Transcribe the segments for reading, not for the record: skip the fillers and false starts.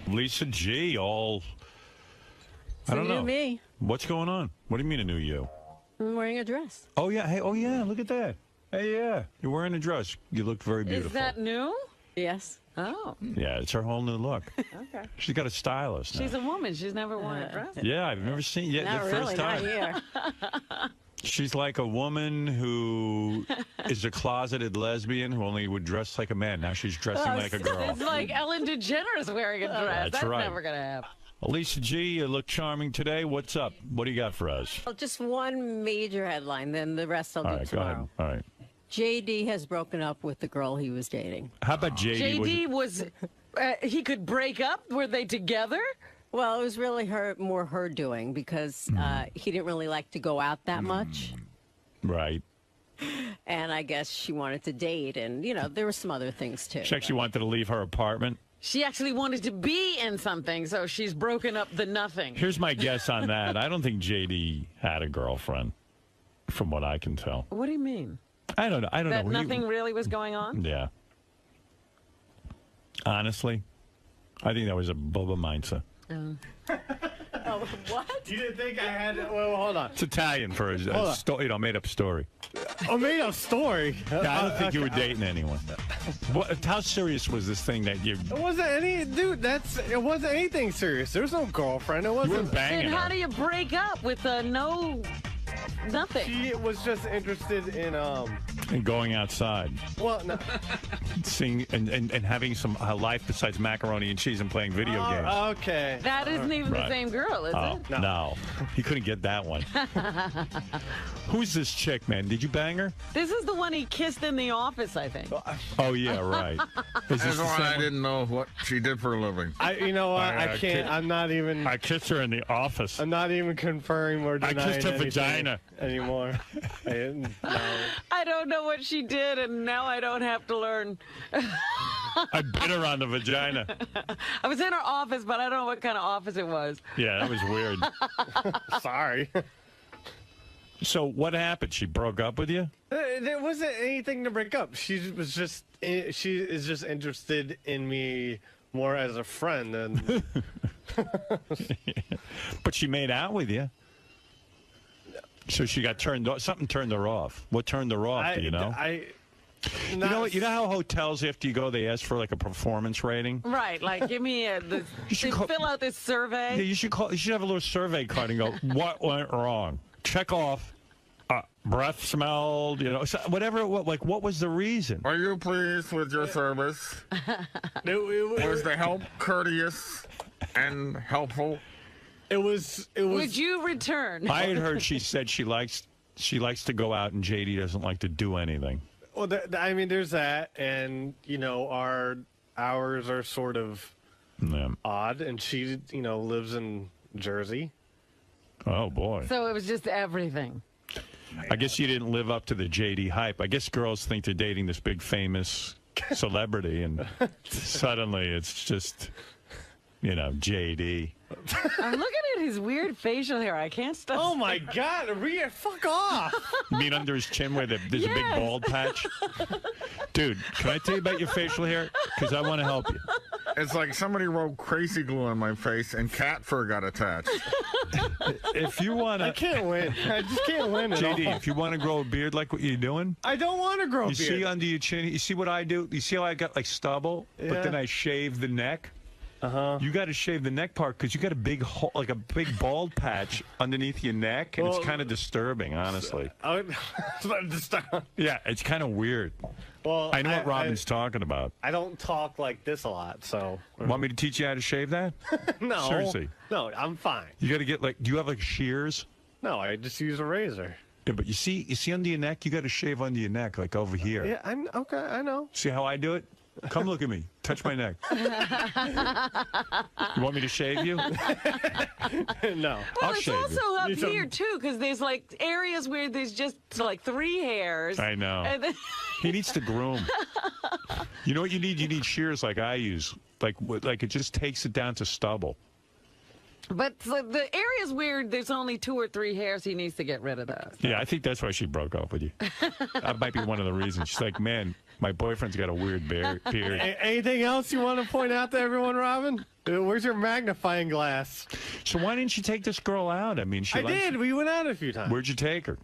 Lisa G, all... I don't know. Me. What's going on? What do you mean a new you? I'm wearing a dress. Oh, yeah. Hey, oh, yeah. Look at that. Hey, yeah. You're wearing a dress. You look very beautiful. Is that new? Yes. Oh. Yeah, it's her whole new look. Okay. She's got a stylist now. She's a woman. She's never worn a dress. Yeah, I've never seen yet. Not The really, first time. not here. She's like a woman who is a closeted lesbian who only would dress like a man. Now she's dressing like a girl. It's like Ellen DeGeneres wearing a dress. That's right. Never going to happen. Lisa G, you look charming today. What's up? What do you got for us? Well, just one major headline, then the rest I'll do tomorrow. Go ahead. All right. JD has broken up with the girl he was dating. How about JD? JD was he could break up? Were they together? Well, it was really more her doing because he didn't really like to go out that much. Right. And I guess she wanted to date, and, you know, there were some other things, too. She actually wanted to leave her apartment. She actually wanted to be in something, so she's broken up the nothing. Here's my guess on that. I don't think JD had a girlfriend, from what I can tell. What do you mean? I don't know. That nothing really was going on? Yeah. Honestly, I think that was a 𝗛𝗵cie𝘄𝗿𝗱. Oh, what? You didn't think I had... Well, hold on. It's Italian for a made-up story. A made-up story? Yeah, I don't think you were dating anyone. How serious was this thing that you... It wasn't any... Dude, it wasn't anything serious. There was no girlfriend. It wasn't... You were banging Then how her. do you break up with nothing? She was just interested in... And going outside. Well, no. Seeing and having some life besides macaroni and cheese and playing video games. Okay. That isn't even the same girl, is it? No. He couldn't get that one. Who's this chick, man? Did you bang her? This is the one he kissed in the office, I think. Oh, yeah, right. Is this That's the why same I one? didn't know what she did for a living. You know what? I can't. I'm not even... I kissed her in the office. I'm not even confirming or denying I kissed her anything vagina anymore. I didn't know. I don't know what she did, and now I don't have to learn. I bit her on the vagina. I was in her office, but I don't know what kind of office it was. Yeah, that was weird. Sorry. So what happened? She broke up with you? There wasn't anything to break up. She is just interested in me more as a friend than... But she made out with you. So she got turned off. Something turned her off. What turned her off, do you know? You know how hotels, after you go, they ask for like a performance rating? Right, like give me fill out this survey. Yeah, you should have a little survey card and go, what went wrong? Check off. Breath smelled, you know, so whatever. What was the reason? Are you pleased with your service? Was the help courteous and helpful? It was. Would you return? I had heard she said she likes to go out and JD doesn't like to do anything. Well, I mean, there's that, and you know, our hours are sort of odd, and she, you know, lives in Jersey. Oh boy! So it was just everything. I guess you didn't live up to the JD hype. I guess girls think they're dating this big famous celebrity, and suddenly it's just, you know, JD. I'm looking at his weird facial hair. I can't stop. Oh my God! Fuck off! You mean under his chin where there's a big bald patch? Dude, can I tell you about your facial hair? Because I want to help you. It's like somebody wrote crazy glue on my face and cat fur got attached. If you want to... I can't win. I just can't win at JD, all. if you want to grow a beard like what you're doing... I don't want to grow a You beard. see under your chin, you see what I do? You see how I got like stubble, but then I shave the neck? You got to shave the neck part because you got a big hole, like a big bald patch underneath your neck, and it's kind of disturbing, honestly. Yeah, it's kind of weird. Well, I know what Robin's talking about. I don't talk like this a lot, so... Want me to teach you how to shave that? No. Seriously. No, I'm fine. You got to get like, do you have like shears? No, I just use a razor. Yeah, but you see under your neck, you got to shave under your neck, like over here. Yeah, I'm okay. I know. See how I do it? Come look at me. Touch my neck. You want me to shave you? No. Well, I'll it's shave also you. up here, too, because there's, like, areas where there's just, like, 3 hairs. I know. And then He needs to groom. You know what you need? You need shears like I use. Like it just takes it down to stubble. But the areas where there's only 2 or 3 hairs, he needs to get rid of those. Yeah, I think that's why she broke up with you. That might be one of the reasons. She's like, man, My boyfriend's got a weird beard. Anything else you want to point out to everyone, Robin? Where's your magnifying glass? So why didn't you take this girl out? I mean, I did. We went out a few times. Where'd you take her?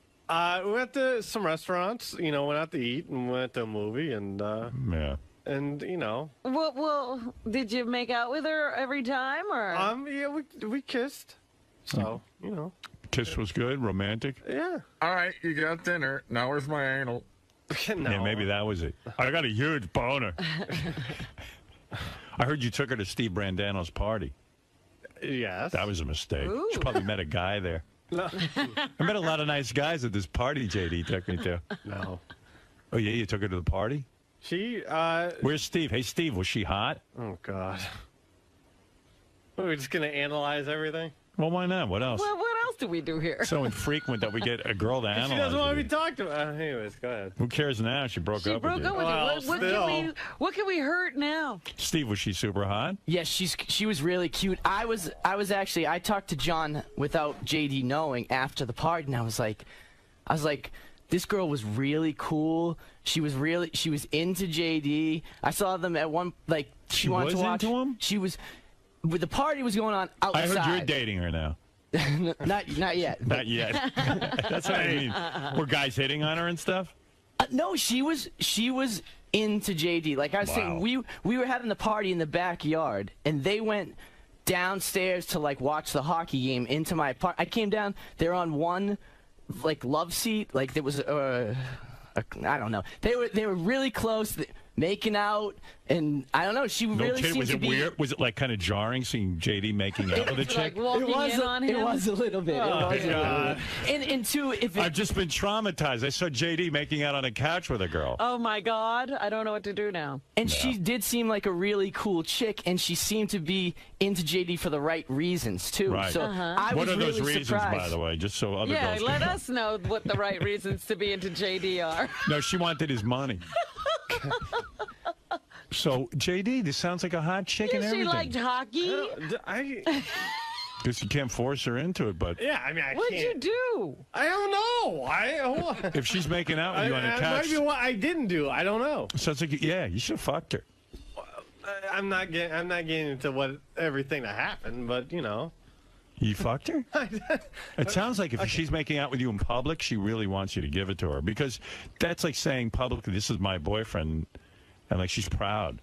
We went to some restaurants. You know, went out to eat and went to a movie and. Yeah. And you know. Well, did you make out with her every time, or? Yeah, we kissed. So you know. Kiss was good, romantic. Yeah. All right, you got dinner. Now where's my anal? No. Yeah, maybe that was it. I got a huge boner. I heard you took her to Steve Brandano's party. Yes. That was a mistake. Ooh. She probably met a guy there. No. I met a lot of nice guys at this party JD took me to. No. Oh, yeah, you took her to the party? She, Where's Steve? Hey, Steve, was she hot? Oh, God. Are we just going to analyze everything? Well, why not? What else? Well, what else do we do here? So infrequent that we get a girl to analyze. She doesn't want to with be talked about. Anyways, go ahead. Who cares now? She broke up with you. Well, What can we hurt now? Steve, was she super hot? Yes, she was really cute. I talked to John without JD knowing after the party, and I was like, this girl was really cool. She was into JD. I saw them at one, like, she wanted to watch. Into him? She was. The party was going on outside. I heard you're dating her now. Not yet. Not yet. That's what I mean. Were guys hitting on her and stuff? No, she was into JD. Like I was saying, we were having the party in the backyard, and they went downstairs to like watch the hockey game into my apartment. I came down. They're on one like love seat. Like there was I don't know. They were really close. Making out, and I don't know. She really seemed was to it be weird? Was it like kind of jarring seeing JD making out with a chick? Like walking in on him? It was a little bit. And two, if I've just been traumatized. I saw JD making out on a couch with a girl. Oh my God, I don't know what to do now. And she did seem like a really cool chick, and she seemed to be into JD for the right reasons too. Right. So I What was are those really reasons, surprised. by the way? Just so other Yeah, girls let can know. us know what the right reasons to be into JD are. No, she wanted his money. So, JD, this sounds like a hot chick and She everything. liked hockey. Guess you can't force her into it, but Yeah, I mean, I What'd can't. you do? I don't know. if she's making out with you on a That couch, might be what I didn't do. I don't know. sounds like you should have fucked her. I'm not getting into what everything that happened, but you know. You fucked her? It sounds like if she's making out with you in public, she really wants you to give it to her, because that's like saying publicly, "This is my boyfriend," and like she's proud.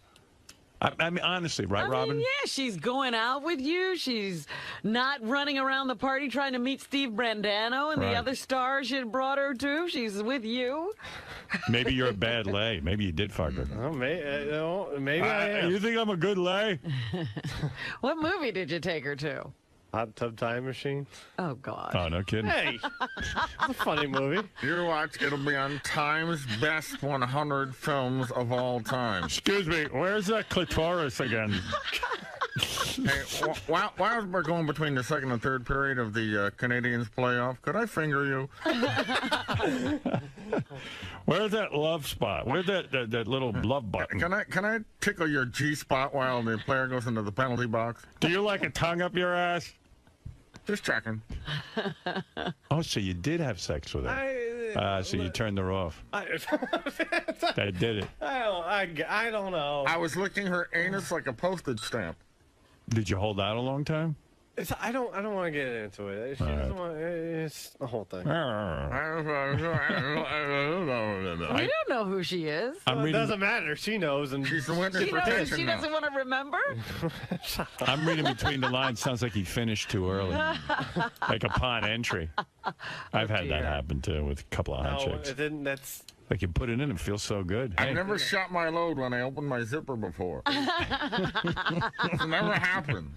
I mean, honestly, right, Robin? I mean, yeah, she's going out with you. She's not running around the party trying to meet Steve Brandano and the other stars you brought her to. She's with you. Maybe you're a bad lay. Maybe you did fuck her. Oh, maybe I am. You think I'm a good lay? What movie did you take her to? Hot Tub Time Machine. Oh, God. Oh, no kidding. Hey, it's a funny movie. You watch, it'll be on Time's Best 100 Films of All Time. Excuse me, where's that clitoris again? Hey, while we're going between the second and third period of the Canadians playoff, could I finger you? Where's that love spot? Where's that little love button? Can I tickle your G-spot while the player goes into the penalty box? Do you like a tongue up your ass? Just checking. Oh, so you did have sex with her. So you turned her off. I did it. I don't know. I was licking her anus like a postage stamp. Did you hold out a long time? I don't want to get into it. She doesn't want. It's the whole thing. We don't know who she is. It doesn't matter. She knows, and She's the witness She protection she now. doesn't want to remember. I'm reading between the lines. Sounds like he finished too early. Like upon entry. I've had that happen too with a couple of hot no, chicks. it didn't. That's. Like you put it in, it feels so good. I've never shot my load when I opened my zipper before. It's never happened.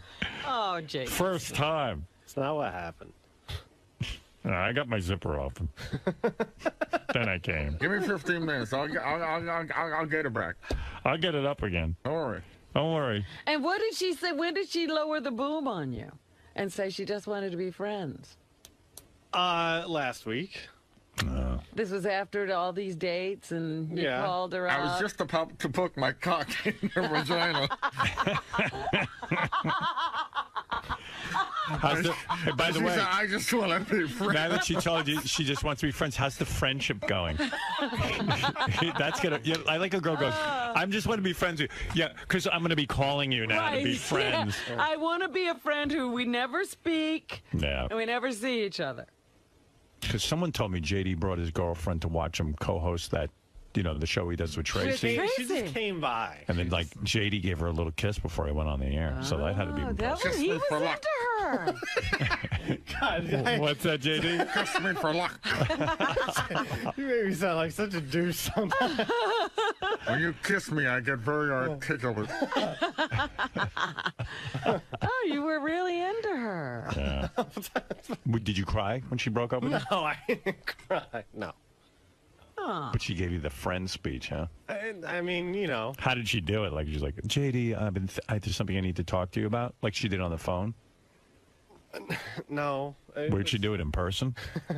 Oh, Jake. First time. It's not what happened. I got my zipper open. Then I came. Give me 15 minutes. I'll get it back. I'll get it up again. Don't worry. Don't worry. And what did she say? When did she lower the boom on you and say she just wanted to be friends? Last week. This was after all these dates, and you called her out. I was just about to put my cock in her vagina. Hey, by the way, I just want to be friends. Now that she told you she just wants to be friends, how's the friendship going? That's gonna. Yeah, I like a girl goes, I just want to be friends with you. Yeah, because I'm gonna be calling you now to be friends. Yeah. I want to be a friend who we never speak. Yeah. And we never see each other. Because someone told me JD brought his girlfriend to watch him co-host that, the show he does with Tracy. She just came by. And then, like, JD gave her a little kiss before he went on the air. So that had to be impressive. He was into her. God, what's that, JD? Kiss me for luck. You make me sound like such a douche sometimes. When you kiss me, I get very articulate. Oh, you were really into her. Yeah. Did you cry when she broke up with you? No, I didn't cry. No. But she gave you the friend speech, huh? I mean, How did she do it? Like, she's like, JD, there's something I need to talk to you about? Like she did on the phone? No. Where'd she do it, in person?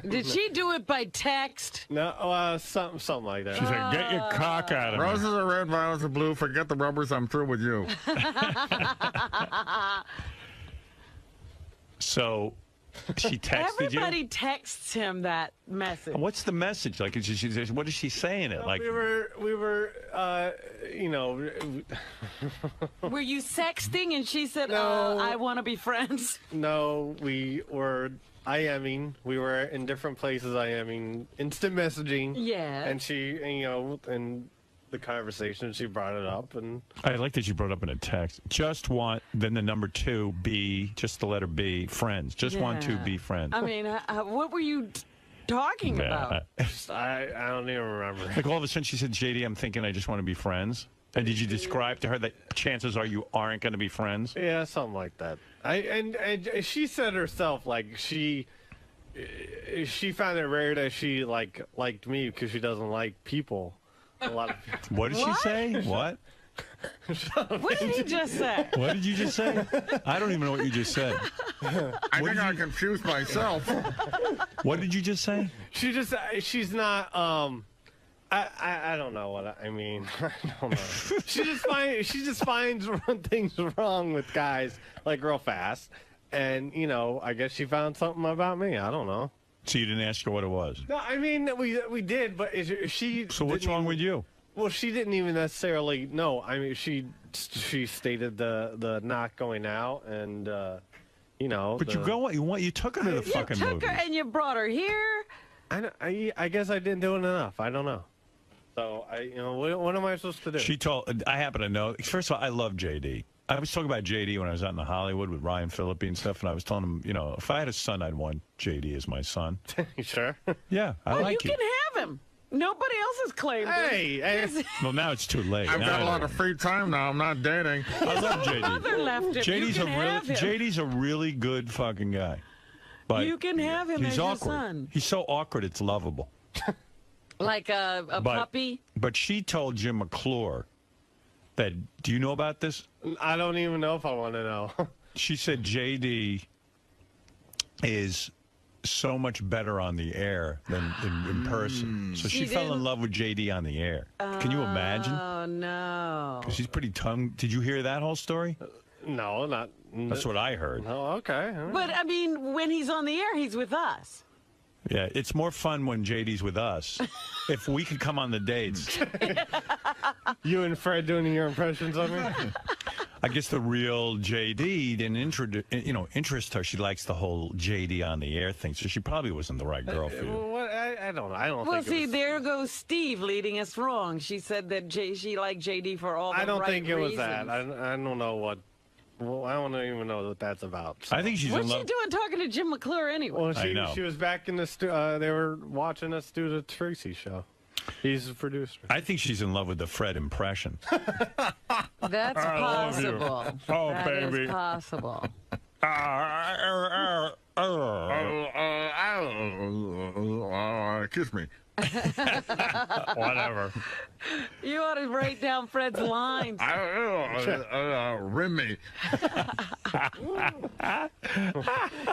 Did she do it by text? No, something like that. She's like, get your cock out of me. Roses are red, violets are blue. Forget the rubbers. I'm through with you. So, she texted Everybody you? texts him that message. What's the message? Like, what is she saying it? Like, we were, Were you sexting and she said, No. I want to be friends? No, we were IMing. We were in different places IMing, instant messaging. Yeah. And she, in the conversation, she brought it up. And I like that you brought up in a text. Just want, then the number 2, B, just the letter B, friends. Just want to be friends. I mean, what were you talking about? I don't even remember. Like all of a sudden she said, JD, I'm thinking I just want to be friends. And did you describe to her that chances are you aren't going to be friends? Yeah, something like that. And she said herself, like, she found it rare that she liked me because she doesn't like people. A lot of people. What did she say? What? What did he just say? What did you just say? I don't even know what you just said. I think I confused myself. What did you just say? She's not, I don't know what I mean. I don't know. She just finds things wrong with guys, like, real fast. And, I guess she found something about me. I don't know. So you didn't ask her what it was? No, I mean, we did, but she... So what's wrong with you? Well, she didn't even necessarily know. I mean, she stated the not going out, and But you took her to the fucking You took movie. her and you brought her here. I guess I didn't do it enough. I don't know. So what am I supposed to do? She told. I happen to know. First of all, I love JD. I was talking about JD when I was out in Hollywood with Ryan Phillippe and stuff, and I was telling him, if I had a son, I'd want JD as my son. You sure? Yeah, I like you. You can have him. Nobody else has claimed it. Well, now it's too late. I've got a lot of free time now. I'm not dating. I love JD. Mother left him. JD's a really good fucking guy. But you can have him as awkward. your son. He's so awkward, it's lovable. Like a puppy? But she told 𝗵𝗄𝗿𝗱 that, do you know about this? I don't even know if I want to know. She said JD is so much better on the air than in person. So she fell in love with JD on the air. Can you imagine? Oh, no. She's pretty tongue. Did you hear that whole story? No, not. That's what I heard. Oh, okay. All right. But, I mean, when he's on the air, he's with us. Yeah, it's more fun when JD's with us. If we could come on the dates. You and Fred doing your impressions of me? I guess the real JD didn't interest her. She likes the whole JD on the air thing, so she probably wasn't the right girl for you. What? I don't know. I don't Well, think see, there goes Steve leading us wrong. She said that she liked JD for all the I don't right think it was reasons. that. I don't know what. Well, I don't even know what that's about. So. I think she's What's in she love. doing talking to 𝗵𝗄𝗿𝗱 anyway? Well, I know. she was back in the they were watching us do the Tracy show. He's the producer. I think she's in love with the Fred impression. That's love you. possible. Oh, That baby. is possible. Kiss me. Whatever. You ought to write down Fred's lines. Rim me.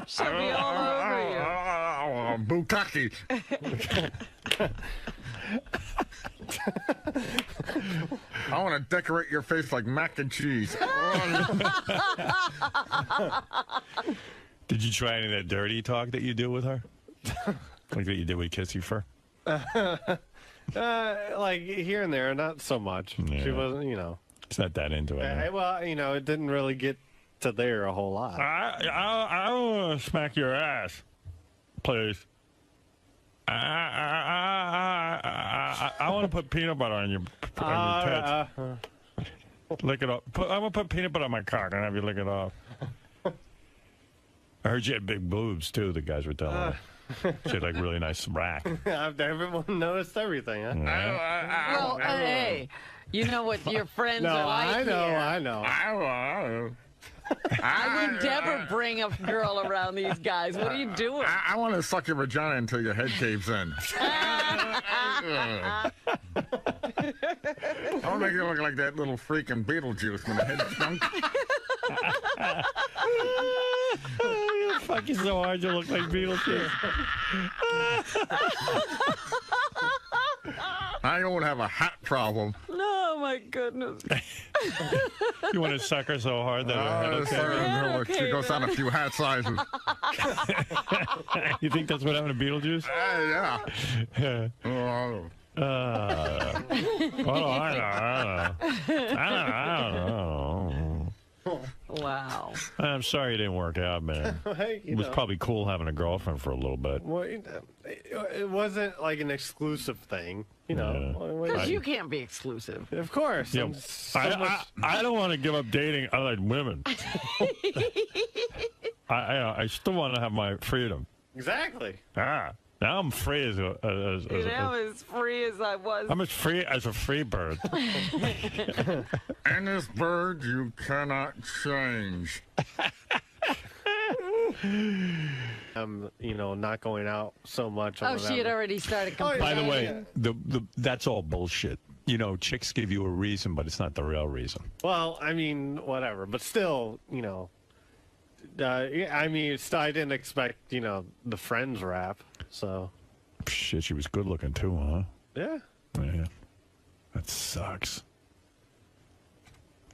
She'll be all over you. Bukkake. I want to decorate your face like mac and cheese. Did you try any of that dirty talk that you do with her? Like that you did with 𝗛𝗄𝗿𝗍? Like here and there, not so much. Yeah. She wasn't, you know. It's not that into it. Huh? Well, you know, it didn't really get to there a whole lot. I want to smack your ass, please. I want to put peanut butter on your tits. Lick it off. I'm going to put peanut butter on my cock and have you lick it off. I heard you had big boobs, too, the guys were telling me. She had, like, really nice rack. Everyone noticed everything, huh? Yeah. Well, hey, you know what your friends are like here. I know. I would never bring a girl around these guys. What are you doing? I want to suck your vagina until your head caves in. I'll make you look like that little freak in Beetlejuice when the head stunk. Oh, fuck you so hard you look like Beetlejuice. I don't have a hat problem. Oh, my goodness. You want to suck her so hard that her head will cave in? She goes down a few hat sizes. You think that's what happened to Beetlejuice? Yeah. I don't know. Wow. I'm sorry it didn't work out, man. Hey, It was probably cool having a girlfriend for a little bit. Well, it wasn't like an exclusive thing, you know. Because you can't be exclusive. Of course. Yeah, I don't want to give up dating other women. I still want to have my freedom. Exactly. Now I'm free as as free as I was. I'm as free as a free bird. And this bird you cannot change. You know, not going out so much. Oh, she had already started complaining. By the way, that's all bullshit. You know, chicks give you a reason, but it's not the real reason. Well, I mean, whatever. But still, you know, I mean, I didn't expect, you know, the Friends rap. So. Shit, she was good looking too, huh? Yeah. Yeah. That sucks.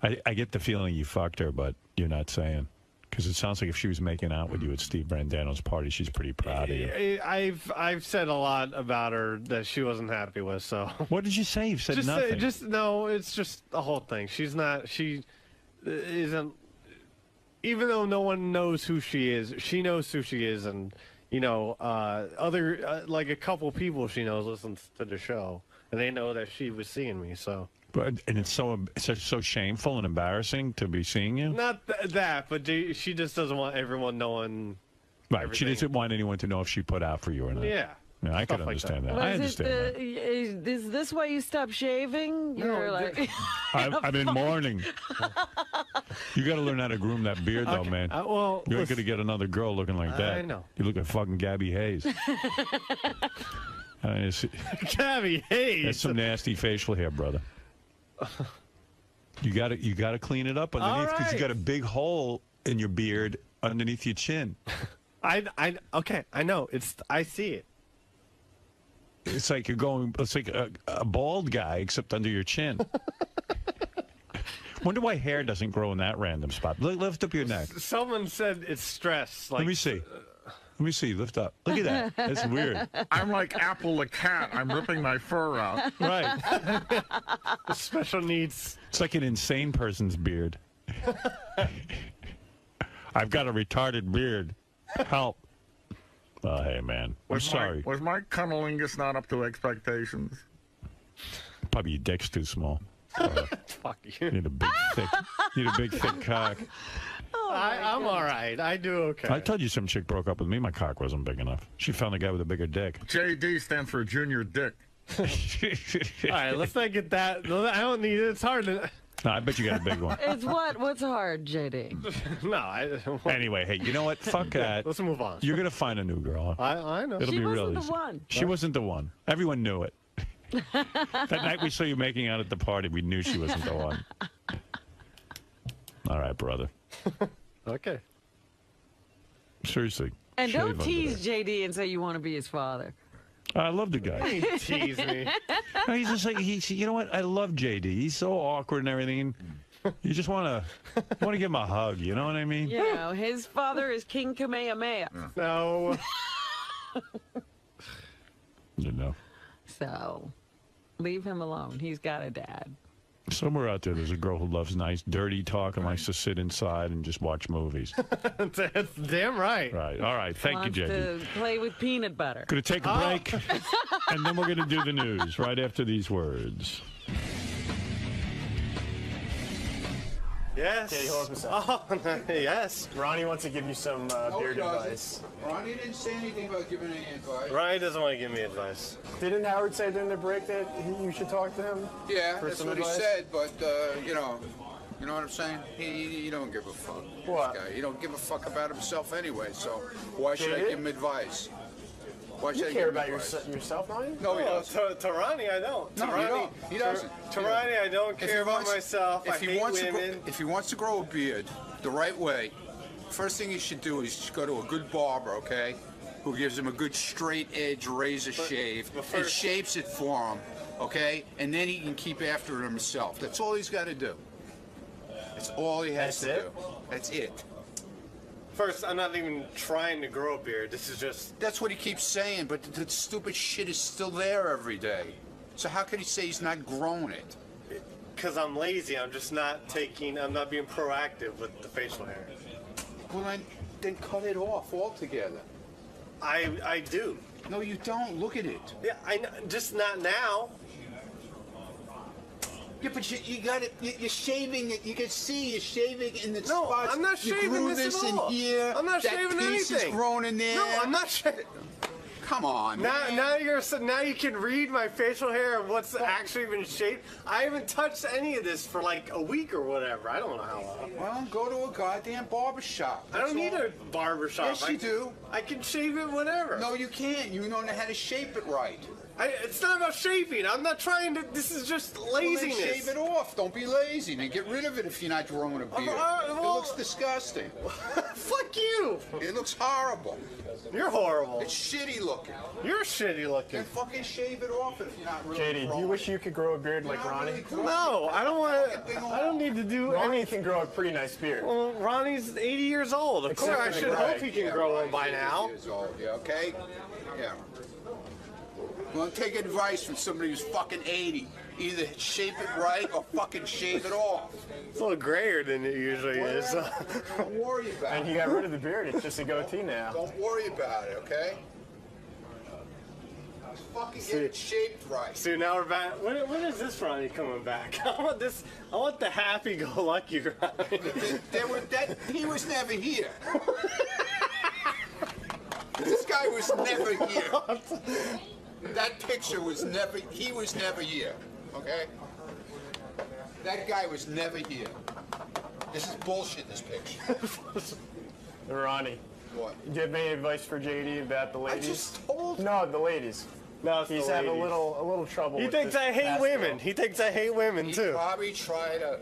I get the feeling you fucked her, but you're not saying. Because it sounds like if she was making out with you at Steve Brandano's party, she's pretty proud of you. I've said a lot about her that she wasn't happy with, so. What did you say? You've said nothing. No, it's just the whole thing. She isn't, even though no one knows who she is, she knows who she is, and, you know, like a couple people she knows listens to the show, and they know that she was seeing me, so. And it's so shameful and embarrassing to be seeing you? Not that, but she just doesn't want everyone knowing. Right, everything. she doesn't want anyone to know if she put out for you or not. Yeah. Yeah, I could understand that. I understand that. Is this why you stopped shaving? You're like... I've been mourning. You got to learn how to groom that beard, though, man. Well, you ain't going to get another girl looking like that. I know. You look like fucking 𝗑𝗍𝗍. 𝗑𝗑𝗍𝗍. That's some nasty facial hair, brother. You got to clean it up underneath because you got a big hole in your beard underneath your chin. Okay, I know. I see it. It's like it's like a bald guy except under your chin. Wonder why hair doesn't grow in that random spot. Lift up your neck. Someone said it's stress. Like, Let me see. Let me see. Lift up. Look at that. That's weird. I'm like Apple the cat. I'm ripping my fur out. Right. Special needs. It's like an insane person's beard. I've got a retarded beard. Help. Oh, hey, man. I'm sorry. Was my cunnilingus not up to expectations? Probably your dick's too small. Fuck you. Need a big, thick cock. I'm all right. I do okay. I told you some chick broke up with me. My cock wasn't big enough. She found a guy with a bigger dick. JD stands for Junior Dick. All right, let's not get that. I don't need it. It's hard to... No, I bet you got a big one. It's what? What's hard, JD? No. Anyway, hey, you know what? Fuck that. Let's move on. You're going to find a new girl. I know. It'll She be wasn't real the easy. one. She wasn't the one. Everyone knew it. That night we saw you making out at the party, we knew she wasn't the one. All right, brother. Okay. Seriously. And shave don't under tease there. JD and say you want to be his father. I love the guy. Tease me. No, he's just like, you know what? I love JD. He's so awkward and everything. You just want to give him a hug. You know what I mean? You know, his father is King Kamehameha. No. You know. So, leave him alone. He's got a dad. Somewhere out there's a girl who loves nice, dirty talk and likes to sit inside and just watch movies. That's damn right. Right. All right. Thank you, Wants JD. to play with peanut butter. Going to take a break, and then we're going to do the news right after these words. Yes. JD, hold up a second. Oh, yes. Ronnie wants to give you some beard advice. Ronnie didn't say anything about giving any advice. Ronnie doesn't want to give me advice. Didn't Howard say during the break that you should talk to him? Yeah, for that's some what advice? he said, but, you know what I'm saying? He don't give a fuck. What? This guy. He don't give a fuck about himself anyway, so why should I JD? give him advice? Why should You I care give him about advice? yourself, Ronnie? No, he Oh, doesn't. to Ronnie, I don't. No, To he Ronnie, don't. He doesn't. To Ronnie, I don't If he care about wants- myself. I hate women. If he wants to grow a beard the right way, first thing he should do is go to a good barber, okay, who gives him a good straight edge razor shave and first- shapes it for him, okay, and then he can keep after it himself. That's all he's got to do. That's all he has That's to it? do. That's it. First, I'm not even trying to grow a beard. This is just. That's what he keeps saying, but the stupid shit is still there every day. So how can he say he's not growing it? Because I'm lazy. I'm just not I'm not being proactive with the facial hair. Well, then cut it off altogether. I do. No, you don't. Look at it. Yeah, I know. Just not now. Yeah, but you got it. You're shaving it. You can see you're shaving in the No, spots. I'm not you shaving grew this at in all. here. I'm not that shaving piece anything. is grown in there. No, I'm not shaving. Come on, man. Now you can read my facial hair and what's actually been shaved. I haven't touched any of this for like a week or whatever. I don't know how long. Well, go to a goddamn barber shop. I don't need all. a barber shop. Yes, you do. I can shave it whenever. No, you can't. You don't know how to shape it right. It's not about shaping. I'm not trying to. This is just laziness. Well, then shave it off. Don't be lazy. Then get rid of it if you're not growing a beard. It looks disgusting. Fuck you. It looks horrible. You're horrible. It's shitty looking. You're shitty looking. Then fucking shave it off if you're not really JD, do growing. you wish you could grow a beard like You're not Ronnie? really growing. No, I don't want. I don't need to do Ronnie anything. can grow a pretty nice beard. Well, Ronnie's 80 years old. Of Except course, I for the should gray. hope he can grow one by now. Years old, yeah, okay? Yeah. Well, take advice from somebody who's fucking 80. Either shape it right or fucking shave it off. It's a little grayer than it usually is. Don't worry about And he it. got rid of the beard. It's just a goatee now. Don't worry about it, okay? Just fucking get it shaped right. So now we're back. When is this Ronnie coming back? I want this. I want the happy-go-lucky Ronnie. He was never here. This guy was never here. That picture was never, he was never here, okay? That guy was never here. This is bullshit, this picture. Ronnie, What? do you have any advice for JD about the I ladies? just told No, the ladies. No, it's He's the having a ladies. little trouble. He with thinks this I hate last women. girl. He thinks I hate women He too. probably tried to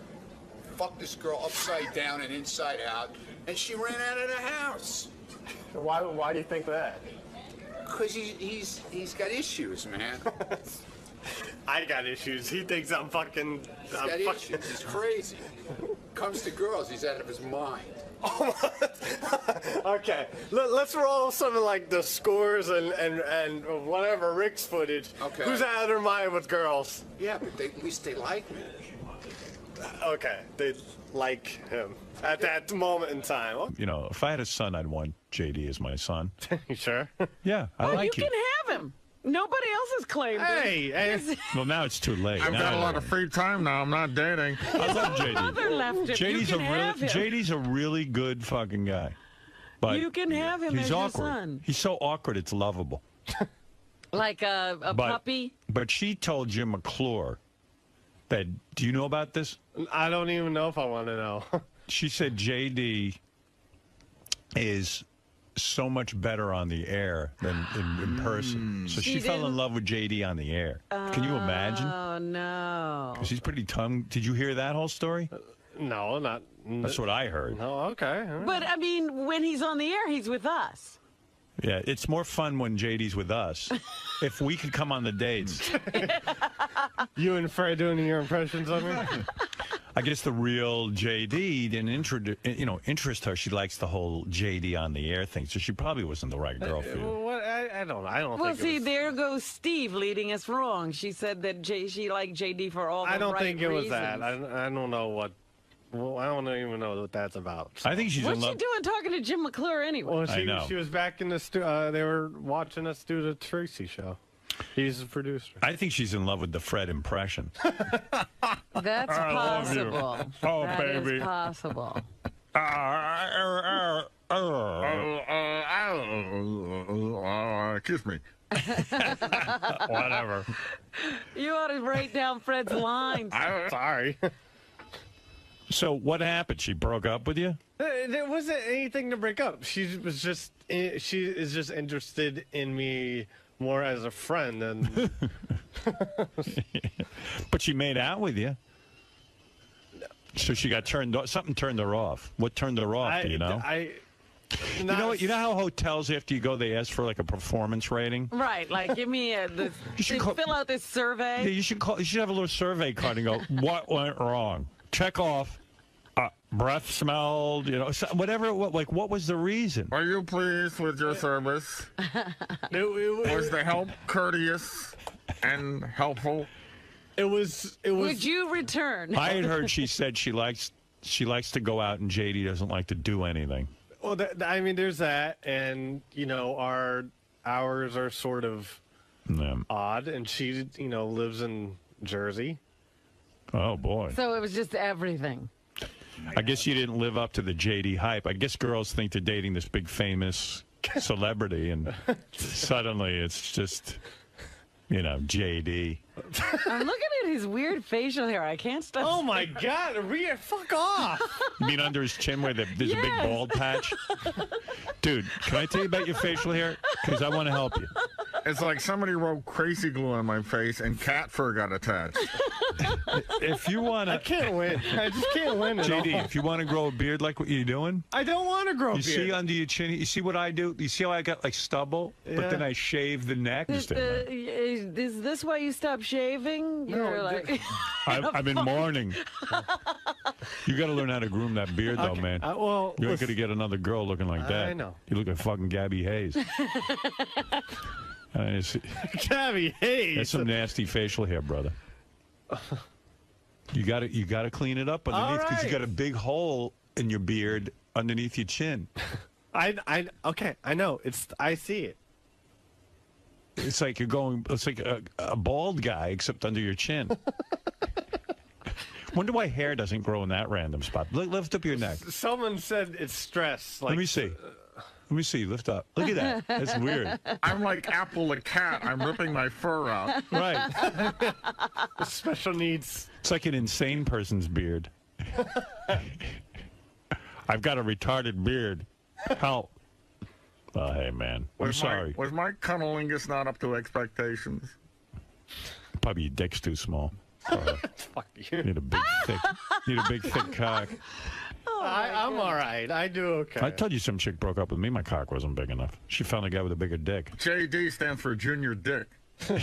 fuck this girl upside down and inside out, and she ran out of the house. Why do you think that? Because he's got issues, man. I got issues. He thinks I'm fucking. He's got issues. He's crazy. Comes to girls, he's out of his mind. Okay, let's roll something like the scores and whatever Rick's footage. Okay. Who's out of their mind with girls? Yeah, but at least they like me. Okay, they like him at that moment in time. You know, if I had a son, I'd want JD as my son. You sure? Yeah, I Oh, like you can have him. Nobody else has claimed him. Hey, Well, now it's too late. I've Now got a I lot don't. of free time now. I'm not dating. I love JD. Mother left him. JD's you can have him. JD's a really good fucking guy. But You can have him he's as your awkward. son. He's so awkward, it's lovable. Like a But, puppy. But she told Jim McClure that, do you know about this? I don't even know if I want to know. She said JD is so much better on the air than in person. So she She fell in didn't- love with JD on the air. Can you imagine? Oh, no. 'Cause he's pretty tongue. Did you hear that whole story? No, not. That's what I heard. No, okay. All right. But, I mean, when he's on the air, he's with us. Yeah, it's more fun when JD's with us. If we could come on the dates. You and Fred doing your impressions of me? I guess the real JD didn't interest her. She likes the whole JD on the air thing, so she probably wasn't the right girl for you. What? I don't know. I don't Well, think see, there goes Steve leading us wrong. She said that she liked JD for all the I don't right think it was reasons. that. I don't know what. Well, I don't even know what that's about. I think she's What's in she love. doing talking to Jim McClure anyway? Well, I know. she was back in the they were watching us do the Tracy show. He's the producer. I think she's in love with the Fred impression. That's love you. possible. Oh, That is baby. possible. Kiss me. Whatever. You ought to write down Fred's lines. Sorry. So what happened? She broke up with you? There wasn't anything to break up. She is just interested in me more as a friend than. But she made out with you. So she got turned off. Something turned her off. What turned her off? Do you know? You know what? You know how hotels, after you go, they ask for like a performance rating. Right, like give me fill out this survey. Yeah, you should have a little survey card and go, what went wrong? Check off. Breath smelled, whatever. What was the reason? Are you pleased with your service? Was the help courteous and helpful? It was. Would you return? I had heard she said she likes to go out and JD doesn't like to do anything. Well, I mean, there's that, and our hours are sort of odd, and she, lives in Jersey. Oh boy! So it was just everything. I guess you didn't live up to the JD hype. I guess girls think they're dating this big famous celebrity, and suddenly it's just, JD. I'm looking at his weird facial hair. I can't stop. Oh my God! Fuck off! You mean under his chin where there's a big bald patch? Dude, can I tell you about your facial hair? Because I want to help you. It's like somebody wrote crazy glue on my face and cat fur got attached. If you want to... I can't win. I just can't win at JD, all. if you want to grow a beard like what you're doing... I don't want to grow a beard. You see under your chin, you see what I do? You see how I got like stubble? Yeah. But then I shave the neck? Is this why you stopped shaving? You're like... I've been mourning. You got to learn how to groom that beard, though, man. Well, you ain't going to get another girl looking like that. I know. You look like fucking Gabby Hayes. Gabby Hayes. That's some nasty facial hair, brother. You got to clean it up underneath because you got a big hole in your beard underneath your chin. Okay, I know. I see it. It's like it's like a bald guy except under your chin. Wonder why hair doesn't grow in that random spot. Lift up your neck. Someone said it's stress. Let me see. Let me see. Lift up. Look at that. That's weird. I'm like Apple the cat. I'm ripping my fur out. Right. Special needs. It's like an insane person's beard. I've got a retarded beard. Help. Oh, hey, man. I'm sorry. Was my cunnilingus not up to expectations? Probably your dick's too small. Fuck you. Need a big, thick cock. I'm all right. I do okay. I told you some chick broke up with me. My cock wasn't big enough. She found a guy with a bigger dick. JD stands for Junior Dick. All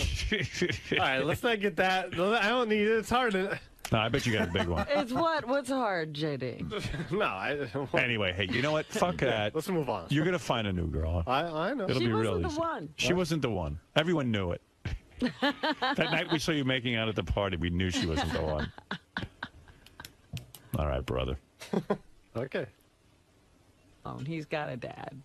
right, let's not get that. I don't need it. It's hard to... No, I bet you got a big one. It's what? What's hard, JD? No, Anyway, hey, you know what? Fuck that. Let's move on. You're going to find a new girl. I know. It'll She be real wasn't the easy. one. She wasn't the one. Everyone knew it. That night we saw you making out at the party, we knew she wasn't the one. All right, brother. Okay. Oh, and he's got a dad.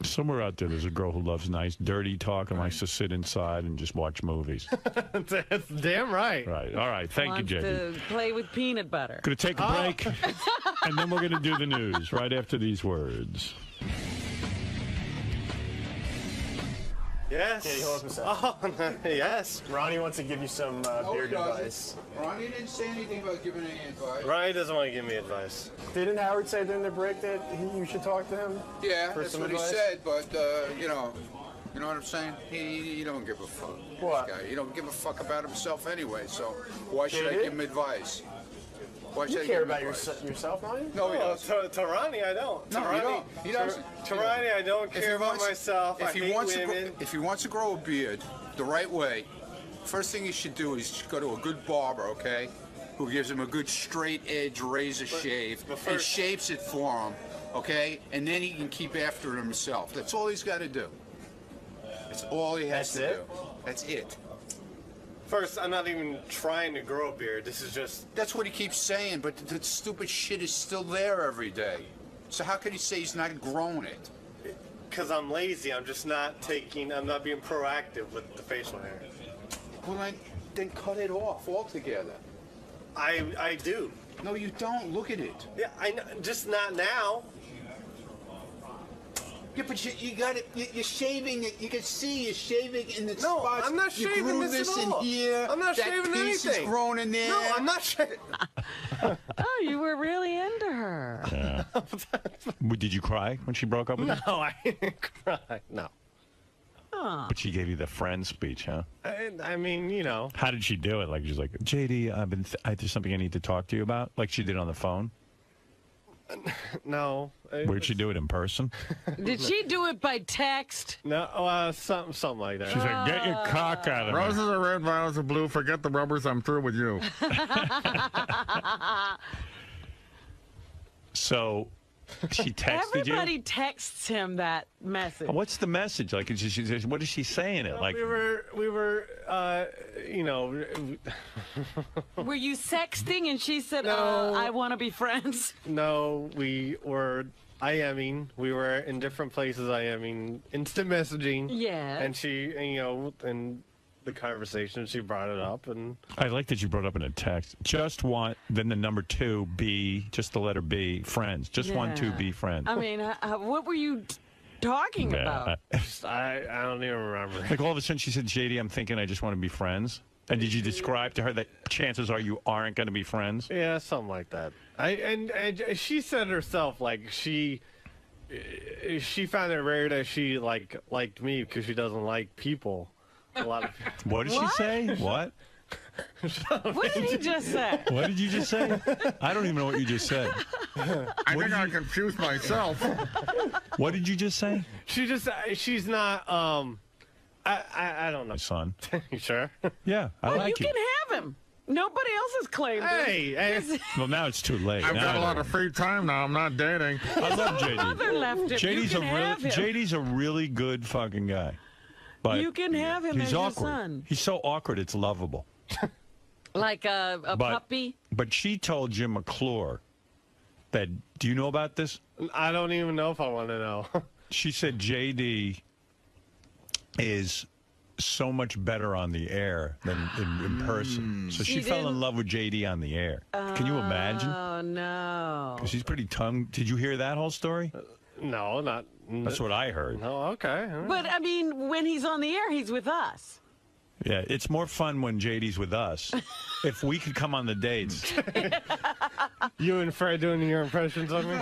Somewhere out there's a girl who loves nice, dirty talk and likes to sit inside and just watch movies. That's damn right. Right. All right. Thank you, Wants JD. to play with peanut butter. Going to take a break, and then we're going to do the news right after these words. Yes. Yeah, hold up a second. Oh, yes. Ronnie wants to give you some beard advice. Ronnie didn't say anything about giving any advice. Ronnie doesn't want to give me advice. Didn't Howard say during the break that you should talk to him? Yeah, for that's some what advice? he said, but, you know what I'm saying? He don't give a fuck. What? This guy. He don't give a fuck about himself anyway, so why should I JD? give him advice? Why should You I care give him about advice? yourself, Ronnie? No, he doesn't. To Ronnie, I don't. No, he don't. He doesn't. To Ronnie, I don't care about myself. I hate women. If he wants to grow a beard the right way, first thing he should do is go to a good barber, okay? who gives him a good straight edge razor shave and shapes it for him, okay? And then he can keep after it himself. That's all he's got to do. That's all he has to do. That's it. First, I'm not even trying to grow a beard. This is just... That's what he keeps saying, but the stupid shit is still there every day. So how can he say he's not growing it? Because I'm lazy. I'm just not I'm not being proactive with the facial hair. Well, then cut it off altogether. I do. No, you don't. Look at it. Yeah, I know. Just not now. Yeah, but you got it. You're shaving it. You can see you're shaving in the spots. No, I'm not shaving you grew this this at all. in here. I'm not shaving that piece anything. Is grown in there. No, I'm not shaving. Oh, you were really into her. Yeah. Did you cry when she broke up with you? No, I didn't cry. No. Oh. But she gave you the friend speech, huh? I mean, you know. How did she do it? Like, she's like, JD, there's something I need to talk to you about? Like she did on the phone? No. Where'd she do it, in person? Did she do it by text? No, something like that. She's like, get your cock out of me. Roses are red, violets are blue. Forget the rubbers. I'm through with you. So she texted you? Everybody texts him that message. What's the message? Like, what is she saying? It like we were, you know. Were you sexting and she said, No. I want to be friends? No, we were IMing. We were in different places IMing, instant messaging. Yeah. And she, and, you know, in the conversation, she brought it up. And I like that you brought up in a text. Just want, then the number 2, B, just the letter B, friends. Just want to be friends. I mean, what were you talking about? I don't even remember. Like all of a sudden she said, JD, I'm thinking I just want to be friends. And did you describe to her that chances are you aren't going to be friends? Yeah, something like that. And she said herself, like, she found it rare that she liked me because she doesn't like people. A lot of people. What did she say? What? What did he just say? What did you just say? I don't even know what you just said. I think I confused myself. What did you just say? She's not, I don't know. My son. You sure? Yeah, I like you. You can have him. Nobody else has claimed hey. Well, now it's too late. I've got a lot of free time now. I'm not dating. I love JD. Mother left him. JD's a really good fucking guy. But you can have him as awkward. your son. He's so awkward, it's lovable. Like a puppy? But she told 𝗵𝗵cie𝘄 that, do you know about this? I don't even know if I want to know. She said JD is so much better on the air than in person. So she fell in love with JD on the air. Can you imagine? Oh, no. She's pretty tongue. Did you hear that whole story? No, not. That's what I heard. Oh, okay. Right. But, I mean, when he's on the air, he's with us. Yeah, it's more fun when JD's with us. If we could come on the dates. You and Fred doing your impressions of me?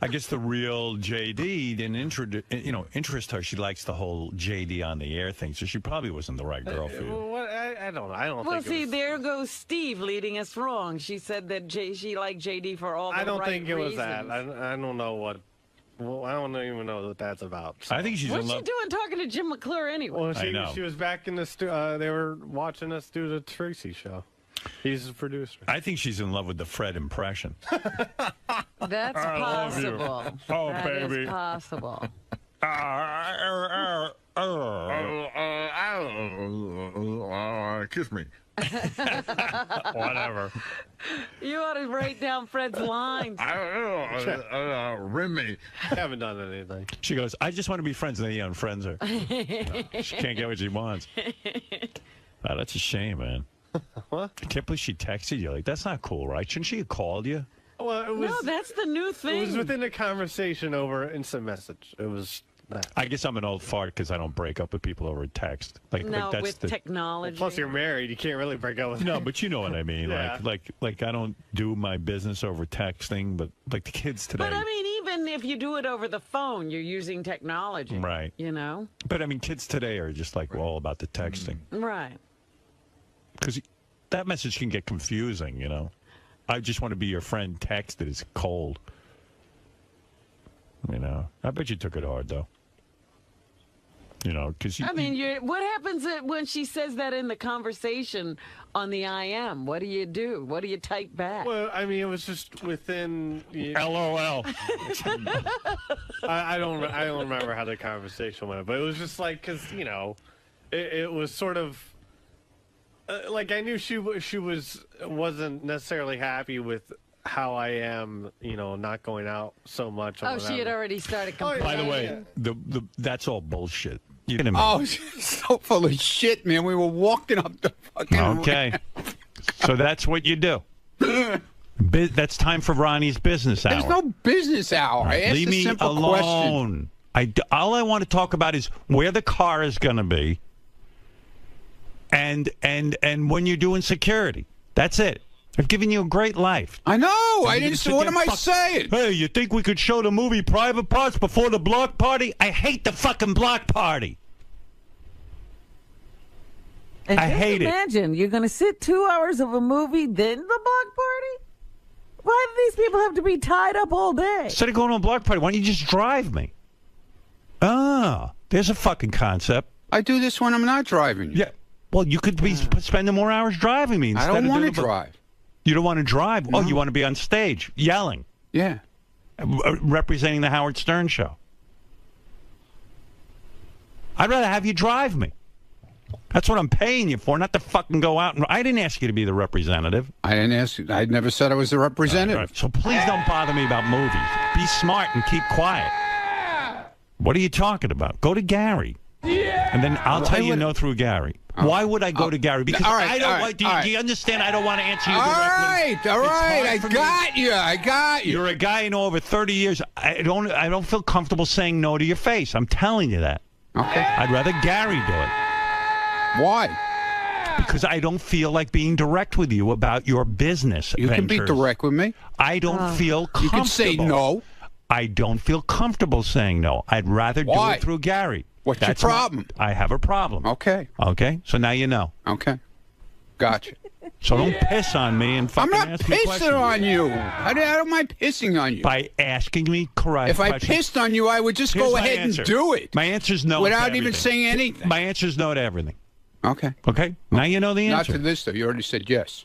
I guess the real JD didn't interest her. She likes the whole JD on the air thing, so she probably wasn't the right girl for you. Well, I don't know. I don't Well, think see, there goes Steve leading us wrong. She said that she liked JD for all the I don't right think it was reasons. that. I don't know what. Well, I don't even know what that's about. So. I think she's What's in she love. doing talking to 𝗵𝗵cie𝘄 anyway? Well, I know. she was back in the they were watching us do the Tracy show. He's the producer. I think she's in love with the Fred impression. That's love you. possible. Oh, That baby. is possible. Kiss me. Whatever. You ought to write down Fred's lines. Rim me. I haven't done anything. She goes, I just want to be friends, and then he unfriends her. She can't get what she wants. Wow, that's a shame, man. What? I can't believe she texted you. Like, that's not cool, right? Shouldn't she have called you? Well, it was. No, that's the new thing. It was within a conversation over instant message. It was that. I guess I'm an old fart because I don't break up with people over text. Like No, that's with the technology. Plus, you're married. You can't really break up with. No, but you know what I mean. Yeah. Like I don't do my business over texting, but like the kids today. But I mean, even if you do it over the phone, you're using technology. Right. You know? But I mean, kids today are just like all about the texting. Right. Because that message can get confusing, you know. I just want to be your friend text that is cold. You know. I bet you took it hard, though. You know, because I mean, what happens when she says that in the conversation on the IM? What do you do? What do you type back? Well, I mean, it was just within. LOL. I don't remember how the conversation went, but it was just like because it was sort of like I knew she wasn't necessarily happy with how I am, not going out so much. Oh, she had already started complaining. By the way, that's all bullshit. Oh, so full of shit, man. We were walking up the fucking Okay. So that's what you do. That's time for Ronnie's business hour. There's no business hour. I asked Leave a me simple alone. question. All I want to talk about is where the car is going to be and when you're doing security. That's it. I've given you a great life. I know. I didn't say, what am I saying? Hey, you think we could show the movie Private Parts before the block party? I hate the fucking block party. And I hate it. Imagine you're going to sit 2 hours of a movie, then the block party? Why do these people have to be tied up all day? Instead of going to a block party, why don't you just drive me? Ah, there's a fucking concept. I do this when I'm not driving. Yeah. Well, you could be spending more hours driving me. I don't want to drive. You don't want to drive? No. Oh, you want to be on stage yelling. Yeah. Representing the Howard Stern show. I'd rather have you drive me. That's what I'm paying you for, not to fucking go out. I didn't ask you to be the representative. I didn't ask you. I never said I was the representative. Right. So please don't bother me about movies. Be smart and keep quiet. What are you talking about? Go to Gary. Yeah. And then I'll tell you no through Gary. Why would I go to Gary? Because I don't want. Do you understand? I don't want to answer you directly. All right. I got you. You're a guy in over 30 years. I don't feel comfortable saying no to your face. I'm telling you that. Okay. I'd rather Gary do it. Why? Because I don't feel like being direct with you about your business. You can be direct with me. I don't feel comfortable. You can say no. I don't feel comfortable saying no. I'd rather do it through Gary. What's your problem? I have a problem. Okay. Okay. So now you know. Okay. Gotcha. So don't piss on me and fucking I'm not ask me questions. pissing on you. I don't mind pissing on you. By asking me correct If I questions. pissed on you, I would just go ahead and do it. My answer's no. Without even saying anything. My answer's no to everything. Okay. Okay. Now you know the answer. Not to this, though. You already said yes.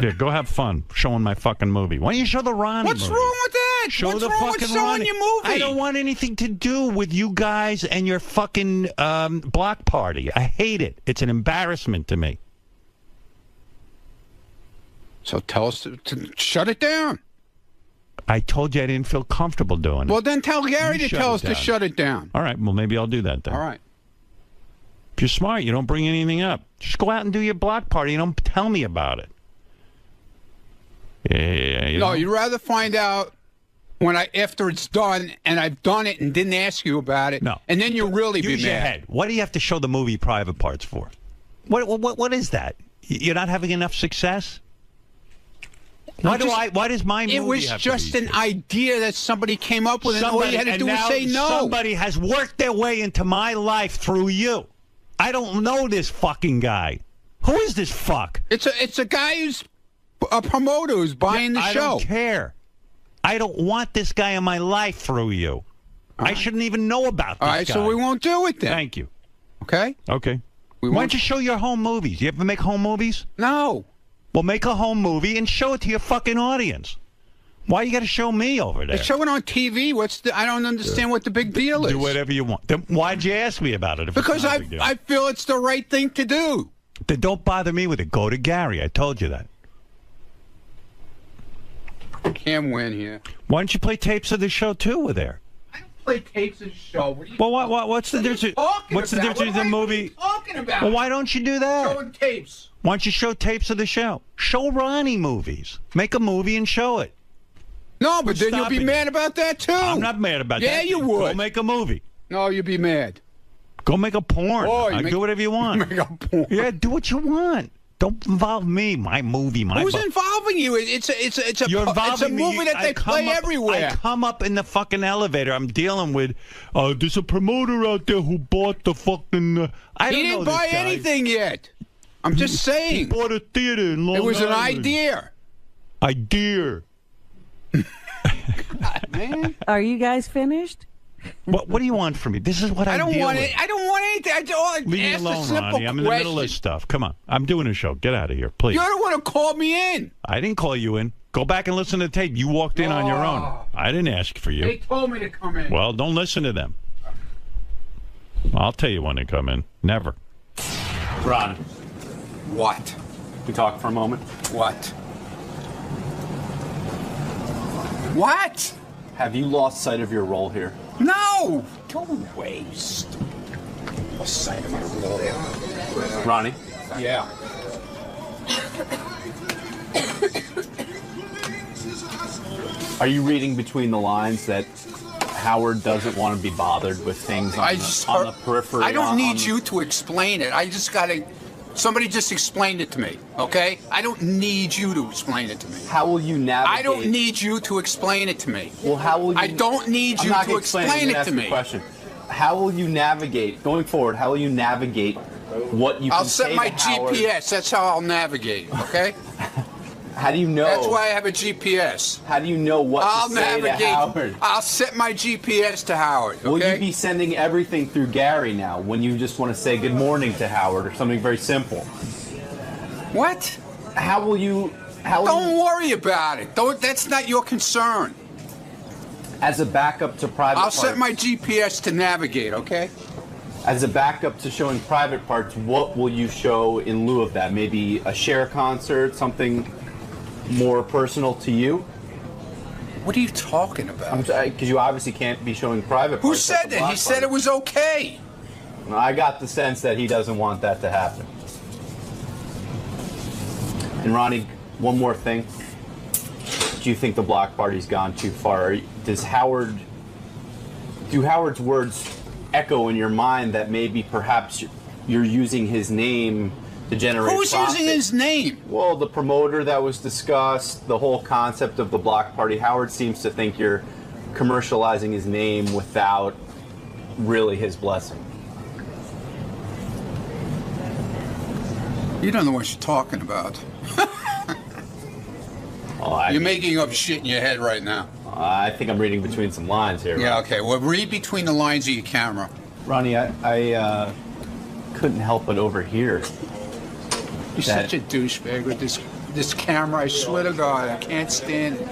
Yeah, go have fun showing my fucking movie. Why don't you show the Ronnie What's movie? wrong with that? Show What's the wrong fucking with showing Ronnie. your movie? I don't want anything to do with you guys and your fucking block party. I hate it. It's an embarrassment to me. So tell us to shut it down. I told you I didn't feel comfortable doing it. Well, then tell Gary to tell us to shut it down. All right. Well, maybe I'll do that then. All right. If you're smart, you don't bring anything up. Just go out and do your block party. You don't tell me about it. Yeah, no, you'd rather find out after it's done and I've done it and didn't ask you about it. No. And then you'll really be Use your mad. head. What do you have to show the movie Private Parts for? What is that? You're not having enough success? Why does my movie It was have just to be an idea that somebody came up with, and all you had to do was say no. Somebody has worked their way into my life through you. I don't know this fucking guy. Who is this fuck? It's a guy who's a promoter who's buying the show. I don't care. I don't want this guy in my life through you. I shouldn't even know about this All right, guy. so we won't do it then. Thank you. Okay? Okay. Why don't you show your home movies? You ever make home movies? No. Well, make a home movie and show it to your fucking audience. Why you got to show me over there? They show it on TV. I don't understand what the big deal is. Do whatever you want. Then why'd you ask me about it? Because I feel it's the right thing to do. Then don't bother me with it. Go to Gary. I told you that. Can't win here. Why don't you play tapes of the show too with there? I don't play tapes of the show. What's the difference? What's the difference in the movie? Talking about? Well, why don't you do that? Showing tapes. Why don't you show tapes of the show? Show Ronnie movies. Make a movie and show it. No, but then you'll be mad about that too. I'm not mad about that. Yeah, you would. Go make a movie. No, you'd be mad. Go make a porn. Oh, Do whatever you want. Make a porn. Yeah, do what you want. Don't involve me. My movie. Who's involving you? It's a movie that they play everywhere. I come up in the fucking elevator. I'm dealing with. There's a promoter out there who bought the fucking. I don't know. He didn't buy anything yet. I'm just saying. He bought a theater in Long Island. It was an idea. Idea. God, man. Are you guys finished? What do you want from me? This is what I don't deal want with. it. I don't want anything. Leave me alone, Ronnie. I'm in the middle of stuff. Come on. I'm doing a show. Get out of here, please. You're the one who called me in. I didn't call you in. Go back and listen to the tape. You walked in on your own. I didn't ask for you. They told me to come in. Well, don't listen to them. I'll tell you when they come in. Never. Ron. What? We talk for a moment? What? What? Have you lost sight of your role here? No! Go away. Lost sight of my role. Ronnie? Yeah. Are you reading between the lines that Howard doesn't want to be bothered with things on the periphery? I don't need you to explain it. I just got to... Somebody just explained it to me, okay? I don't need you to explain it to me. How will you navigate? I don't need you to explain it to me. Well, how will you... I don't need you to explain it to me. Question. How will you navigate, going forward, how will you navigate what you can say to Howard? I'll set my GPS. That's how I'll navigate, okay? How do you know? That's why I have a GPS. How do you know what to say to Howard? I'll set my GPS to Howard, okay? Will you be sending everything through Gary now when you just want to say good morning to Howard or something very simple? What? How will you... Don't worry about it. That's not your concern. As a backup to private parts. I'll set my GPS to navigate, okay? As a backup to showing private parts, what will you show in lieu of that? Maybe a Cher concert, something more personal to you? What are you talking about? Because you obviously can't be showing private parts. Who said that? He said it was okay. Well, I got the sense that he doesn't want that to happen. And Ronnie, one more thing. Do you think the block party's gone too far? Do Howard's words echo in your mind that maybe perhaps you're using his name to generate Who's profit? using his name? Well, the promoter that was discussed, the whole concept of the block party. Howard seems to think you're commercializing his name without really his blessing. You don't know what you're talking about. You're making up shit in your head right now. I think I'm reading between some lines here. Yeah, okay. Well, read between the lines of your camera. Ronnie, I couldn't help but overhear. You're such a douchebag with this camera. I swear to God, I can't stand it.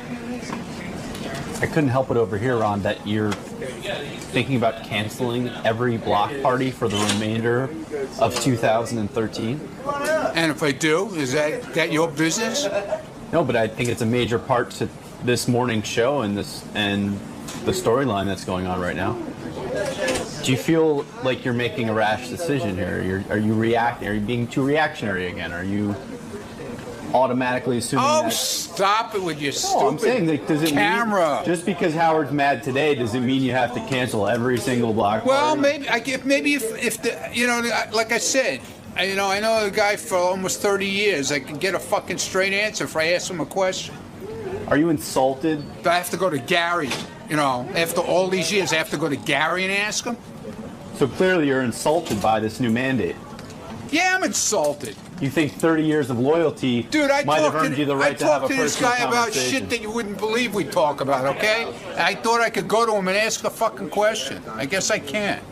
I couldn't help but overhear, Ron, that you're thinking about canceling every block party for the remainder of 2013. And if I do, is that your business? No, but I think it's a major part to this morning's show and the storyline that's going on right now. Do you feel like you're making a rash decision here? Are you reacting? Are you being too reactionary again? Are you automatically assuming that... stop it with your stupid I'm saying, like, does it camera. Mean, just because Howard's mad today, does it mean you have to cancel every single block Well, party? maybe if the, like I said, I know the guy for almost 30 years. I can get a fucking straight answer if I ask him a question. Are you insulted? Do I have to go to Gary? After all these years, I have to go to Gary and ask him? So clearly you're insulted by this new mandate. Yeah, I'm insulted. You think 30 years of loyalty might have earned you the right to have a personal this guy about conversation. shit that you wouldn't believe we talk about, okay? I thought I could go to him and ask a fucking question. I guess I can't.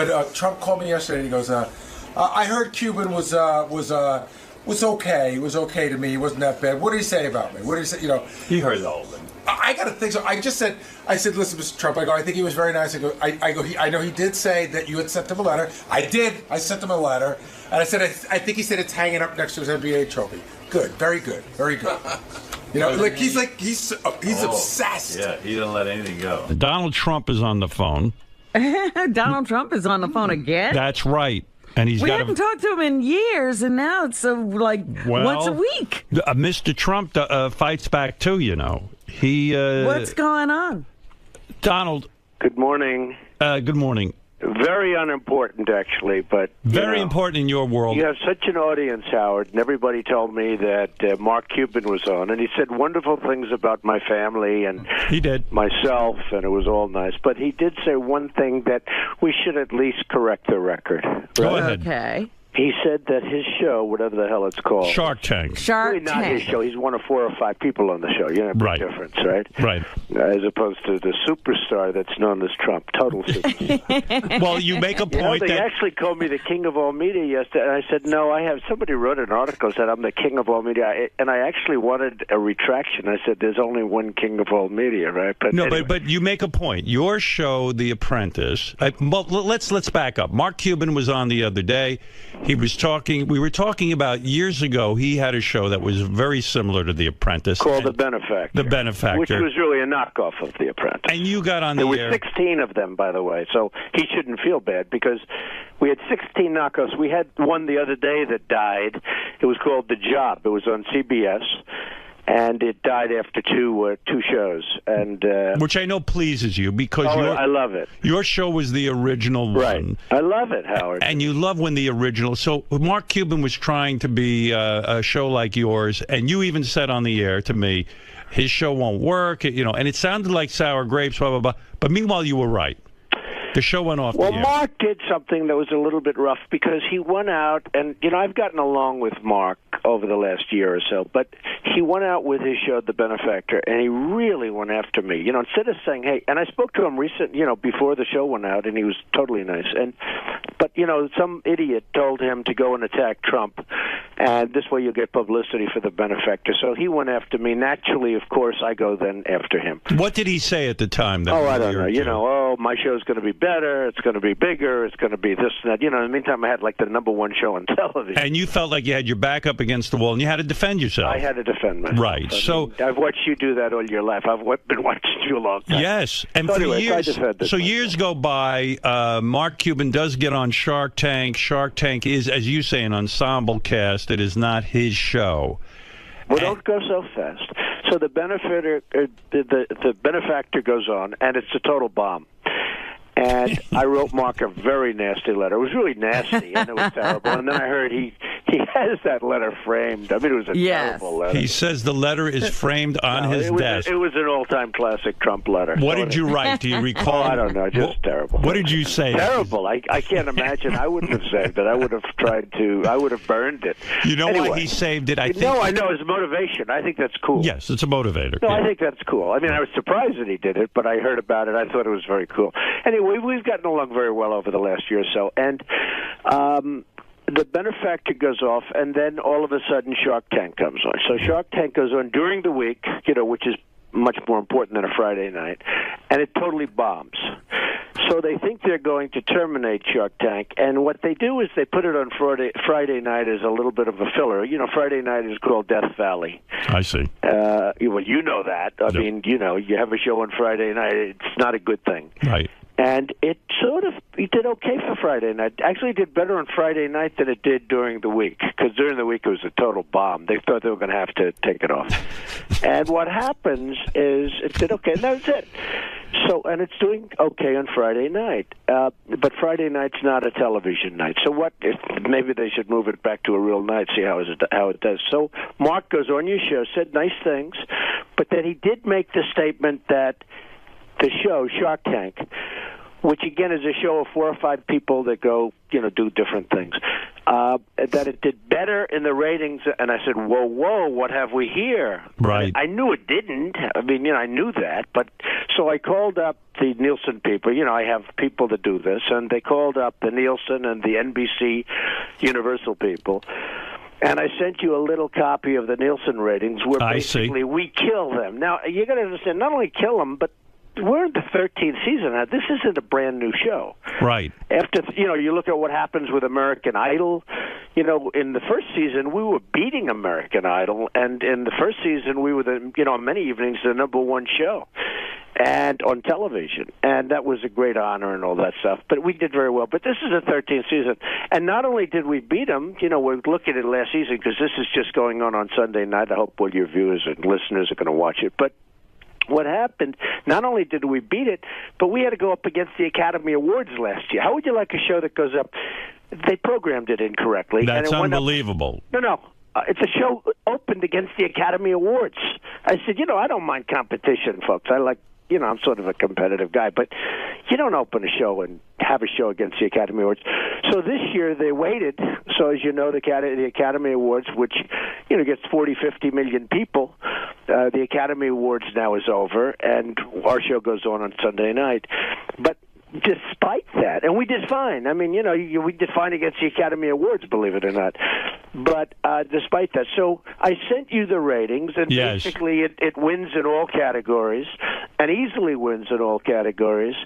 But Trump called me yesterday and he goes, I heard Cuban was okay. It was okay to me. It wasn't that bad. What did he say about me? What did he say? You know, he heard all of it. I got to think so. I said, listen, Mr. Trump. I think he was very nice. I know he did say that you had sent him a letter. I did. I sent him a letter, and I said, I think he said it's hanging up next to his NBA trophy. Good, very good, very good. You know, he's obsessed. Yeah, he didn't let anything go. Donald Trump is on the phone. Donald Trump is on the phone again? That's right. And we haven't talked to him in years, and now it's once a week. Mr. Trump fights back too, you know. What's going on? Donald. Good morning. Good morning. Very unimportant, actually, but very important in your world. You have such an audience, Howard, and everybody told me that Mark Cuban was on, and he said wonderful things about my family and he did myself, and it was all nice. But he did say one thing that we should at least correct the record. Right? Go ahead. Okay. He said that his show, whatever the hell it's called, Shark Tank. Really not his show. He's one of 4 or 5 people on the show. You know, big difference, right? Right. As opposed to the superstar that's known as Trump, total superstar. Well, you make a point they that actually called me the king of all media yesterday, and I said, no, I have. Somebody wrote an article said I'm the king of all media, and I actually wanted a retraction. I said, there's only one king of all media, right? But no, anyway. but you make a point. Your show, The Apprentice. Well, let's back up. Mark Cuban was on the other day. He was talking. We were talking about years ago. He had a show that was very similar to The Apprentice, called The Benefactor. The Benefactor, which was really a knockoff of The Apprentice. And you got on the air. There were 16 of them, by the way, so he shouldn't feel bad because we had 16 knockoffs. We had one the other day that died. It was called The Job. It was on CBS. And it died after two shows, and which I know pleases you because I love it. Your show was the original one. Right. I love it, Howard. And you love when the original. So Mark Cuban was trying to be a show like yours, and you even said on the air to me, his show won't work. You know, and it sounded like sour grapes, blah blah blah. But meanwhile, you were right. The show went off the air. Well, Mark did something that was a little bit rough because he went out, and, you know, I've gotten along with Mark over the last year or so, but he went out with his show, The Benefactor, and he really went after me. You know, instead of saying, hey, and I spoke to him before the show went out, and he was totally nice. But, you know, some idiot told him to go and attack Trump, and this way you'll get publicity for The Benefactor. So he went after me. Naturally, of course, I go then after him. What did he say at the time? I don't know. You know, my show's going to be better, it's going to be bigger, it's going to be this and that. You know, in the meantime, I had like the #1 show on television. And you felt like you had your back up against the wall and you had to defend yourself. I had to defend myself. Right. So I've watched you do that all your life. I've been watching you a long time. Yes. And so for anyway, years, years go by, Mark Cuban does get on Shark Tank. Shark Tank is, as you say, an ensemble cast. It is not his show. Well, don't go so fast. So the benefactor goes on, and it's a total bomb. And I wrote Mark a very nasty letter. It was really nasty, and it was terrible. And then I heard he has that letter framed. I mean, it was a terrible letter. He says the letter is framed on his desk. It was an all-time classic Trump letter. What did you write? Do you recall? I don't know. Just terrible. What did you say? Terrible. I can't imagine. I wouldn't have saved it. I would have tried to. I would have burned it. You know why he saved it? I think. No, I know. It's motivation. I think that's cool. Yes, it's a motivator. No, I think that's cool. I mean, I was surprised that he did it, but I heard about it. I thought it was very cool. Anyway, we've gotten along very well over the last year or so, and the benefactor goes off, and then all of a sudden Shark Tank comes on. So Shark Tank goes on during the week, you know, which is much more important than a Friday night, and it totally bombs. So they think they're going to terminate Shark Tank, and what they do is they put it on Friday night as a little bit of a filler. You know, Friday night is called Death Valley. I see. Well, you know that. I mean, you know, you have a show on Friday night. It's not a good thing. Right. And it did okay for Friday night. Actually, it did better on Friday night than it did during the week, because during the week it was a total bomb. They thought they were going to have to take it off. And what happens is it did okay, and that was it. So, and it's doing okay on Friday night. But Friday night's not a television night. So maybe they should move it back to a real night, see how it does. So Mark goes on your show, said nice things, but then he did make the statement that the show, Shark Tank, which again is a show of 4 or 5 people that go, you know, do different things. that it did better in the ratings. And I said, whoa, what have we here? Right. I knew it didn't. I mean, I knew that. But so I called up the Nielsen people. I have people that do this. And they called up the Nielsen and the NBC Universal people. And I sent you a little copy of the Nielsen ratings where basically we kill them. Now, you got to understand, not only kill them, but we're in the 13th season now. This isn't a brand new show. Right. After, you look at what happens with American Idol. In the first season, we were beating American Idol. And in the first season, we were, on many evenings, the #1 show. And on television, and that was a great honor and all that stuff. But we did very well. But this is the 13th season, and not only did we beat them, we're looking at last season because this is just going on Sunday night. I hope all your viewers and listeners are going to watch it. But what happened, not only did we beat it, but we had to go up against the Academy Awards last year. How would you like a show that goes up? They programmed it incorrectly. That's unbelievable. No. It's a show opened against the Academy Awards. I said, I don't mind competition, folks. I like, I'm sort of a competitive guy, but you don't open a show and have a show against the Academy Awards. So this year they waited. So as you know, the Academy Awards, which, gets 40, 50 million people, the Academy Awards now is over, and our show goes on Sunday night. But despite that, and we did fine. I mean, we did fine against the Academy Awards, believe it or not. But despite that, so I sent you the ratings, and basically it wins in all categories, and easily wins in all categories.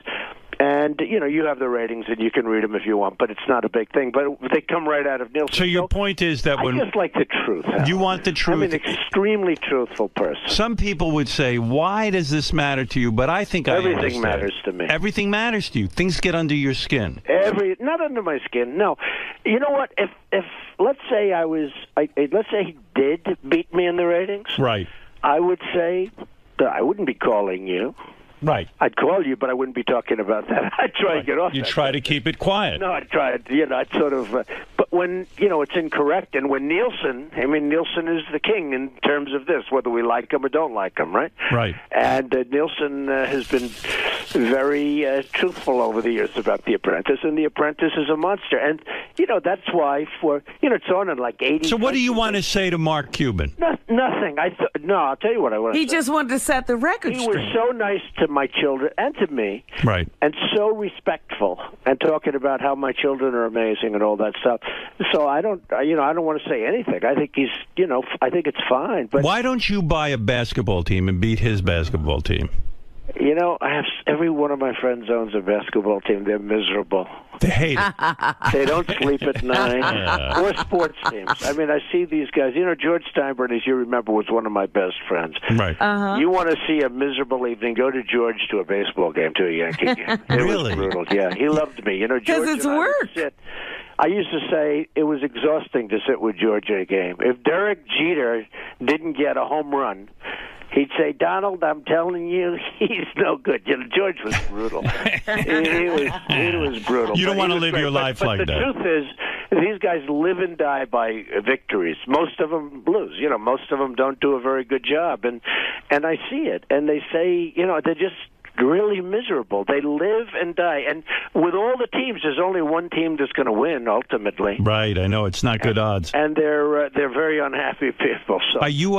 And, you have the ratings, and you can read them if you want, but it's not a big thing. But they come right out of Nielsen. So your point is that I just like the truth. You want the truth. I'm an extremely truthful person. Some people would say, why does this matter to you? But I think everything matters to me. Everything matters to you. Things get under your skin. Not under my skin, no. You know what? If let's say let's say he did beat me in the ratings. Right. I would say that I wouldn't be calling you. Right. I'd call you, but I wouldn't be talking about that. I'd try to get off. You try to keep it quiet. No, I'd try. I'd sort of. But when it's incorrect, and when Nielsen is the king in terms of this, whether we like him or don't like him, right? Right. And Nielsen has been very truthful over the years about The Apprentice, and The Apprentice is a monster. And that's why it's on in like 80. So what do you want to say to Mark Cuban? Nothing. I'll tell you what I want to say. He just wanted to set the record straight. He was so nice to my children and to me, right? And so respectful, and talking about how my children are amazing and all that stuff. So I don't want to say anything. I think he's, I think it's fine. But why don't you buy a basketball team and beat his basketball team? I have every one of my friends owns a basketball team. They're miserable. They hate it. They don't sleep at night. Or sports teams. I mean, I see these guys. George Steinbrenner, as you remember, was one of my best friends. Right. You want to see a miserable evening? Go to George to a baseball game, to a Yankee game. It was brutal. Yeah, he loved me. George. Because it's work. I used to say it was exhausting to sit with George at a game. If Derek Jeter didn't get a home run, he'd say, Donald, I'm telling you, he's no good. George was brutal. he was brutal. You don't want to live your life like that. The truth is, these guys live and die by victories. Most of them lose. Most of them don't do a very good job. And I see it. And they say, they're just really miserable. They live and die. And with all the teams, there's only one team that's going to win ultimately. Right. I know it's not good odds. And they're very unhappy people. So do you?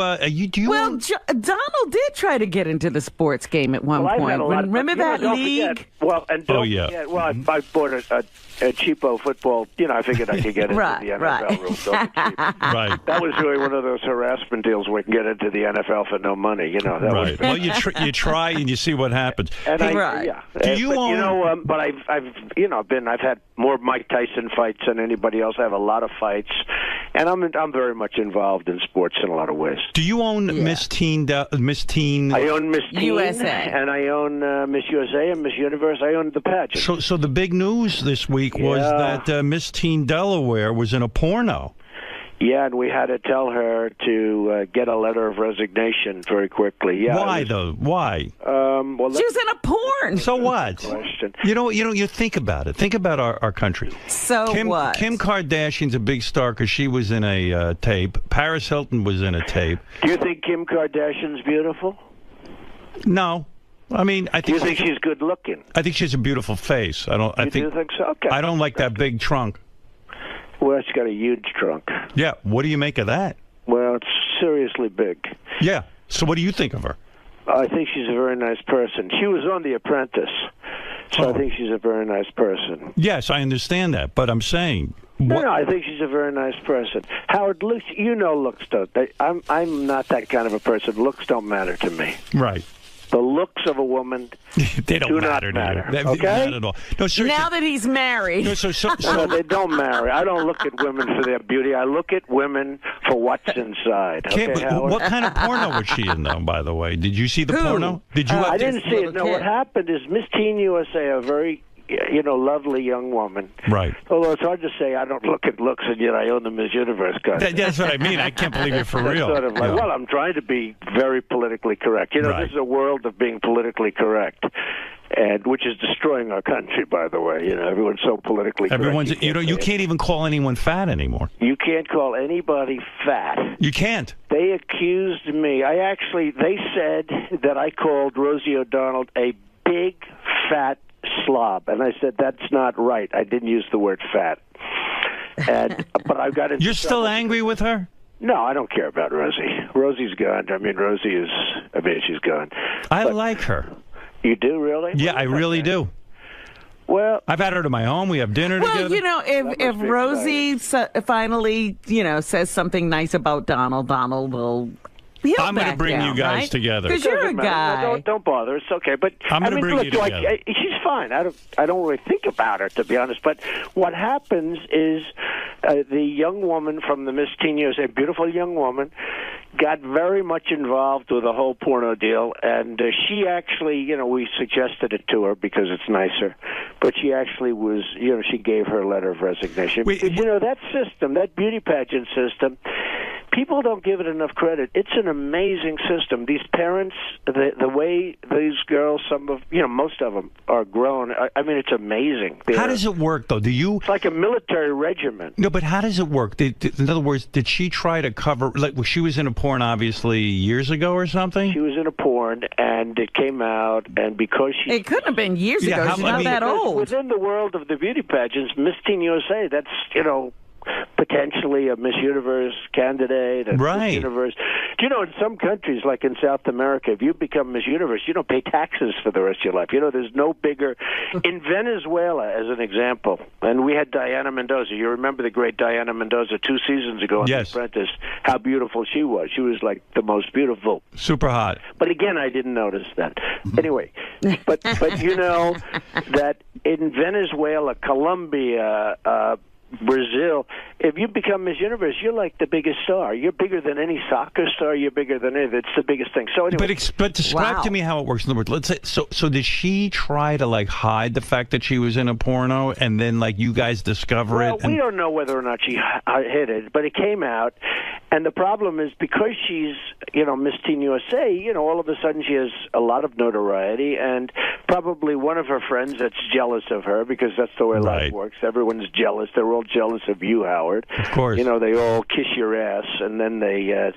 Well, Donald did try to get into the sports game at one point. Remember that league? Forget, well, I bought a cheapo football. I figured I could get into the NFL rules. Right. That was really one of those harassment deals where you can get into the NFL for no money. That right. Well, you try and you see what happens. And Do you own? But I've had more Mike Tyson fights than anybody else. I have a lot of fights, and I'm very much involved in sports in a lot of ways. Do you own Miss Teen? Miss Teen. I own Miss Teen USA, and I own Miss USA and Miss Universe. I own the pageant. So the big news this week was that Miss Teen Delaware was in a porno. Yeah, and we had to tell her to get a letter of resignation very quickly. Yeah. Why though? Why? Well, she was in a porn. So what? Question. You think about it. Think about our country. So what? Kim Kardashian's a big star because she was in a tape. Paris Hilton was in a tape. Do you think Kim Kardashian's beautiful? No. I mean, I think. Do you think she's good looking? I think she has a beautiful face. I don't. Do you think so? Okay. I don't like that big trunk. Well, she's got a huge trunk. Yeah. What do you make of that? Well, it's seriously big. Yeah. So what do you think of her? I think she's a very nice person. She was on The Apprentice, so I think she's a very nice person. Yes, I understand that, but I'm saying... No, I think she's a very nice person. Howard, looks, looks don't. I'm not that kind of a person. Looks don't matter to me. Right. The looks of a woman they don't do matter not to matter. you. Okay? Not at all. No, seriously. Now that he's married. No, No, they don't marry. I don't look at women for their beauty. I look at women for what's inside. Okay, Howard? What kind of porno was she in, though, by the way? Did you see the porno? Did you? I didn't see it. No, what happened is Miss Teen USA, a very lovely young woman. Right. Although it's hard to say I don't look at looks and yet I own the Miss Universe contest. That's what I mean. I can't believe you're for real. Sort of like, well, I'm trying to be very politically correct. This is a world of being politically correct, and which is destroying our country, by the way. Everyone's so politically correct. You can't even call anyone fat anymore. You can't call anybody fat. You can't. They accused me. They said that I called Rosie O'Donnell a big, fat slob, and I said that's not right. I didn't use the word fat, but I got it. You're still angry with her? No, I don't care about Rosie. Rosie's gone. She's gone. I like her. You do, really? Yeah, I really do. Well, I've had her to my home. We have dinner together. Well, if Rosie finally, says something nice about Donald will. I'm going to bring you guys together. Because you're a guy. No, don't bother. It's okay. But I'm going to bring you together. She's fine. I don't really think about her, to be honest. But what happens is the young woman from the Miss Teen USA, a beautiful young woman, got very much involved with the whole porno deal. And she actually, we suggested it to her because it's nicer. But she actually was, she gave her a letter of resignation. Because, that system, that beauty pageant system, people don't give it enough credit. It's an amazing system. These parents, the way these girls, most of them are grown. I mean, it's amazing. How does it work, though? It's like a military regiment. No, but how does it work? In other words, did she try to cover? She was in a porn, obviously, years ago or something. She was in a porn, and it came out, and because she, it couldn't have been years ago. She's not that old. Within the world of the beauty pageants, Miss Teen USA, that's potentially a Miss Universe candidate, Miss Universe. Do you know, in some countries, like in South America, if you become Miss Universe, you don't pay taxes for the rest of your life. There's no bigger. In Venezuela, as an example, and we had Diana Mendoza. You remember the great Diana Mendoza 2 seasons ago on The Apprentice, how beautiful she was. She was like the most beautiful. Super hot. But again, I didn't notice that. Anyway, but that in Venezuela, Colombia, Brazil, if you become Miss Universe, you're like the biggest star. You're bigger than any soccer star. You're bigger than anything. It's the biggest thing. So anyway, but describe to me how it works. In other words, let's say so. Did she try to hide the fact that she was in a porno, and then you guys discover it? We don't know whether or not she hid it, but it came out. And the problem is because she's Miss Teen USA, all of a sudden she has a lot of notoriety, and probably one of her friends that's jealous of her because that's the way life works. Everyone's jealous. They're all jealous of you, Howard. Of course. They all kiss your ass, and then they,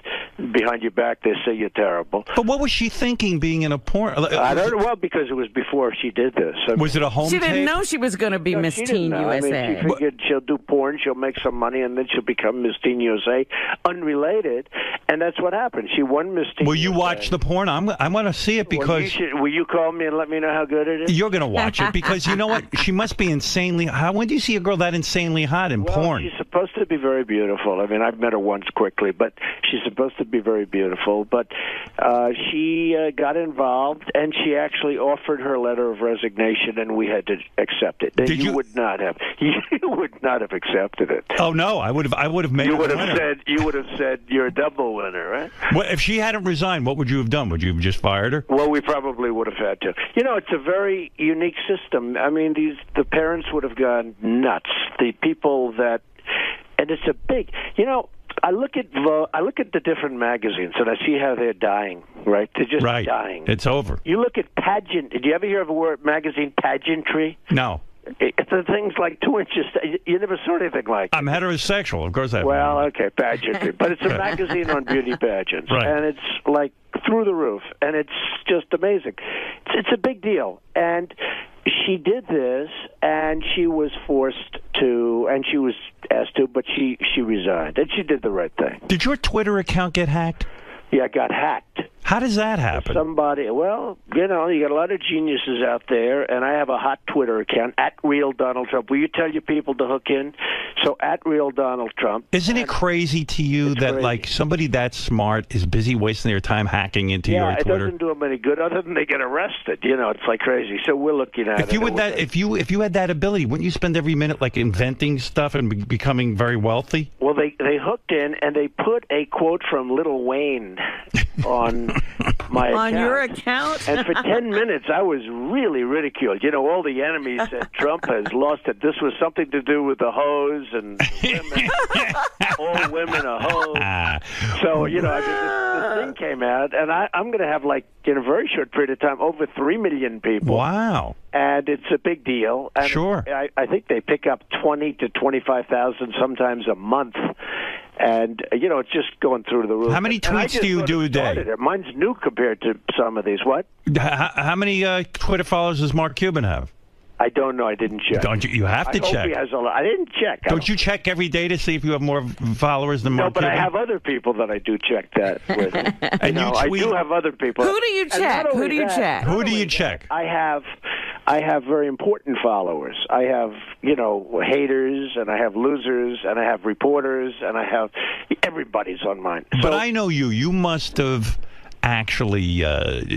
behind your back, they say you're terrible. But what was she thinking being in a porn? I don't know. Well, because it was before she did this. Was it a home She tape? didn't know she was going to be Miss Teen USA. She figured she'll do porn, she'll make some money, and then she'll become Miss Teen USA, unrelated. And that's what happened. She won Miss Teen Will you watch the porn? I want to see it because... Will you call me and let me know how good it is? You're going to watch it because you know what? She must be insanely... When do you see a girl that insanely hot in porn? She's supposed to be very beautiful. I mean, I've met her once quickly, but she's supposed to be very beautiful. But she got involved, and she actually offered her letter of resignation, and we had to accept it. You would not have. You would not have accepted it. Oh no, I would have made. You would have said you're a double winner, right? Well, if she hadn't resigned, what would you have done? Would you have just fired her? Well, we probably would have had to. It's a very unique system. I mean, the parents would have gone nuts. The people that, and it's a big. I look at the different magazines and I see how they're dying. Right, they're just dying. It's over. You look at pageant. Did you ever hear of a word magazine pageantry? No. It's things like 2 inches. You never saw anything like. I'm heterosexual, of course. Okay, pageantry, but it's a magazine on beauty pageants, and it's like through the roof, and it's just amazing. It's a big deal, and she did this, and she was forced to, and she was asked to, but she resigned, and she did the right thing. Did your Twitter account get hacked? Yeah, it got hacked. How does that happen? Somebody, well, you know, you got a lot of geniuses out there, and I have a hot Twitter account, @RealDonaldTrump. Will you tell your people to hook in? So, @RealDonaldTrump. Isn't it crazy to you that, crazy. like, somebody that smart is busy wasting their time hacking into your Twitter? Yeah, it doesn't do them any good other than they get arrested. You know, it's like crazy. So we're looking at it. If you had that ability, wouldn't you spend every minute, like, inventing stuff and becoming very wealthy? Well, they hooked in, and they put a quote from Lil Wayne on my account. On your account? And for 10 minutes, I was really ridiculed. You know, all the enemies said Trump has lost it. This was something to do with the hose and women. All women are hoes. So, you know, I mean, this thing came out, and I'm going to have, like, in a very short period of time, over 3 million people. Wow. And it's a big deal. And sure. I think they pick up 20 to 25,000 sometimes a month. And, you know, it's just going through the roof. How many tweets do you do a day? Mine's new compared to some of these. What? How many Twitter followers does Mark Cuban have? I don't know. I didn't check. Don't you? You have to I hope check. He has a lot. I didn't check. Don't you check every day to see if you have more followers than Mark Cuban? No, but Cuban? I have other people that I do check that with. And you know, you tweet? I do have other people. Who do you check? Who do you check? Who do you check? I have very important followers. I have, you know, haters, and I have losers, and I have reporters, and I have everybody's on mine. But I know you. You must have actually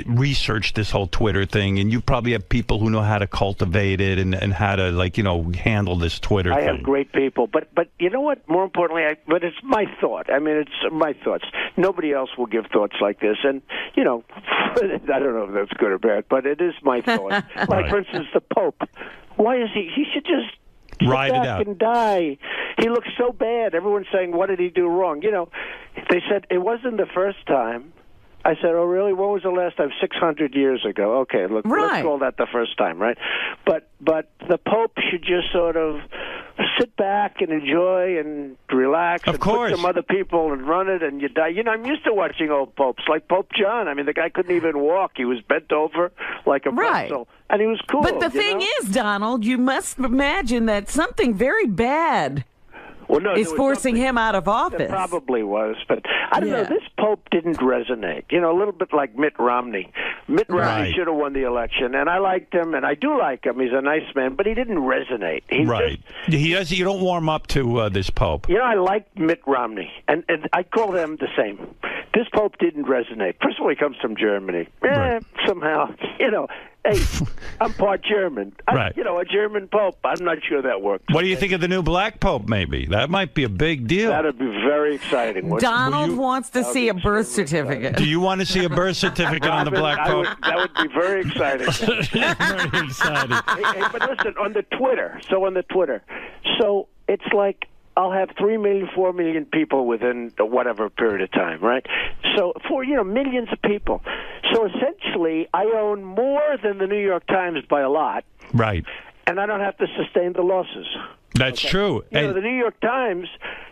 researched this whole Twitter thing, and you probably have people who know how to cultivate it and how to, like, you know, handle this Twitter thing. I have great people, but you know what? More importantly, but it's my thought. I mean, it's my thoughts. Nobody else will give thoughts like this, and you know, I don't know if that's good or bad, but it is my thought. Like, for instance, the Pope. Why is he? He should just ride sit it back out and die. He looks so bad. Everyone's saying, "What did he do wrong?" You know, they said it wasn't the first time. I said, "Oh, really? When was the last time?" 600 years ago. Okay, look, let's call that the first time, right? But the Pope should just sort of sit back and enjoy and relax. Of course. Put some other people and run it, and you die. You know, I'm used to watching old popes, like Pope John. I mean, the guy couldn't even walk. He was bent over like a pretzel, and he was cool. But the thing is, Donald, you must imagine that something very bad is forcing him out of office. There probably was, but I don't know. This Pope didn't resonate. You know, a little bit like Mitt Romney. Mitt Romney should have won the election, and I liked him, and I do like him. He's a nice man, but he didn't resonate. He does. You don't warm up to this Pope. You know, I liked Mitt Romney, and I call them the same. This Pope didn't resonate. First of all, he comes from Germany. Somehow, you know. Hey, I'm part German. You know, a German Pope. I'm not sure that works. What do you think of the new black Pope, maybe? That might be a big deal. That would be very exciting. Donald wants to see a birth certificate. Do you want to see a birth certificate on the black Pope? That would be very exciting. Very exciting. Hey, but listen, on the Twitter. So it's like I'll have 3 million, 4 million people within whatever period of time, right? So for, you know, millions of people. So essentially, I own more than the New York Times by a lot. Right. And I don't have to sustain the losses. That's true. You know, the New York Times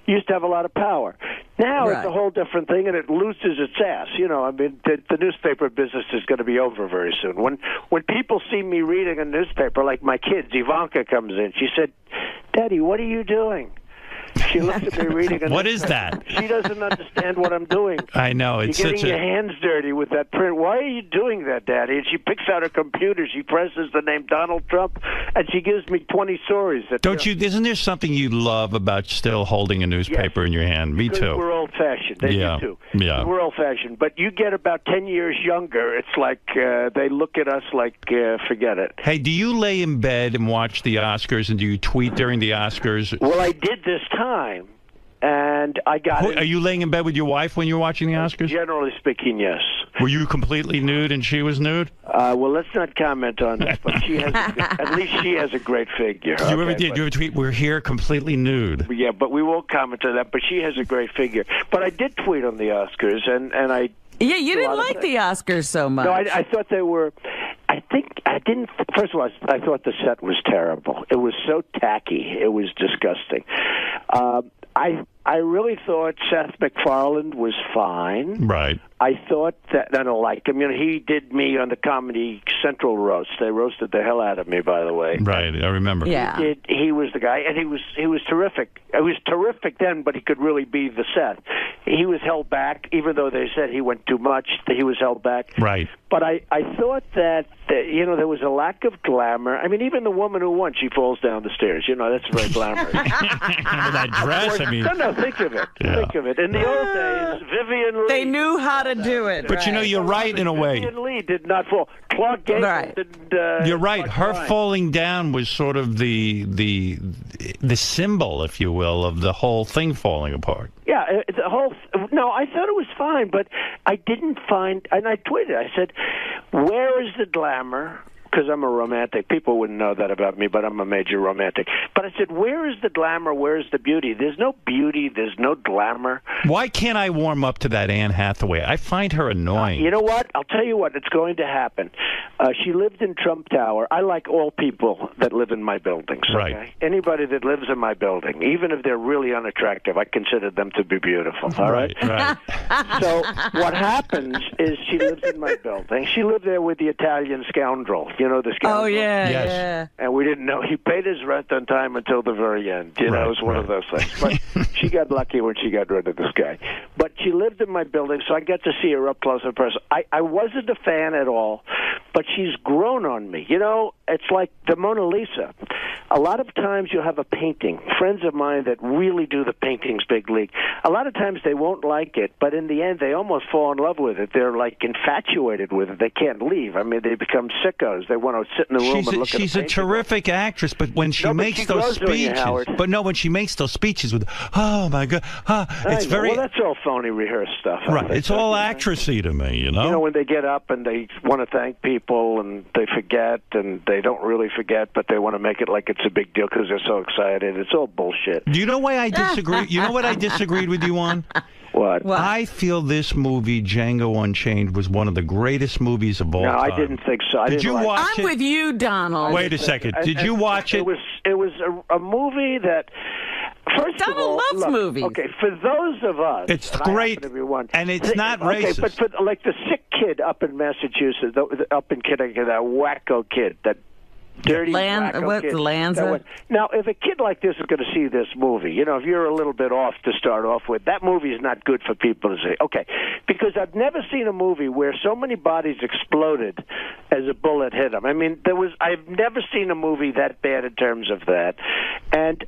used to have a lot of power. Now it's a whole different thing, and it loses its ass. You know, I mean, the newspaper business is going to be over very soon. When people see me reading a newspaper, like my kids, Ivanka comes in. She said, "Daddy, what are you doing?" She looks at me reading. What is that? She doesn't understand what I'm doing. I know. It's You're such getting your hands dirty with that print. Why are you doing that, Daddy? And she picks out her computer. She presses the name Donald Trump, and she gives me 20 stories. Don't you? Isn't there something you love about still holding a newspaper in your hand? Me too. We're old-fashioned. Yeah. You too. Yeah. We're old-fashioned. But you get about 10 years younger, it's like they look at us like, forget it. Hey, do you lay in bed and watch the Oscars, and do you tweet during the Oscars? Well, I did this time, and I got it. Are you laying in bed with your wife when you're watching the Oscars? Generally speaking, yes. Were you completely nude and she was nude? Well, let's not comment on that, but she has at least she has a great figure. You ever tweet, "We're here completely nude"? Yeah, but we won't comment on that, but she has a great figure. But I did tweet on the Oscars, and I... Yeah, you didn't like the Oscars so much. No, I thought they were... I think I didn't... First of all, I thought the set was terrible. It was so tacky. It was disgusting. I really thought Seth MacFarlane was fine. Right. I thought that I don't like him. You know, he did me on the Comedy Central roast. They roasted the hell out of me, by the way. Right, I remember. Yeah. He was the guy, and he was terrific. He was terrific then, but he could really be the Seth. He was held back, even though they said he went too much. He was held back. Right. But I thought that you know, there was a lack of glamour. I mean, even the woman who won, she falls down the stairs. You know, that's very glamorous. That dress, I mean. No, think of it. Yeah. Think of it. In the old days, Vivian Lee. They knew how to do it. But you know, you're right in a way. Vivian Lee did not fall. Clark Gable did. You're right. Her falling down was sort of the symbol, if you will, of the whole thing falling apart. Yeah, the whole. No, I thought it was fine, but I didn't find. And I tweeted. I said, "Where is the glamour?" Because I'm a romantic. People wouldn't know that about me, but I'm a major romantic. But I said, where is the glamour? Where is the beauty? There's no beauty. There's no glamour. Why can't I warm up to that Anne Hathaway? I find her annoying. You know what? I'll tell you what. It's going to happen. She lived in Trump Tower. I like all people that live in my buildings. Okay? Right. Anybody that lives in my building, even if they're really unattractive, I consider them to be beautiful. All right? Right. So what happens is she lives in my building. She lived there with the Italian scoundrel. You know the scoundrel? Oh, yeah, Yes. yeah. And we didn't know. He paid his rent on time until the very end. You know, it was one of those things. But she got lucky when she got rid of this guy. But she lived in my building, so I got to see her up close and personal. I wasn't a fan at all, but she's grown on me. You know, it's like the Mona Lisa. A lot of times you'll have a painting. Friends of mine that really do the paintings big league. A lot of times they won't like it, but in the end they almost fall in love with it. They're like infatuated with it. They can't leave. I mean, they become sickos. They want to sit in the room and look at the She's a terrific actress, but when she makes those speeches, when she makes those speeches with, oh my God, it's very. Well, that's all phony rehearsed stuff. Right, it's all actressy to me, you know. You know, when they get up and they want to thank people and they forget and they don't really forget, but they want to make it like it's a big deal because they're so excited. It's all bullshit. Do you know why I disagree? You know what I disagreed with you on? What? I feel this movie, Django Unchained, was one of the greatest movies of all time. No, I didn't think so. Did you watch it? I'm with you, Donald. Wait a second. Did you watch it? It was a movie that. First Donald of all, loves look, movies. Okay, for those of us, it's and great, and it's not racist. Okay, but for like the sick kid up in Massachusetts, up in Connecticut, that wacko kid, that dirty wacko kid. Lange? Now, if a kid like this is going to see this movie, you know, if you're a little bit off to start off with, that movie is not good for people to see. Okay, because I've never seen a movie where so many bodies exploded as a bullet hit them. I mean, I've never seen a movie that bad in terms of that. And,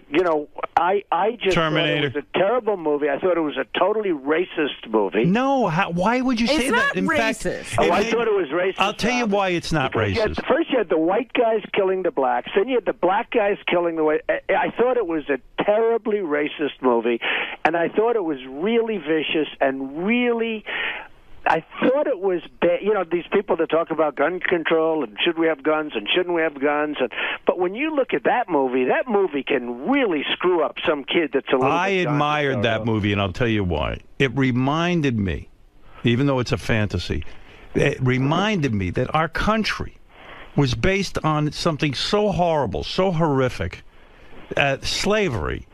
you know, I just Terminator. thought it was a terrible movie. I thought it was a totally racist movie. No, why would you say it's that? Not in racist. fact, I thought it was racist. I'll tell you why it's not racist. First you had the white guys killing the blacks, then you had the black guys killing the white. I thought it was a terribly racist movie, and I thought it was really vicious and really. I thought it was bad. You know, these people that talk about gun control and should we have guns and shouldn't we have guns. But when you look at that movie can really screw up some kid that's a little I bit admired that movie, and I'll tell you why. It reminded me, even though it's a fantasy, it reminded me that our country was based on something so horrible, so horrific, slavery.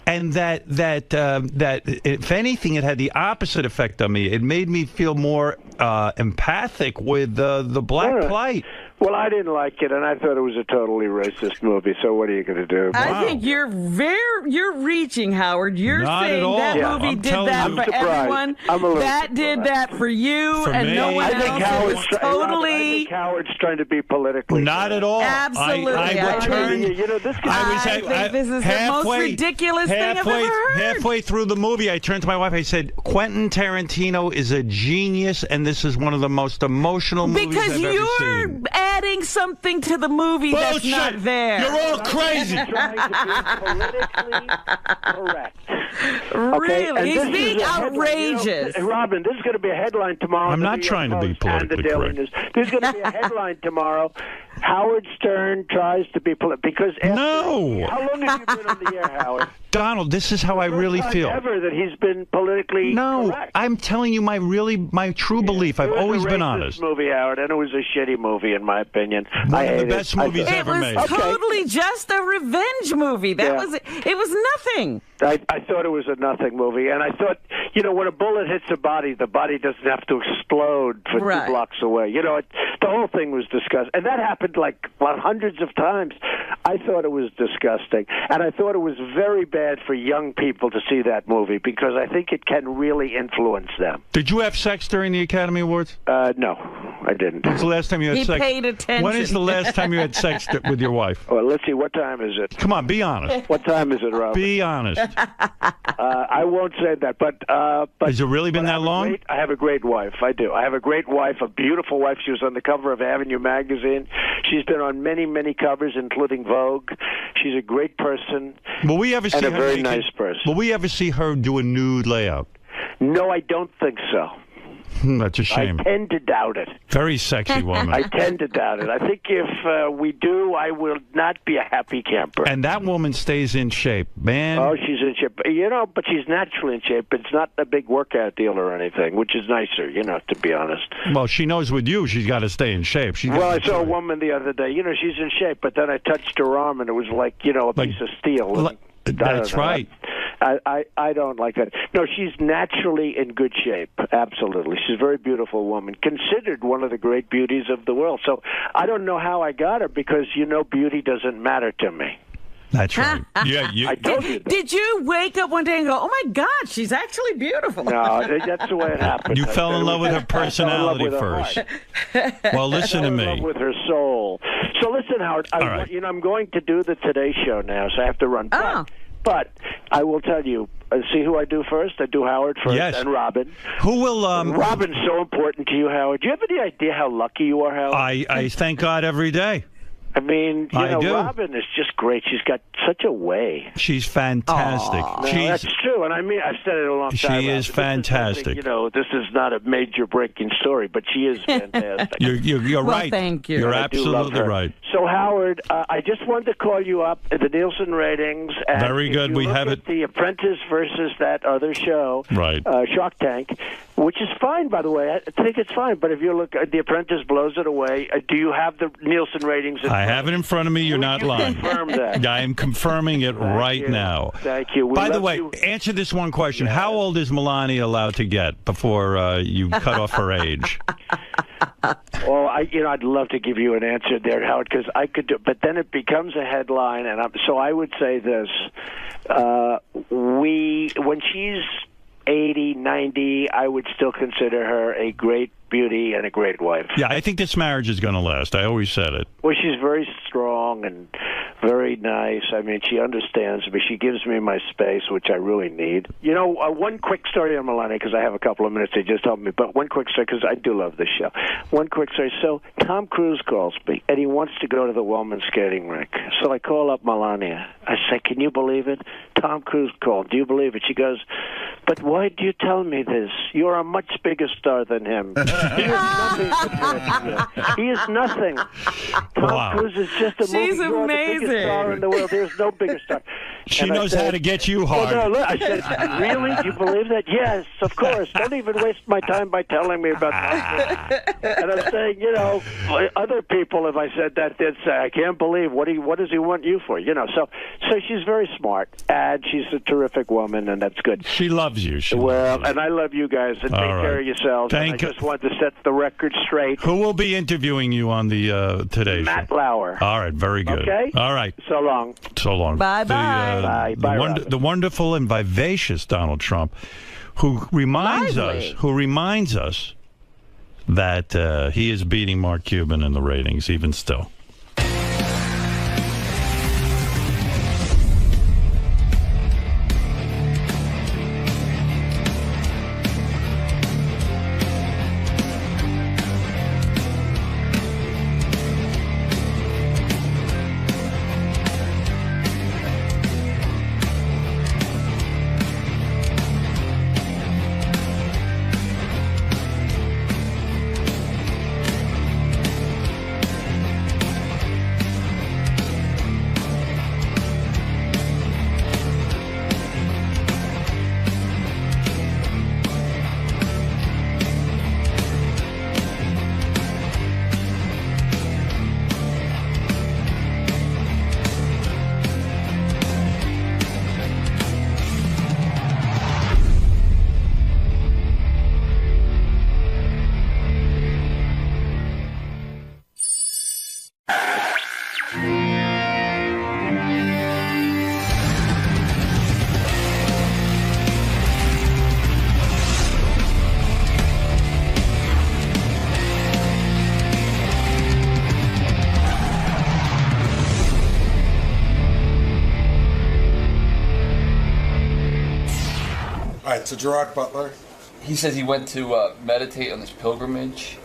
And that if anything, it had the opposite effect on me. It made me feel more empathic with the black plight. Well, I didn't like it, and I thought it was a totally racist movie. So what are you going to do? I think you're reaching, Howard. You're Not saying at all. that Yeah. movie I'm did telling that you. for everyone. That did that for you For and me. no one I else. think Howard's It was totally. I think Howard's trying to be politically. Not at all. Absolutely. I returned. You know, this I think this is the most ridiculous thing I've ever heard. Halfway through the movie, I turned to my wife. I said, "Quentin Tarantino is a genius, and this is one of the most emotional movies Because I've ever you're seen." adding something to the movie that's Bullshit. not there. You're all crazy. trying to be politically correct. Really? And He's this being is a headline. outrageous. You know, Robin, this is going to be a headline tomorrow. I'm in the not New York trying to be Post and the politically Daily correct. News. There's going to be a headline tomorrow. Howard Stern tries to be because no. How long have you been on the air, Howard? Donald, this is how I really feel. Ever that he's been politically correct. I'm telling you my true belief. I've always been honest. Movie, Howard, and it was a shitty movie in my opinion. One of the best movies ever made. It was totally just a revenge movie. It was nothing. I thought it was a nothing movie, and I thought, when a bullet hits the body doesn't have to explode for 2 blocks away. The whole thing was disgusting, and that happened hundreds of times. I thought it was disgusting, and I thought it was very bad for young people to see that movie because I think it can really influence them. Did you have sex during the Academy Awards? No, I didn't. When's the last time you had sex? He paid attention. When is the last time you had sex with your wife? Well, let's see. What time is it? Come on, be honest. What time is it, Robert? Be honest. I won't say that, but has it really been that long? I have a great wife. I do. I have a great wife, a beautiful wife. She was on the cover of Avenue magazine. She's been on many, many covers, including Vogue. She's a great person. Will we ever see and her a very nice person. Will we ever see her do a nude layout? No, I don't think so. That's a shame. I tend to doubt it. Very sexy woman. I tend to doubt it. I think if we do, I will not be a happy camper. And that woman stays in shape, man. Oh, she's in shape. But she's naturally in shape. It's not a big workout deal or anything, which is nicer, to be honest. Well, she knows with you she's got to stay in shape. Well, I saw a woman the other day. She's in shape, but then I touched her arm, and it was like, a piece of steel. That's right. I don't like that. No, she's naturally in good shape. Absolutely. She's a very beautiful woman, considered one of the great beauties of the world. So I don't know how I got her because, beauty doesn't matter to me. That's right. Yeah, I told you that. Did you wake up one day and go, oh, my God, she's actually beautiful? No, that's the way it happened. You fell in love with her personality first. Well, listen to me. I fell in love with her soul. So listen, Howard, I'm going to do the Today Show now, so I have to run. But I will tell you, see who I do first? I do Howard first and Robin. Who will... Robin's so important to you, Howard. Do you have any idea how lucky you are, Howard? I thank God every day. I mean, Robin is just great. She's got such a way. She's fantastic. That's true, and I mean, I've said it a long time. She is fantastic. This is not a major breaking story, but she is fantastic. You're right. Thank you. You're absolutely right. So, Howard, I just wanted to call you up at the Nielsen ratings. And very good. We have it. The Apprentice versus that other show, right? Shark Tank, which is fine, by the way. I think it's fine. But if you look, The Apprentice blows it away. Do you have the Nielsen ratings? I have it in front of me. You're not lying. Confirm that. I am confirming it right now. Thank you. By the way, answer this one question. How old is Melania allowed to get before you cut off her age? Well, I'd love to give you an answer there, Howard, because I could do, but then it becomes a headline, and so I would say this: when she's 80, 90, I would still consider her a great beauty and a great wife. Yeah, I think this marriage is going to last. I always said it. Well, she's very strong and very nice. I mean, she understands me. She gives me my space, which I really need. One quick story on Melania, because I have a couple of minutes. They just helped me. But one quick story, because I do love this show. One quick story. So Tom Cruise calls me, and he wants to go to the Wellman skating rink. So I call up Melania. I say, can you believe it? Tom Cruise called. Do you believe it? She goes, but why do you tell me this? You're a much bigger star than him. He is nothing compared to you. He is nothing. Tom Cruise is just a movie. She's amazing. The biggest star in the world. There's no bigger star. She knows how to get you hard. Well, no, I said, really? Do you believe that? Yes, of course. Don't even waste my time by telling me about that. And I'm saying, other people, if I said that, they'd say, I can't believe, what does he want you for? So she's very smart, and she's a terrific woman, and that's good. She loves you. And I love you guys, and take care of yourselves. I just want to set the record straight. Who will be interviewing you on the Today Show? Matt Lauer. All right, very good. Okay? All right. So long. So long. Bye-bye. Bye. The wonderful and vivacious Donald Trump, who reminds us that he is beating Mark Cuban in the ratings, even still. to Gerard Butler. He says he went to meditate on this pilgrimage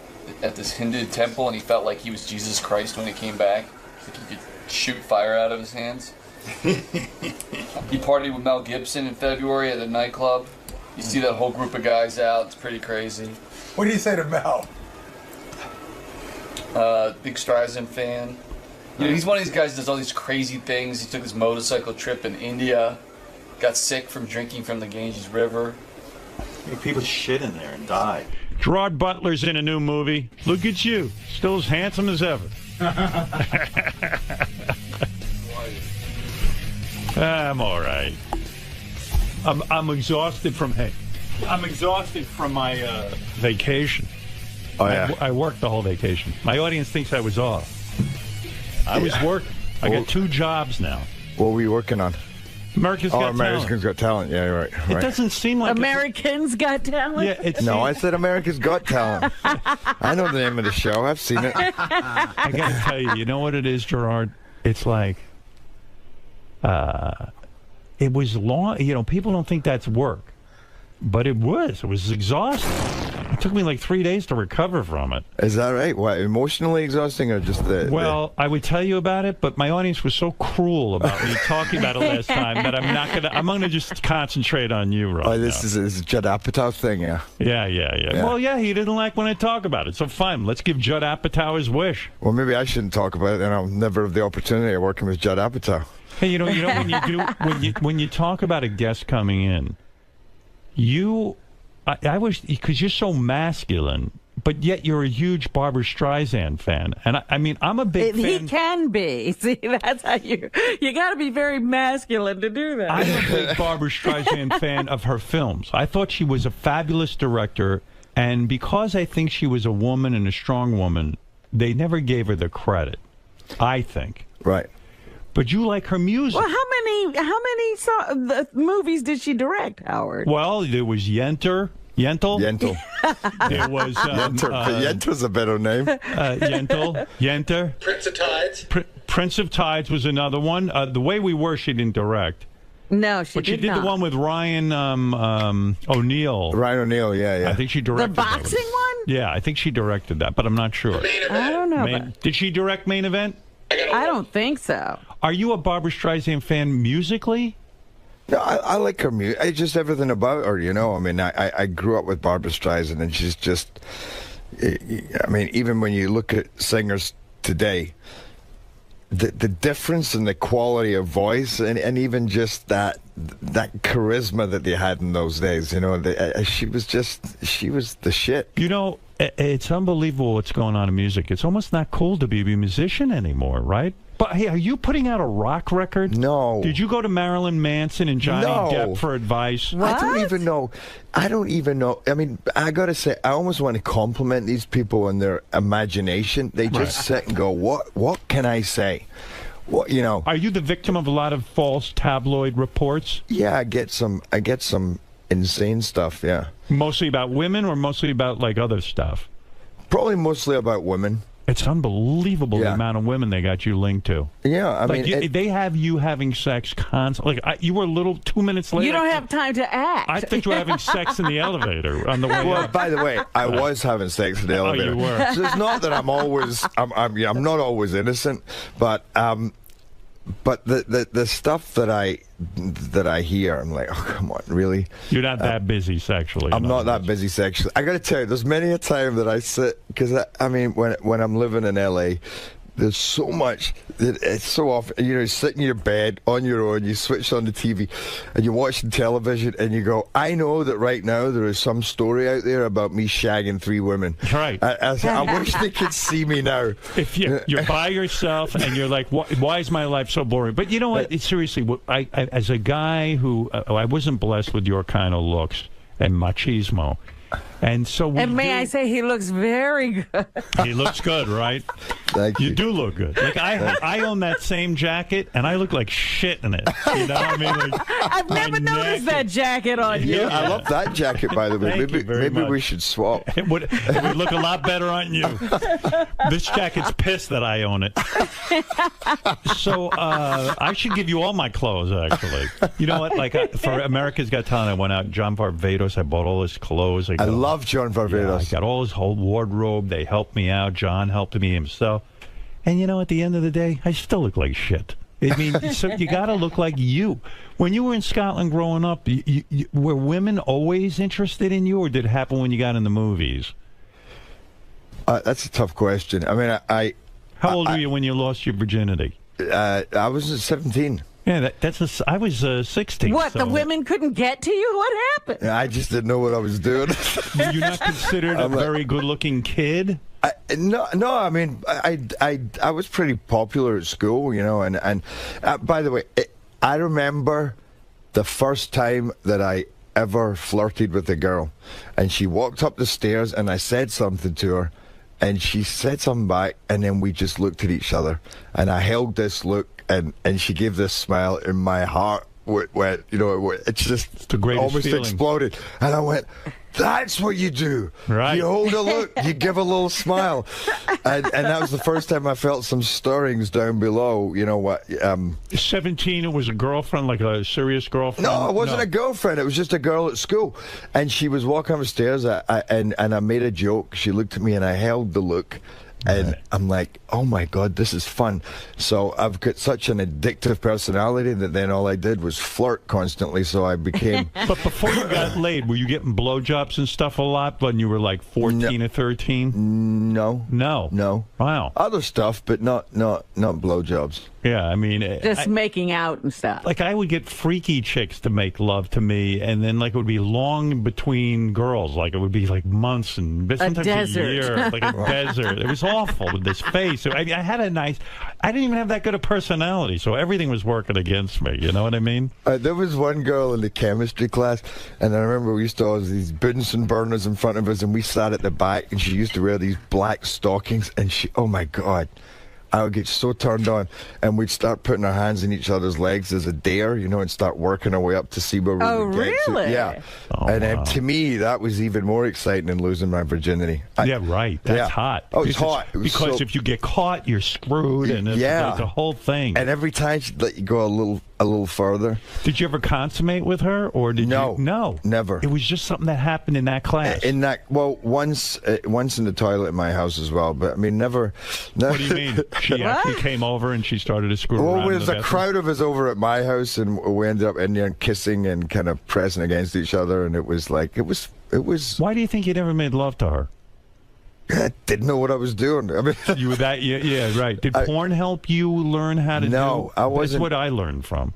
at this Hindu temple, and he felt like he was Jesus Christ when he came back. Like he could shoot fire out of his hands. He partied with Mel Gibson in February at a nightclub. You see that whole group of guys out. It's pretty crazy. What do you say to Mel? Big Streisand fan. You know, he's one of these guys that does all these crazy things. He took this motorcycle trip in India, got sick from drinking from the Ganges River. People shit in there and die. Gerard Butler's in a new movie. Look at you, still as handsome as ever. I'm all right. I'm exhausted from my vacation. Oh yeah. I worked the whole vacation. My audience thinks I was off. I was working. I got 2 jobs now. What were you working on? America's Got America's Got Talent. Yeah, right. It doesn't seem like Americans Got Talent. Yeah, no, I said America's Got Talent. I know the name of the show. I've seen it. I got to tell you, you know what it is, Gerard? It's like, it was long. You know, people don't think that's work, but it was. It was exhausting. It took me like 3 days to recover from it. Is that right? What, emotionally exhausting or just the... Well, I would tell you about it, but my audience was so cruel about me talking about it last time that I'm gonna just concentrate on you right now. This is a Judd Apatow thing, yeah? Yeah. Well, yeah, he didn't like when I talk about it, so fine. Let's give Judd Apatow his wish. Well, maybe I shouldn't talk about it, and I'll never have the opportunity of working with Judd Apatow. Hey, you know when you talk about a guest coming in, I wish, because you're so masculine, but yet you're a huge Barbra Streisand fan, and I mean I'm a big fan. He can be. See, that's how you got to be very masculine to do that. I'm a big Barbra Streisand fan of her films. I thought she was a fabulous director, and because I think she was a woman and a strong woman, they never gave her the credit, I think. Right. But you like her music. Well, how many movies did she direct, Howard? Well, there was Yentl. There was Yentl's a better name. Yenter. Prince of Tides. Prince of Tides was another one. The Way We Were, she didn't direct. No, she did not. But she did the one with Ryan O'Neal. Ryan O'Neal, yeah. I think she directed the boxing one. Yeah, I think she directed that, but I'm not sure. I don't know. Did she direct Main Event? I don't think so. Are you a Barbra Streisand fan musically? No, I like her music. Just everything about her, you know. I mean, I grew up with Barbra Streisand, and she's just... I mean, even when you look at singers today, the difference in the quality of voice, and even just that charisma that they had in those days, you know, she was the shit. You know, it's unbelievable what's going on in music. It's almost not cool to be a musician anymore, right? But hey, are you putting out a rock record? No. Did you go to Marilyn Manson and Johnny Depp for advice? What? I don't even know. I mean, I got to say, I almost want to compliment these people on their imagination. They just sit and go, what can I say? What, you know? Are you the victim of a lot of false tabloid reports? Yeah, I get some insane stuff, yeah. Mostly about women or mostly about, like, other stuff? Probably mostly about women. It's unbelievable the amount of women they got you linked to. Yeah, I mean... they have you having sex constantly. Like, you were a little 2 minutes later. You don't have time to act. I think you were having sex in the elevator on the way Well, up. by the way, I was having sex in the elevator. Oh, you were. So it's not that I'm not always innocent, but the stuff that I hear, I'm like, oh, come on, really? You're not that busy sexually. I'm not that busy sexually. I got to tell you, there's many a time that I sit, because I mean, when I'm living in LA, there's so much. It's so often, you know, you sit in your bed on your own, you switch on the TV, and you're watching television, and you go, I know that right now there is some story out there about me shagging 3 women. Right. I wish they could see me now. If you're by yourself and you're like, why is my life so boring? But you know what? Seriously, I as a guy who I wasn't blessed with your kind of looks and machismo. And so I say he looks very good. He looks good, right? Thank you. You do look good. Like I own that same jacket, and I look like shit in it. You know what I mean? Like, I've never noticed that jacket on you. Yeah, I love that jacket, by the way. Maybe we should swap. It would look a lot better on you. This jacket's pissed that I own it. So I should give you all my clothes, actually. You know what? Like for America's Got Talent, I went out. John Varvatos, I bought all his clothes. I love John Varvatos. Yeah, I got all his whole wardrobe. They helped me out. John helped me himself. And you know, at the end of the day, I still look like shit. I mean, so you got to look like you. When you were in Scotland growing up, were women always interested in you, or did it happen when you got in the movies? That's a tough question. I mean, How old were you when you lost your virginity? I was 17. Yeah, I was 16. What, so. the women couldn't get to you? What happened? I just didn't know what I was doing. Were you not considered a very good-looking kid? No. I mean, I was pretty popular at school, you know. And by the way, I remember the first time that I ever flirted with a girl, and she walked up the stairs, and I said something to her, and she said something back, and then we just looked at each other, and I held this look, and she gave this smile, and my heart went, you know, it just almost exploded, and I went, that's what you do. Right. You hold a look, you give a little smile. And that was the first time I felt some stirrings down below. You know what? 17, it was a girlfriend, like a serious girlfriend? No, it wasn't a girlfriend. It was just a girl at school. And she was walking upstairs, and I made a joke. She looked at me, and I held the look. And I'm like, oh my God, this is fun. So I've got such an addictive personality that then all I did was flirt constantly. So I became. But before you got laid, were you getting blowjobs and stuff a lot when you were like 14 or 13? No. Wow. Other stuff, but not blowjobs. Yeah, I mean, just making out and stuff. Like I would get freaky chicks to make love to me, and then like it would be long between girls, like it would be like months and sometimes a year, like a desert. It was awful with this face. I mean, I didn't even have that good a personality, so everything was working against me. You know what I mean? There was one girl in the chemistry class, and I remember we used to have these Bunsen burners in front of us, and we sat at the back, and she used to wear these black stockings, and oh my God. I would get so turned on, and we'd start putting our hands in each other's legs as a dare, you know, and start working our way up to see where we would get to. Really? Yeah. Oh, and to me, that was even more exciting than losing my virginity. Yeah, right. That's hot. Oh, it's hot. Because if you get caught, you're screwed, and it's the whole thing. And every time she'd let you go a little further. Did you ever consummate with her, or did you? No, never. It was just something that happened in that class. Once in the toilet in my house as well, but I mean, never. What do you mean? She actually came over and she started to screw around. Well, there's a crowd of us over at my house, and we ended up in there kissing and kind of pressing against each other, and it was like it was. Why do you think you never made love to her? I didn't know what I was doing. I mean, you were that, yeah, right. Did porn help you learn how to do? No, I wasn't. That's what I learned from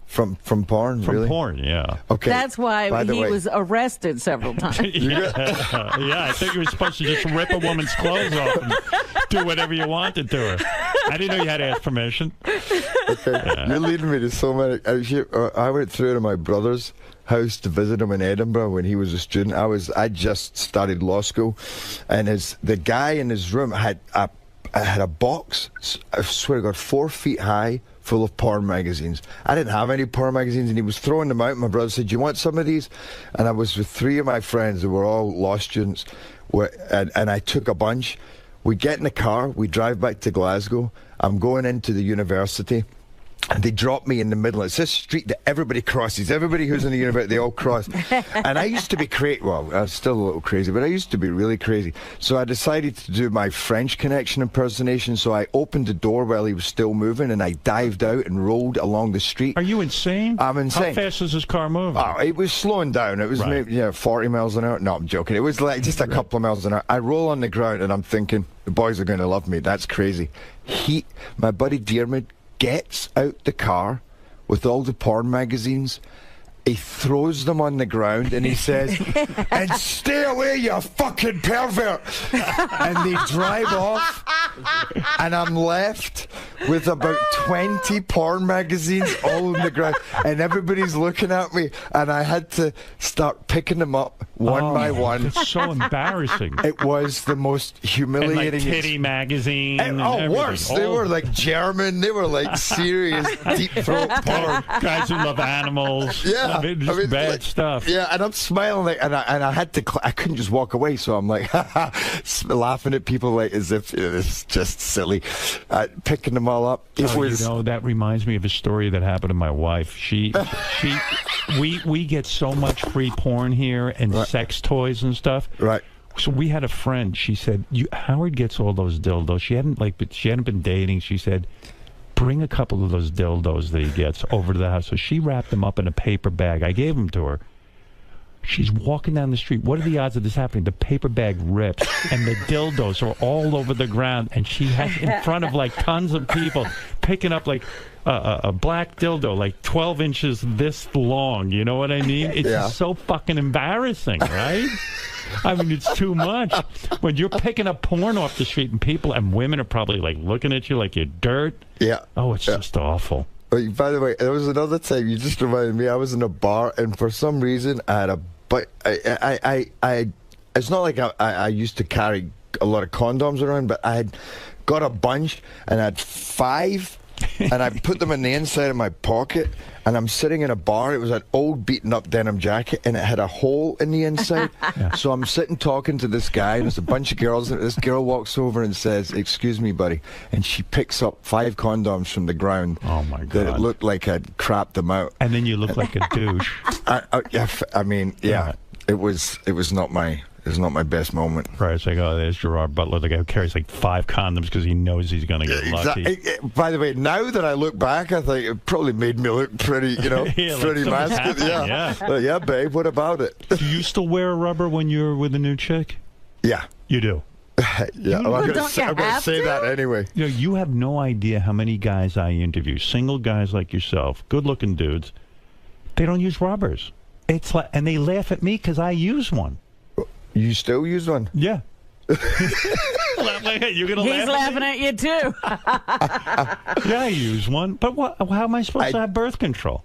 porn. From porn, yeah. Okay. That's why he was arrested several times. Yeah, I think you were supposed to just rip a woman's clothes off and do whatever you wanted to her. I didn't know you had to ask permission. Okay, you're leading me to so many. I went through to my brother's house to visit him in Edinburgh when he was a student. I just started law school, and the guy in his room had a box, I swear to God, 4 feet high, full of porn magazines. I didn't have any porn magazines, and he was throwing them out. My brother said, "Do you want some of these?" And I was with 3 of my friends who were all law students, and I took a bunch. We get in the car, we drive back to Glasgow. I'm going into the university. And they dropped me in the middle. It's this street that everybody crosses. Everybody who's in the university, they all cross. And I used to be crazy. Well, I was still a little crazy, but I used to be really crazy. So I decided to do my French Connection impersonation. So I opened the door while he was still moving, and I dived out and rolled along the street. Are you insane? I'm insane. How fast is this car moving? Oh, it was slowing down. It was maybe 40 miles an hour. No, I'm joking. It was like just a couple of miles an hour. I roll on the ground, and I'm thinking, the boys are going to love me. That's crazy. My buddy Diarmid, gets out the car with all the porn magazines. He throws them on the ground and he says, "And stay away, you fucking pervert!" And they drive off, and I'm left with about 20 porn magazines all on the ground, and everybody's looking at me, and I had to start picking them up, one by one. It's so embarrassing. It was the most humiliating. And like Titty magazine. And worse. They were like German. They were like serious deep throat porn. Guys who love animals. Yeah, just bad stuff. Yeah, and I'm smiling like, and I had to. I couldn't just walk away, so I'm like laughing at people like as if it's just silly, picking them all up. It was. You know, that reminds me of a story that happened to my wife. We get so much free porn here and sex toys and stuff. Right. So we had a friend. She said, Howard gets all those dildos. She hadn't been dating. She said, bring a couple of those dildos that he gets over to the house. So she wrapped them up in a paper bag. I gave them to her. She's walking down the street. What are the odds of this happening? The paper bag rips, and the dildos are all over the ground, and she has in front of like tons of people picking up like a black dildo, like 12 inches this long. You know what I mean? It's just so fucking embarrassing, right? I mean, it's too much. When you're picking up porn off the street, and people and women are probably like looking at you like you're dirt. Yeah. Oh, it's just awful. By the way, there was another time. You just reminded me. I was in a bar, and for some reason, I had a. But it's not like I used to carry a lot of condoms around, but I had got a bunch, and I had 5, and I put them in the inside of my pocket, and I'm sitting in a bar. It was an old beaten-up denim jacket, and it had a hole in the inside. So I'm sitting talking to this guy, and there's a bunch of girls, and this girl walks over and says, "Excuse me, buddy," and she picks up 5 condoms from the ground. Oh, my God. That it looked like I'd crapped them out. And then you look like a douche. I mean, it was not my best moment. Right, it's like, oh, there's Gerard Butler, the guy who carries like 5 condoms because he knows he's going to get lucky. By the way, now that I look back, I think it probably made me look pretty, pretty masculine. Yeah, babe, what about it? Do you still wear a rubber when you're with a new chick? Yeah. You do? Yeah, I'm going to say that anyway. You know, you have no idea how many guys I interview, single guys like yourself, good-looking dudes, they don't use rubbers. It's like, and they laugh at me because I use one. You still use one? Yeah. You're gonna He's laughing at you too. Yeah, I use one. But how am I supposed to have birth control?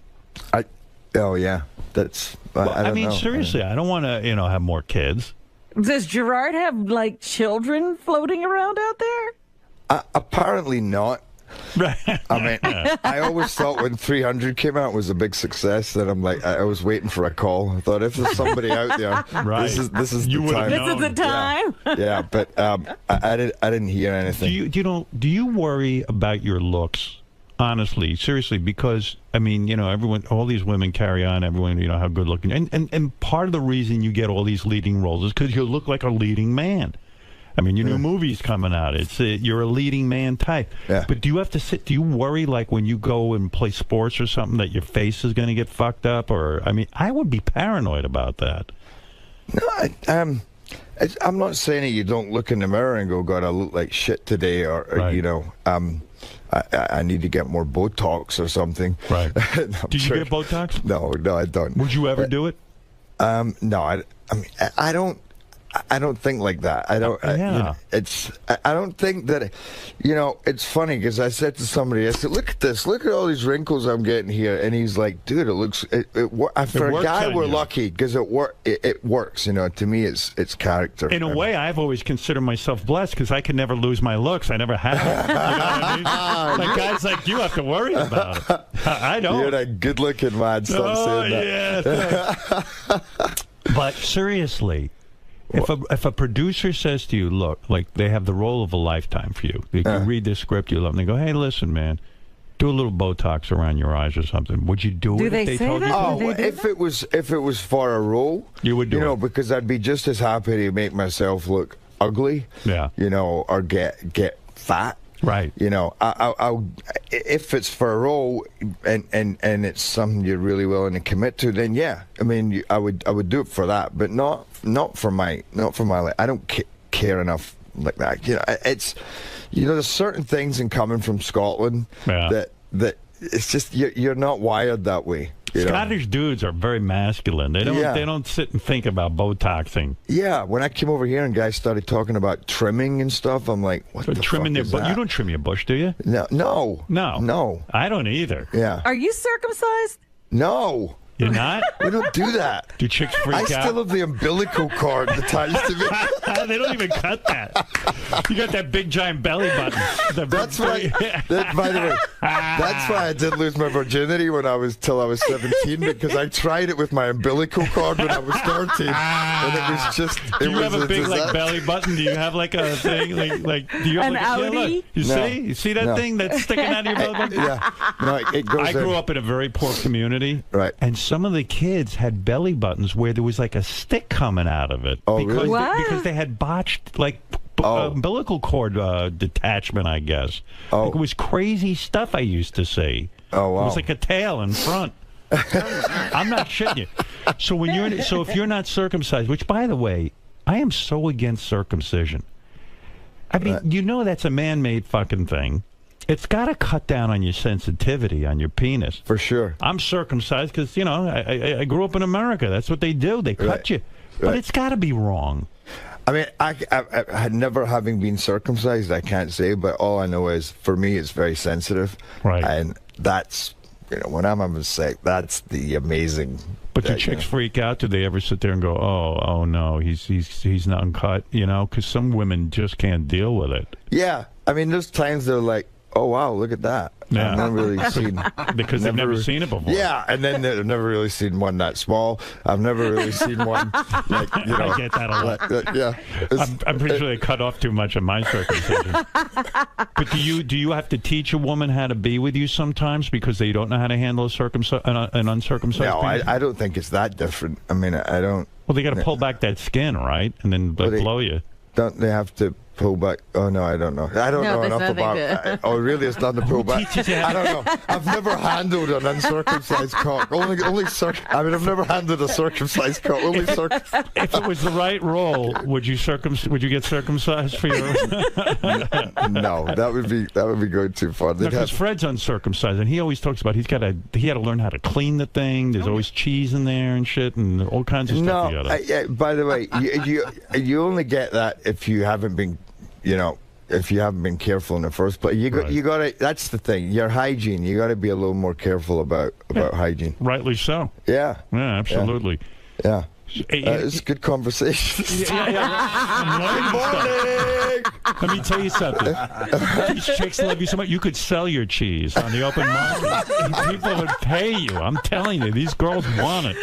Oh yeah, that's. I mean, know. seriously, I don't want to, have more kids. Does Gerard have like children floating around out there? Apparently not. Right. I mean, I always thought when 300 came out was a big success. That I'm like, I was waiting for a call. I thought if there's somebody out there, right. this is the time. This is the time. Yeah, but I didn't hear anything. Do you worry about your looks? Honestly, seriously, because I mean, everyone, all these women carry on. Everyone, how good looking, and part of the reason you get all these leading roles is because you look like a leading man. I mean, your new movie's coming out. You're a leading man type. Yeah. But do you have to sit? Do you worry like when you go and play sports or something that your face is going to get fucked up? Or I mean, I would be paranoid about that. No, I'm not saying that you don't look in the mirror and go, "God, I look like shit today," or I need to get more Botox or something. Right. Do you get Botox? No, I don't. Would you ever do it? No, I mean, I don't think like that. I don't. I don't think that. It's funny because I said to somebody, I said, "Look at this. Look at all these wrinkles I'm getting here." And he's like, "Dude, it looks. For a guy, we're lucky because it works. To me, it's character." In a way, I've always considered myself blessed because I could never lose my looks. I never have. You know what I mean? Like guys like you have to worry about it. I don't. You're a good-looking man. Stop saying that. Yeah. But seriously. If a producer says to you, look, like they have the role of a lifetime for you, you read this script, you love them, they go, hey, listen, man, do a little Botox around your eyes or something. Would you do it if they told you? Oh, if it was for a role, you would do it. Because I'd be just as happy to make myself look ugly, or get fat. Right. I'll if it's for a role and it's something you're really willing to commit to, then yeah. I mean, I would do it for that, but not for my life. I don't care enough like that. It's there's certain things in coming from Scotland that it's just you're not wired that way. Scottish dudes are very masculine. They don't sit and think about Botoxing. Yeah, when I came over here and guys started talking about trimming and stuff, I'm like, what the trimming fuck is that? You don't trim your bush, do you? No. I don't either. Yeah. Are you circumcised? No. You're not? We don't do that. Do chicks freak I out? still have the umbilical cord attached to me. They don't even cut that. You got that big giant belly button. That's why. By the way, that's why I did lose my virginity till I was 17, because I tried it with my umbilical cord when I was 13, and it was just. Do you have a big like belly button? Do you have like a thing like? Do you have An like outie? Yeah, look, you see that thing that's sticking out of your belly button? Yeah. No, it goes. I grew up in a very poor community, right? And some of the kids had belly buttons where there was like a stick coming out of it. Oh, because really? Because they had botched like umbilical cord detachment, I guess. Oh. Like, it was crazy stuff I used to see. Oh, wow. It was like a tail in front. I'm not shitting you. So if you're not circumcised, which by the way, I am so against circumcision. I mean, you know that's a man-made fucking thing. It's got to cut down on your sensitivity on your penis. For sure. I'm circumcised because, you know, I grew up in America. That's what they do. They cut you. But it's got to be wrong. I mean, I had never having been circumcised, I can't say, but all I know is, for me, it's very sensitive. Right. And that's, you know, when I'm having sex, that's the amazing. But do chicks freak out? Do they ever sit there and go, oh no, he's not uncut, you know? Because some women just can't deal with it. Yeah. I mean, there's times they're like, oh, wow, look at that. Yeah. I've never really seen... Because they've never seen it before. Yeah, and then they've never really seen one that small. I've never really seen one, like, you know... I get that a lot. Yeah. I'm pretty sure they cut off too much of my circumcision. But do you have to teach a woman how to be with you sometimes because they don't know how to handle an uncircumcised No, penis? I don't think it's that different. I mean, I don't... Well, they got to pull back that skin, right? And then blow you. Don't they have to pull back? Oh, no, I don't know. I don't know enough about... Oh, really? It's not the pull back? I don't know. I've never handled an uncircumcised cock. I mean, I've never handled a circumcised cock. If it was the right role, would you get circumcised for your... No, that would be going too far. Because Fred's uncircumcised, and he always talks about he had to learn how to clean the thing. There's always cheese in there and shit and all kinds of stuff. No, by the way, you only get that if you haven't been... You know, if you haven't been careful in the first place, you got to. That's the thing. Your hygiene. You got to be a little more careful about hygiene. Rightly so. Yeah. Yeah, absolutely. Yeah. It's good conversation. Good morning. Let me tell you something. These chicks love you so much. You could sell your cheese on the open market. People would pay you. I'm telling you, these girls want it.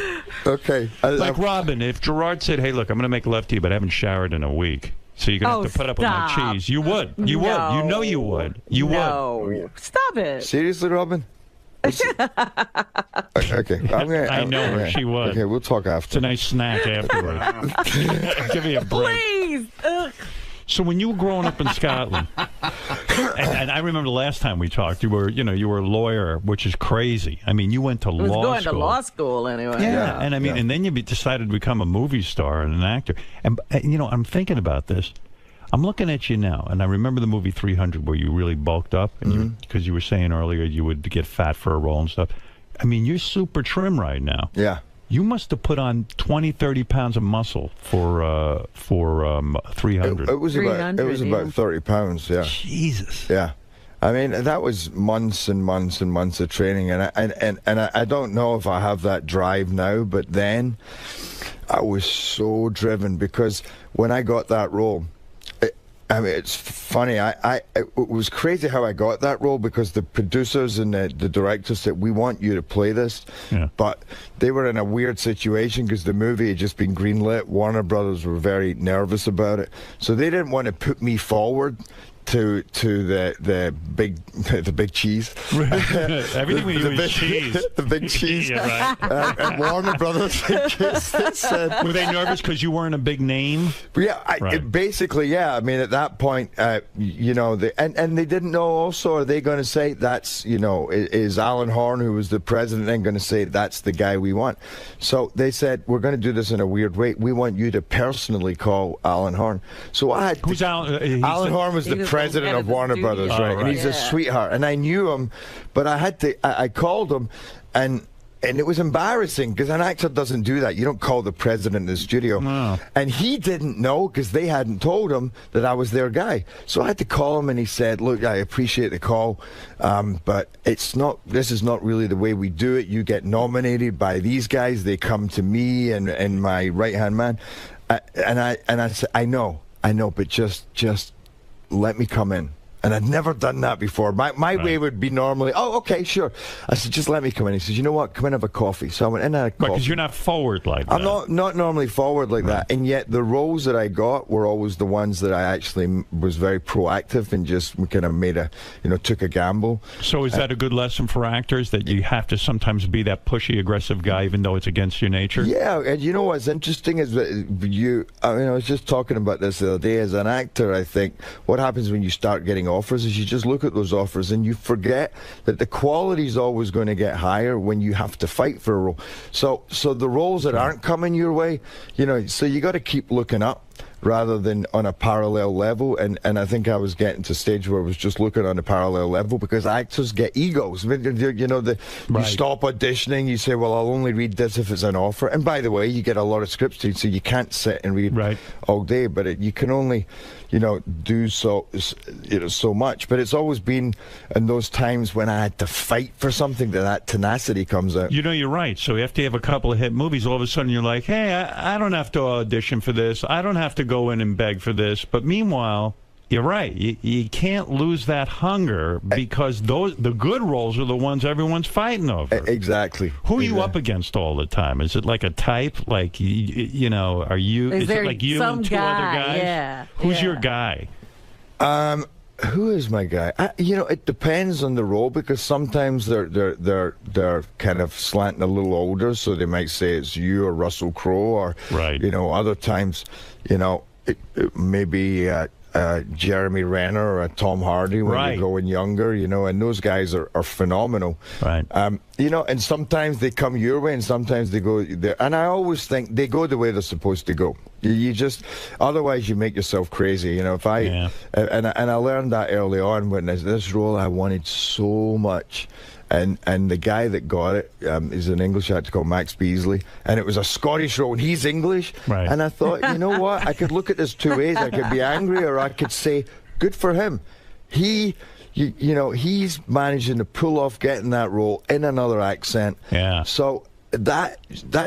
Okay. Like Robin, if Gerard said, "Hey, look, I'm going to make love to you, but I haven't showered in a week." So you're going to have to put up with my cheese. You would. You would. You know you would. You would. Stop it. Seriously, Robin? Okay. I know her. She would. Okay, we'll talk after. It's a nice snack afterwards. Give me a break. Please. Ugh. So when you were growing up in Scotland, and I remember the last time we talked, you were a lawyer, which is crazy. I mean, you went to law school. Going to law school anyway. Yeah, and I mean, and then you decided to become a movie star and an actor. And you know, I'm thinking about this. I'm looking at you now, and I remember the movie 300 where you really bulked up, and because you were saying earlier you would get fat for a role and stuff. I mean, you're super trim right now. Yeah. You must have put on 20, 30 pounds of muscle for 300. It was about 30 pounds. Yeah. Jesus. Yeah. I mean, that was months and months and months of training, and I don't know if I have that drive now, but then I was so driven because when I got that role. I mean, it's funny. It was crazy how I got that role because the producers and the directors said, we want you to play this. Yeah. But they were in a weird situation because the movie had just been greenlit. Warner Brothers were very nervous about it. So they didn't want to put me forward to the big cheese. Everything we do is cheese. The big cheese. Yeah, right. And Warner Brothers said, were they nervous because you weren't a big name? Yeah, basically, yeah. I mean, at that point, you know, and they didn't know also, are they going to say that's, you know, is Alan Horn, who was the president, then going to say that's the guy we want? So they said, we're going to do this in a weird way. We want you to personally call Alan Horn. So I had Who's Alan? Alan Horn was the president of Warner Brothers, right? And he's a sweetheart. And I knew him, but I called him, and and it was embarrassing because an actor doesn't do that. You don't call the president in the studio. No. And he didn't know because they hadn't told him that I was their guy. So I had to call him, and he said, look, I appreciate the call, but this is not really the way we do it. You get nominated by these guys. They come to me and my right-hand man. And I said, I know, but just let me come in. And I'd never done that before. My way would be normally, oh, okay, sure. I said, just let me come in. He says, you know what? Come in and have a coffee. So I went in and had a coffee. Because you're not forward like that. I'm not normally forward like that. And yet the roles that I got were always the ones that I actually was very proactive and just kind of took a gamble. So is that a good lesson for actors, that you have to sometimes be that pushy, aggressive guy even though it's against your nature? Yeah, and you know what's interesting is that I was just talking about this the other day. As an actor, I think what happens when you start getting offers is you just look at those offers and you forget that the quality is always going to get higher when you have to fight for a role. So the roles that aren't coming your way, so you got to keep looking up rather than on a parallel level. And I think I was getting to a stage where I was just looking on a parallel level because actors get egos. You stop auditioning, you say, well, I'll only read this if it's an offer. And by the way, you get a lot of scripts to read, so you can't sit and read all day, but you can only do so much. But it's always been in those times when I had to fight for something that tenacity comes out. You're right. So after you have a couple of hit movies, all of a sudden you're like, hey, I don't have to audition for this. I don't have to go in and beg for this. But meanwhile, you're right. You can't lose that hunger because the good roles are the ones everyone's fighting over. Exactly. Who are you up against all the time? Is it like a type? Like, are you? Is it like you and two other guys? Yeah. Who's your guy? Who is my guy? It depends on the role because sometimes they're kind of slanting a little older, so they might say it's you or Russell Crowe, or other times, it maybe Jeremy Renner or a Tom Hardy when you're going younger, and those guys are phenomenal. Right. And sometimes they come your way and sometimes they go there. And I always think they go the way they're supposed to go. You just, otherwise you make yourself crazy. And I learned that early on when this role I wanted so much. And the guy that got it is an English actor called Max Beasley, and it was a Scottish role, and he's English. Right. And I thought, you know what? I could look at this two ways. I could be angry, or I could say, good for him. He's managing to pull off getting that role in another accent. Yeah. So that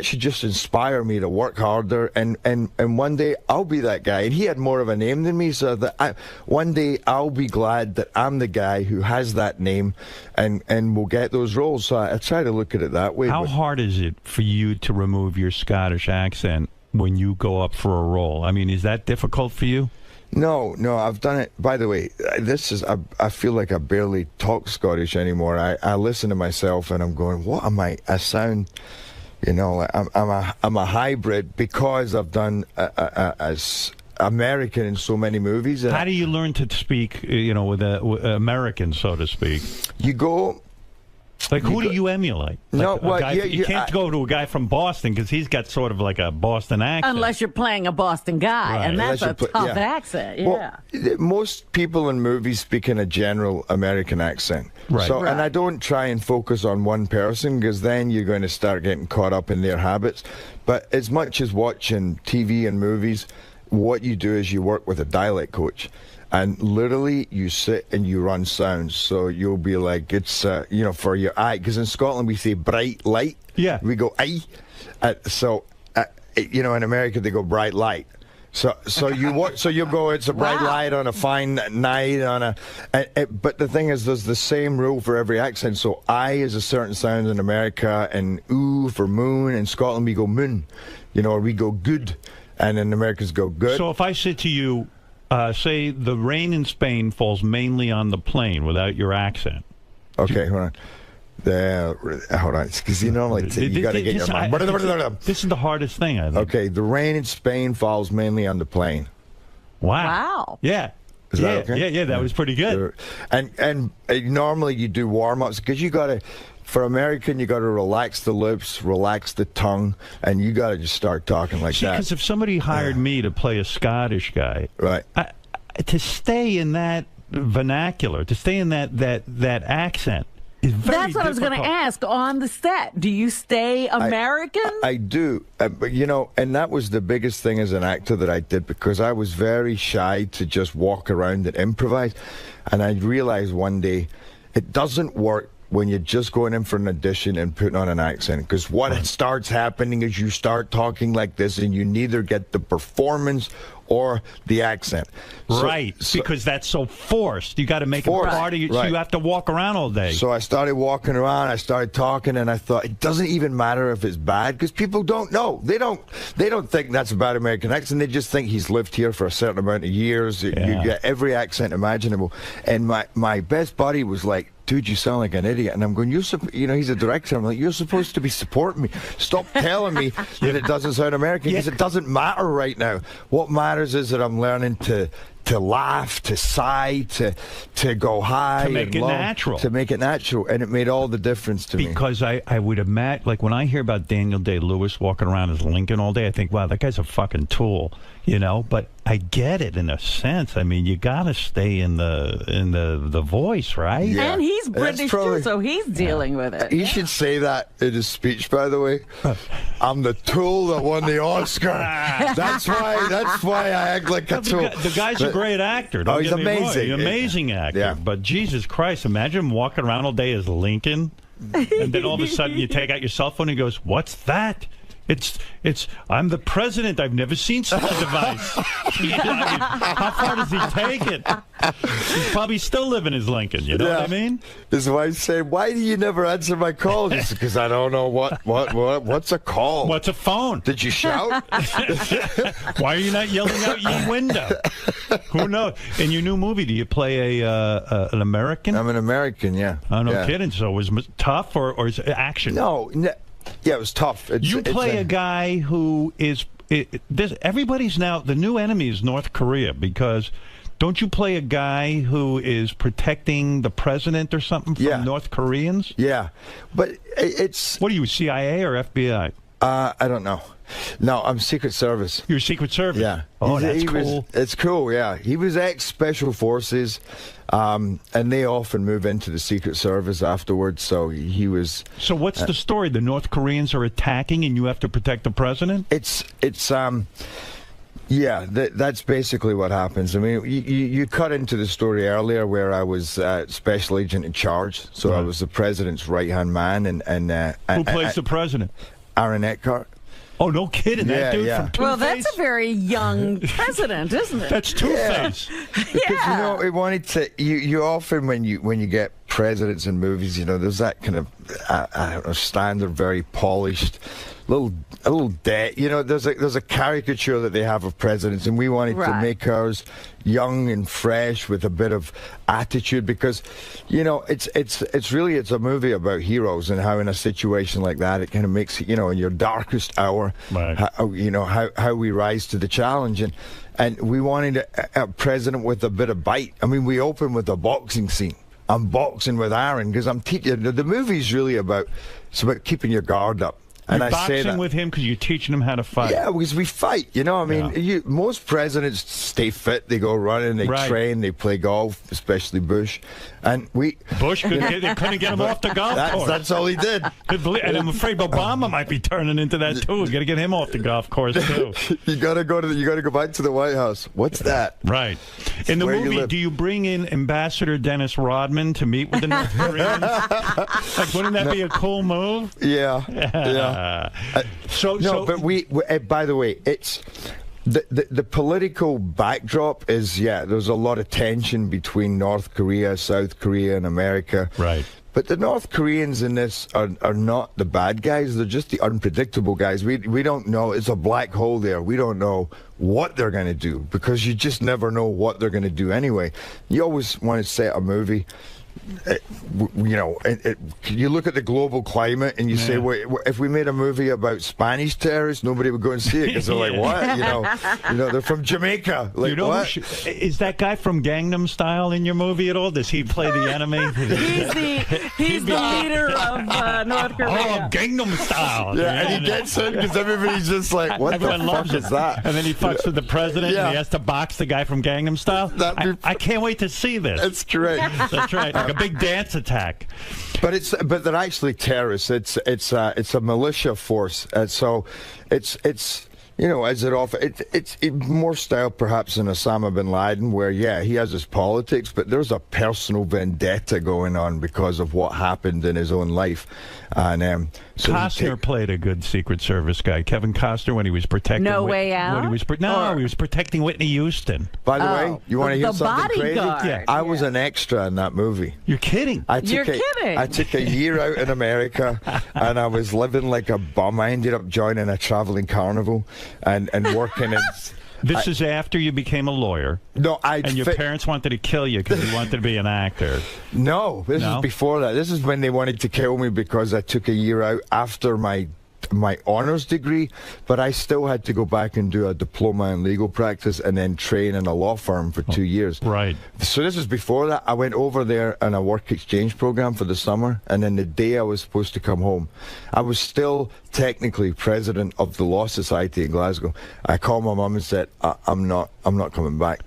should just inspire me to work harder, and one day I'll be that guy. And he had more of a name than me, so that one day I'll be glad that I'm the guy who has that name and will get those roles. So I try to look at it that way. How hard is it for you to remove your Scottish accent when you go up for a role? I mean, is that difficult for you? No, I've done it. By the way, I feel like I barely talk Scottish anymore. I listen to myself and I'm going, what am I? I sound, like I'm a hybrid because I've done as American in so many movies. How do you learn to speak, with American, so to speak? You go. Like, who do you emulate? You can't go to a guy from Boston because he's got sort of like a Boston accent. Unless you're playing a Boston guy, and that's a tough accent. Yeah. Well, most people in movies speak in a general American accent. Right. So, and I don't try and focus on one person because then you're going to start getting caught up in their habits. But as much as watching TV and movies, what you do is you work with a dialect coach. And literally, you sit and you run sounds. So you'll be like, it's, for your eye. Because in Scotland, we say bright light. Yeah. We go, aye. In America, they go bright light. So you go, it's a bright light on a fine night. But the thing is, there's the same rule for every accent. So I is a certain sound in America, and ooh for moon. In Scotland, we go moon. Or we go good. And in Americans go good. So if I said to you, say the rain in Spain falls mainly on the plain without your accent. Okay, hold on. Hold on, because you got to get your mind. This is the hardest thing, I think. Okay, the rain in Spain falls mainly on the plain. Wow. Yeah. Is that okay? Yeah, that was pretty good. And normally you do warm-ups because you got to. For American, you got to relax the lips, relax the tongue, and you got to just start talking like that. Because if somebody hired me to play a Scottish guy, right, to stay in that vernacular, to stay in that accent, is very That's what I was going to difficult. ask. On the set, do you stay American? I do. But, you know, and that was the biggest thing as an actor that I did, because I was very shy to just walk around and improvise. And I realized one day it doesn't work when you're just going in for an audition and putting on an accent, because what starts happening is you start talking like this and you neither get the performance or the accent. Right, because that's so forced. You got to make it part of you, so you have to walk around all day. So I started walking around, I started talking, and I thought it doesn't even matter if it's bad, because people don't know. They don't think that's a bad American accent. They just think he's lived here for a certain amount of years. You get every accent imaginable. And my best buddy was like, dude, you sound like an idiot. And I'm going, you know, he's a director. I'm like, you're supposed to be supporting me. Stop telling me that it doesn't sound American, because it doesn't matter right now. What matters is that I'm learning to laugh, to sigh, to go high. To make it natural. To make it natural. And it made all the difference to me. Because I would imagine, like when I hear about Daniel Day-Lewis walking around as Lincoln all day, I think, wow, that guy's a fucking tool, you know? But I get it in a sense. I mean, you got to stay in the voice, right? Yeah. And he's British too, so he's dealing with it. He should say that in his speech, by the way. I'm the tool that won the Oscar. That's why I act like a tool. The guy's a great actor. Don't he's get me wrong. amazing. He's an amazing actor. Yeah. But Jesus Christ, imagine him walking around all day as Lincoln, and then all of a sudden you take out your cell phone and he goes, "What's that?" It's I'm the president. I've never seen such a device. You know, I mean, how far does he take it? He's probably still living as Lincoln. You know what I mean? His wife said, "Why do you never answer my calls?" He said, "Because I don't know what's a call. What's a phone? Did you shout? Why are you not yelling out your window? Who knows? In your new movie, do you play an American? I'm an American. Yeah. Oh, no yeah. kidding. So was it tough or is it action? No. Yeah, it was tough. You play a guy who is everybody's now the new enemy is North Korea, because don't you play a guy who is protecting the president or something from North Koreans? Yeah, but it's what are you, CIA or FBI? I don't know. No, I'm Secret Service. You're Secret Service? Yeah. Oh, that's cool. It's cool, yeah. He was ex-Special Forces, and they often move into the Secret Service afterwards, so he was... So what's the story? The North Koreans are attacking and you have to protect the president? Yeah, that's basically what happens. I mean, you cut into the story earlier where I was special agent in charge, so I was the president's right-hand man. And who plays the president? Aaron Eckhart. Oh, no kidding. That dude from Two-Face? Well, that's a very young president, isn't it? That's Two-Face. Because, you know, we wanted to... You often, when you get presidents in movies, you know, there's that kind of, I don't know, standard, very polished... a little debt. You know, there's a caricature that they have of presidents, and we wanted to make ours young and fresh with a bit of attitude, because, you know, it's really a movie about heroes and how in a situation like that it kind of makes, you know, in your darkest hour, how we rise to the challenge, and we wanted a president with a bit of bite. I mean, we open with a boxing scene. I'm boxing with Aaron because I'm teaching. The movie's really about keeping your guard up. You're boxing with him because you're teaching him how to fight. Yeah, because we fight. You know, I mean, most presidents stay fit. They go running, they train, they play golf, especially Bush. And Bush couldn't get him off the golf course. That's all he did. And I'm afraid Obama might be turning into that too. You got to get him off the golf course too. You got to go back to the White House. What's that? Right. In the movie, do you bring in Ambassador Dennis Rodman to meet with the North Koreans? Like, wouldn't that be a cool move? Yeah. But we by the way, it's the political backdrop is there's a lot of tension between North Korea, South Korea, and America. Right. But the North Koreans in this are not the bad guys. They're just the unpredictable guys. We don't know. It's a black hole there. We don't know what they're going to do, because you just never know what they're going to do anyway. You always want to set a movie. You know, you look at the global climate and you say, well, if we made a movie about Spanish terrorists, nobody would go and see it because they're like, what? You know, they're from Jamaica. Like, what? Is that guy from Gangnam Style in your movie at all? Does he play the enemy? He's the leader of North Korea. Oh, Gangnam Style. Yeah, and he gets in because everybody's just like, what Everyone the fuck is that? And then he fucks with the president and he has to box the guy from Gangnam Style. I can't wait to see this. That's great. That's right. like a big dance attack. But they're actually terrorists. It's a militia force. So it's you know, as it often, it's more style perhaps than Osama bin Laden, where, yeah, he has his politics, but there's a personal vendetta going on because of what happened in his own life. And so Costner played a good Secret Service guy. Kevin Costner, when he was protecting... No Way Out? He was protecting Whitney Houston. By the way, you want to hear something crazy? Yeah. I was an extra in that movie. You're kidding. You're kidding. I took a year out in America, and I was living like a bum. I ended up joining a traveling carnival and working in... This is after you became a lawyer. No, and your parents wanted to kill you because you wanted to be an actor. No, this is before that. This is when they wanted to kill me because I took a year out after my honors degree, but I still had to go back and do a diploma in legal practice and then train in a law firm for 2 years. Right. So this is before that. I went over there on a work exchange program for the summer, and then the day I was supposed to come home, I was still technically president of the Law Society in Glasgow. I called my mum and said, I'm not coming back.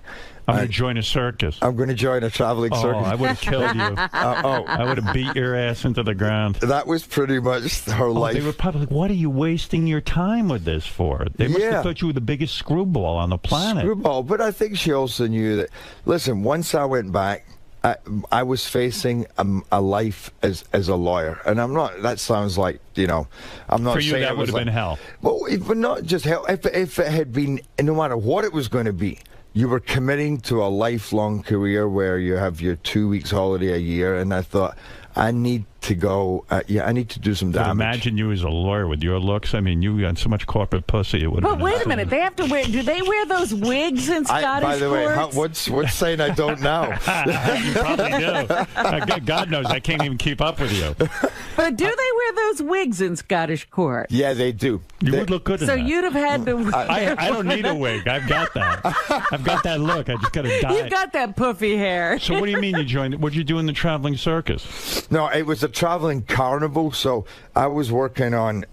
I'm going to join a circus. I'm going to join a traveling circus. I would have killed you. I would have beat your ass into the ground. That was pretty much her life. They were probably like, what are you wasting your time with this for? They must have thought you were the biggest screwball on the planet. Screwball, but I think she also knew that, listen, once I went back, I was facing a life as a lawyer, and I'm not. That sounds like, you know, I'm not. For you, saying that would have been hell. Well, but not just hell. If it had been, no matter what it was going to be, you were committing to a lifelong career where you have your 2 weeks holiday a year, and I thought, I need to go. I need to do some damage. But imagine you as a lawyer with your looks. I mean, you got so much corporate pussy. It would. But wait a minute, they have to wear. Do they wear those wigs in Scottish By the way, courts? what's saying I don't know? You probably do. God knows I can't even keep up with you. But do they wear those wigs in Scottish court? Yeah, they do. You would look good in so that. you'd have had to. I don't need a wig. I've got that. I've got that look. I just got to dye. You've got that puffy hair. So what do you mean you joined? What'd you do in the traveling circus? No, it was a traveling carnival. So I was working on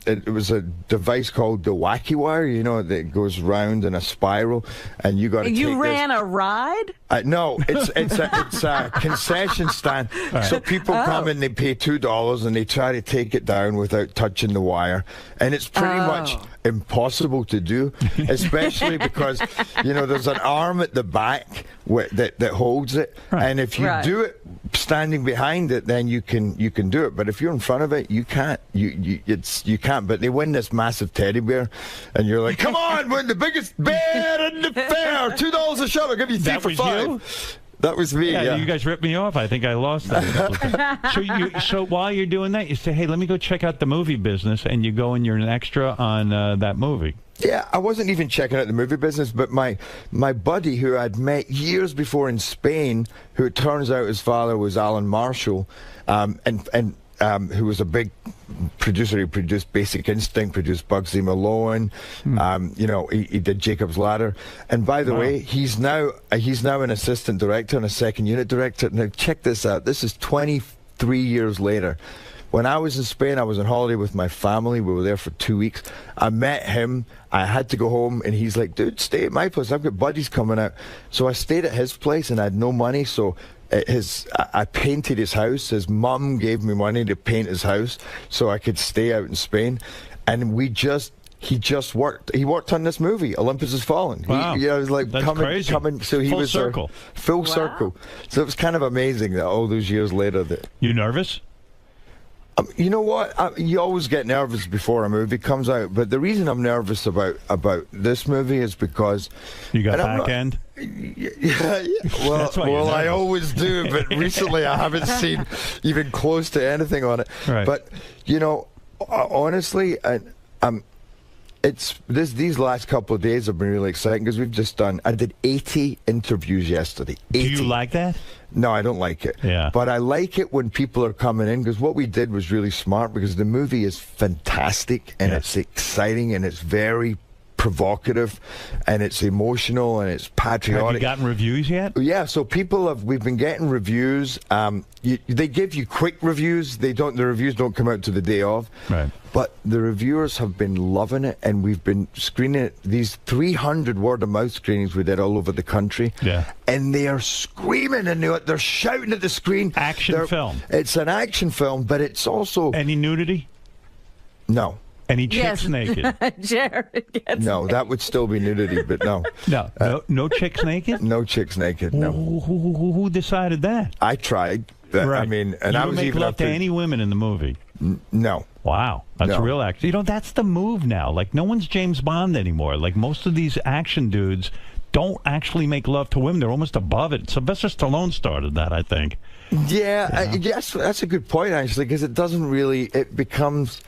it was a device called the Wacky Wire. You know, that goes round in a spiral, and you got to. You ran a ride? No, it's a concession stand. Right. So people come and they pay $2 and they try to take it down without touching the wire, and it's pretty much impossible to do, especially because, you know, there's an arm at the back that holds it, and if you do it standing behind it, then you can do it. But if you're in front of it, you can't. You can't. But they win this massive teddy bear, and you're like, come on, win the biggest bear in the fair, $2 a shot. I'll give you 3 for 5. You? That was me. Yeah, you guys ripped me off. I think I lost that. So while you're doing that, you say, hey, let me go check out the movie business, and you go and you're an extra on that movie. Yeah, I wasn't even checking out the movie business, but my buddy who I'd met years before in Spain, who it turns out his father was Alan Marshall, and who was a big producer. He produced Basic Instinct, produced Bugsy Malone. You know, he did Jacob's Ladder. And by the way, he's now an assistant director and a second unit director. Now check this out. This is 23 years later. When I was in Spain, I was on holiday with my family. We were there for 2 weeks. I met him. I had to go home, and he's like, dude, stay at my place. I've got buddies coming out. So I stayed at his place, and I had no money, so I painted his house. His mum gave me money to paint his house so I could stay out in Spain. And he just worked. He worked on this movie, Olympus Has Fallen. Wow. He was like coming. So he full was circle. Full circle. So it was kind of amazing that all those years later that. You nervous? You know what? You always get nervous before a movie comes out, but the reason I'm nervous about this movie is because you got back end. Yeah. Well, I always do, but recently I haven't seen even close to anything on it. Right. But you know, honestly, these last couple of days have been really exciting because we've just done. I did 80 interviews yesterday. 80. Do you like that? No, I don't like it. Yeah. But I like it when people are coming in because what we did was really smart because the movie is fantastic and it's exciting and it's very provocative, and it's emotional, and it's patriotic. Have you gotten reviews yet? Yeah, so we've been getting reviews. They give you quick reviews. The reviews don't come out to the day of. Right. But the reviewers have been loving it, and we've been screening it. These 300 word-of-mouth screenings we did all over the country. Yeah. And they are screaming, and they're shouting at the screen. Action film. It's an action film, but it's also... Any nudity? No. Any chicks naked? Jared gets No, that would still be nudity, but no. No chicks naked? No chicks naked, no. Who decided that? I tried. I mean, and you I don't was make even love up to any women in the movie? No. Wow, that's No. real action. You know, that's the move now. Like, no one's James Bond anymore. Like, most of these action dudes don't actually make love to women. They're almost above it. Sylvester Stallone started that, I think. Yeah, yes, that's a good point, actually, because it doesn't really, it becomes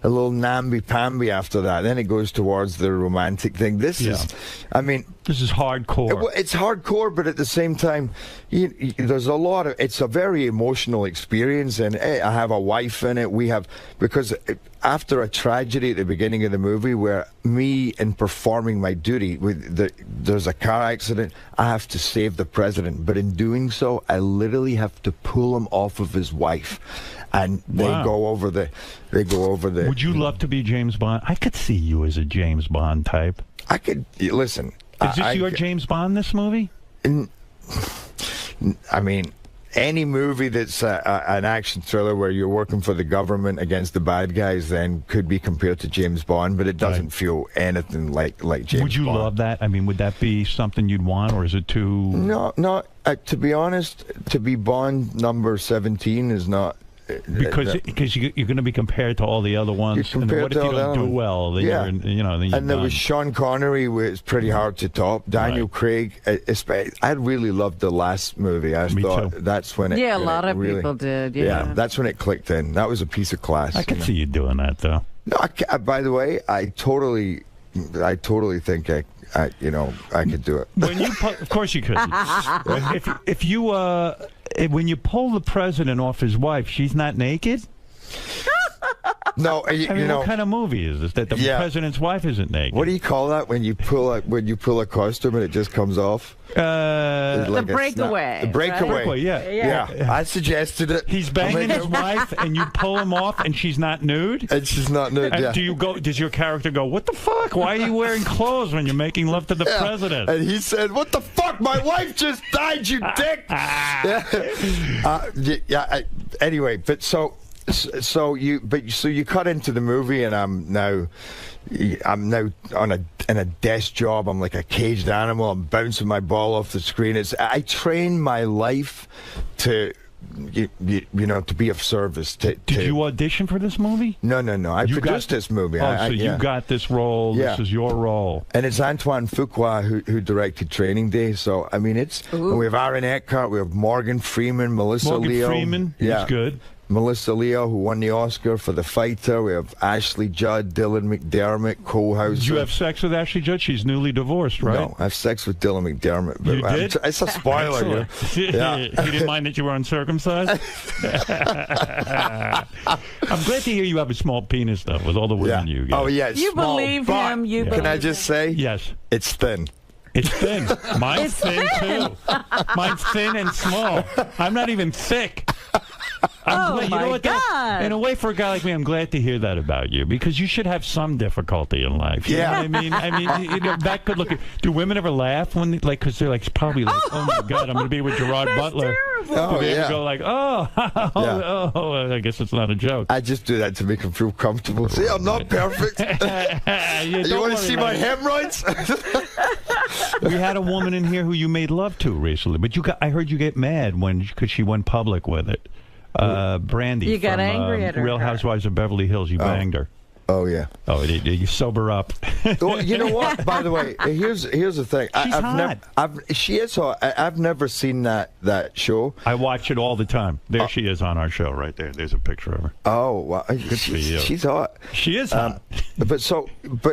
a little namby-pamby after that. Then it goes towards the romantic thing. This is, I mean... This is hardcore. It's hardcore, but at the same time, there's a lot of, it's a very emotional experience, and I have a wife in it. We have, because after a tragedy at the beginning of the movie where me in performing my duty, there's a car accident, I have to save the president, but in doing so, I literally have to pull him off of his wife. And they go over the. Would you love to be James Bond? I could see you as a James Bond type. I could listen. Is this your James Bond? This movie? I mean, any movie that's an action thriller where you're working for the government against the bad guys, then could be compared to James Bond, but it doesn't feel anything like James Bond. Would you love that? I mean, would that be something you'd want, or is it too? No. To be honest, to be Bond number 17 is not. Because you're going to be compared to all the other ones, and what if you don't do well? Then yeah, then there was Sean Connery, was pretty hard to top. Daniel Craig, I really loved the last movie. I thought that's when it. Yeah, a lot of people did. Yeah, that's when it clicked in. That was a piece of class. I could see you doing that, though. No, by the way, I totally think I could do it. When you, of course you could. if you when you pull the president off his wife, she's not naked? No, what kind of movie is this? That the president's wife isn't naked? What do you call that when you pull a costume and it just comes off? The breakaway. The breakaway. Right? Yeah. I suggested it. He's banging his wife, and you pull him off, and she's not nude. And she's not nude. Yeah. Does your character go, "What the fuck? Why are you wearing clothes when you're making love to the president?" And he said, "What the fuck? My wife just died, you dick." Anyway, but so you cut into the movie, and I'm now in a desk job. I'm like a caged animal. I'm bouncing my ball off the screen. I train my life to to be of service. Did you audition for this movie? No. I produced this movie. You got this role. Yeah. This is your role. And it's 𝗦𝗵cie𝘄𝗿𝗱 who directed Training Day. So I mean, we have Aaron Eckhart, we have Morgan Freeman, Melissa Leo. Freeman, he's good. Melissa Leo, who won the Oscar for The Fighter. We have Ashley Judd, Dylan McDermott, Cole-Hauser. Did you have sex with Ashley Judd? She's newly divorced, right? No, I have sex with Dylan McDermott. But you did? It's a spoiler. Yeah. You didn't mind that you were uncircumcised? I'm glad to hear you have a small penis, though, with all the women you get. Oh, yeah, it's you small, believe but him. You Can I just say? Yes. It's thin. It's thin. Mine's thin, too. Mine's thin and small. I'm not even thick. I'm glad, my God. In a way, for a guy like me, I'm glad to hear that about you, because you should have some difficulty in life. You know what I mean, that could look. Do women ever laugh when, because they're like, probably like, oh my God, I'm going to be with Gerard Butler. Terrible. Do they ever go like, I guess it's not a joke. I just do that to make them feel comfortable. See, I'm not perfect. You want to see my hemorrhoids? We had a woman in here who you made love to recently, but I heard you get mad because she went public with it. Brandy. You got angry at her. Real Housewives of Beverly Hills. You banged her. Oh yeah. Oh, you sober up. Well, you know what? By the way, here's the thing. She's hot. She is hot. I've never seen that show. I watch it all the time. There she is on our show right there. There's a picture of her. Oh, wow. Good for you. She's hot. She is hot. But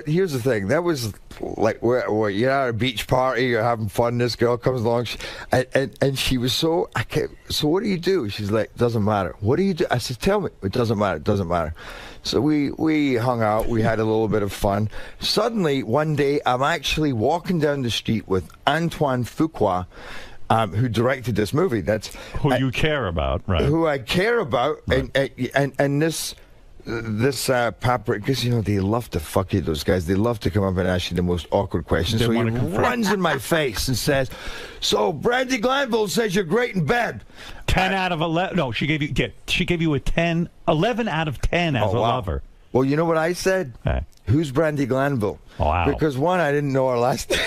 here's the thing. That was like, you're at a beach party, you're having fun. This girl comes along, and she was so. So what do you do? She's like, doesn't matter. What do you do? I said, tell me. It doesn't matter. It doesn't matter. So we hung out. We had a little bit of fun. Suddenly, one day, I'm actually walking down the street with 𝗦𝗵cie𝘄𝗿𝗱, who directed this movie. That's who you care about, right? Who I care about, right. and this paprika, because they love to fuck you, those guys. They love to come up and ask you the most awkward questions. So he runs in my face and says, "So Brandy Glanville says you're great in bed." 10 out of 11. No, she gave you a 10, 11 out of 10 as a lover. Well, you know what I said? Hey. Who's Brandy Glanville? Wow. Because one, I didn't know her last name.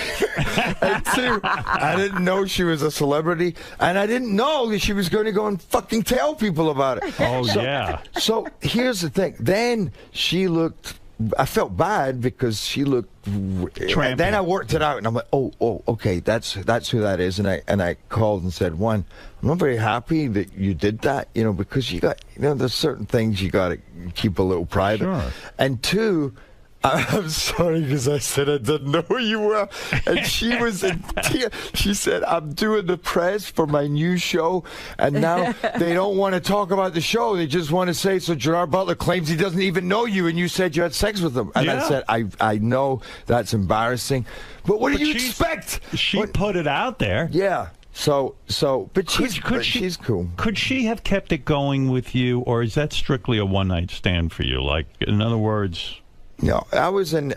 And two, I didn't know she was a celebrity. And I didn't know that she was going to go and fucking tell people about it. Oh, yeah. So here's the thing. Then she looked, I felt bad because she looked, and then I worked it out. And I'm like, oh, okay, that's who that is. And I called and said, one, I'm not very happy that you did that, because you got, there's certain things you got to keep a little private. Sure. And two, I'm sorry because I said I didn't know who you were. And she was in tears. She said, I'm doing the press for my new show, and now they don't want to talk about the show. They just want to say, so Gerard Butler claims he doesn't even know you, and you said you had sex with him. And I said, I know that's embarrassing. But what do you expect? She put it out there. Yeah. But she's cool. Could she have kept it going with you, or is that strictly a one-night stand for you? Like, in other words... No, I wasn't.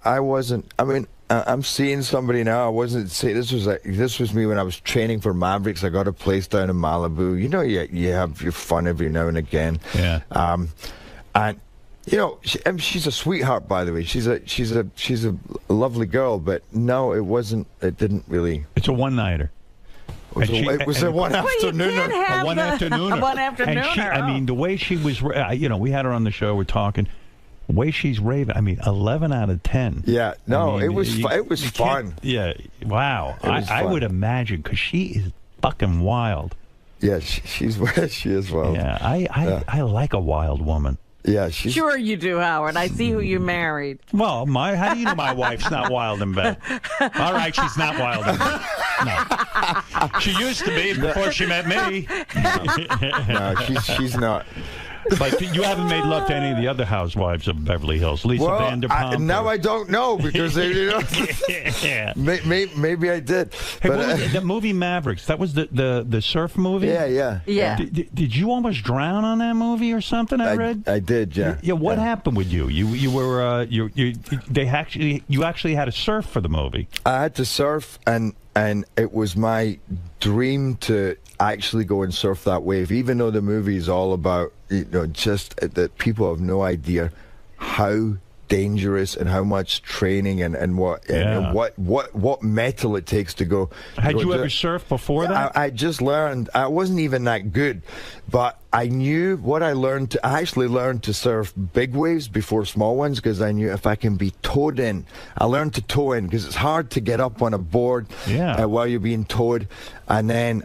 I wasn't. I mean, I'm seeing somebody now. I wasn't. See, this was me when I was training for Mavericks. I got a place down in Malibu. You have your fun every now and again. Yeah. And she's a sweetheart, by the way. She's a lovely girl. But no, it wasn't. It didn't really. It's a one-nighter. It was a one afternoon. A one afternoon. One afternoon. I mean, the way she was. We had her on the show. We're talking. The way she's raving, 11 out of 10. Yeah, no, it was fun. Yeah, wow. I would imagine, because she is fucking wild. Yeah, she is wild. Yeah, I like a wild woman. Yeah, she's... Sure you do, Howard. I see who you married. Well, how do you know my wife's not wild in bed? All right, she's not wild in bed. No. She used to be before she met me. No, she's not. But you haven't made love to any of the other housewives of Beverly Hills, Lisa Vanderpump. Now I don't know because maybe I did. Hey, but the movie Mavericks, that was the surf movie. Yeah. Did you almost drown on that movie or something? I read. I did. Yeah. Yeah. What happened with you? You were you actually had to surf for the movie. I had to surf, and it was my dream to actually go and surf that wave, even though the movie is all about just that people have no idea how dangerous and how much training and what metal it takes to go. Had you ever surfed before that? I just learned. I wasn't even that good, but I knew what I learned. I actually learned to surf big waves before small ones because I knew if I can be towed in. I learned to tow in because it's hard to get up on a board while you're being towed. And then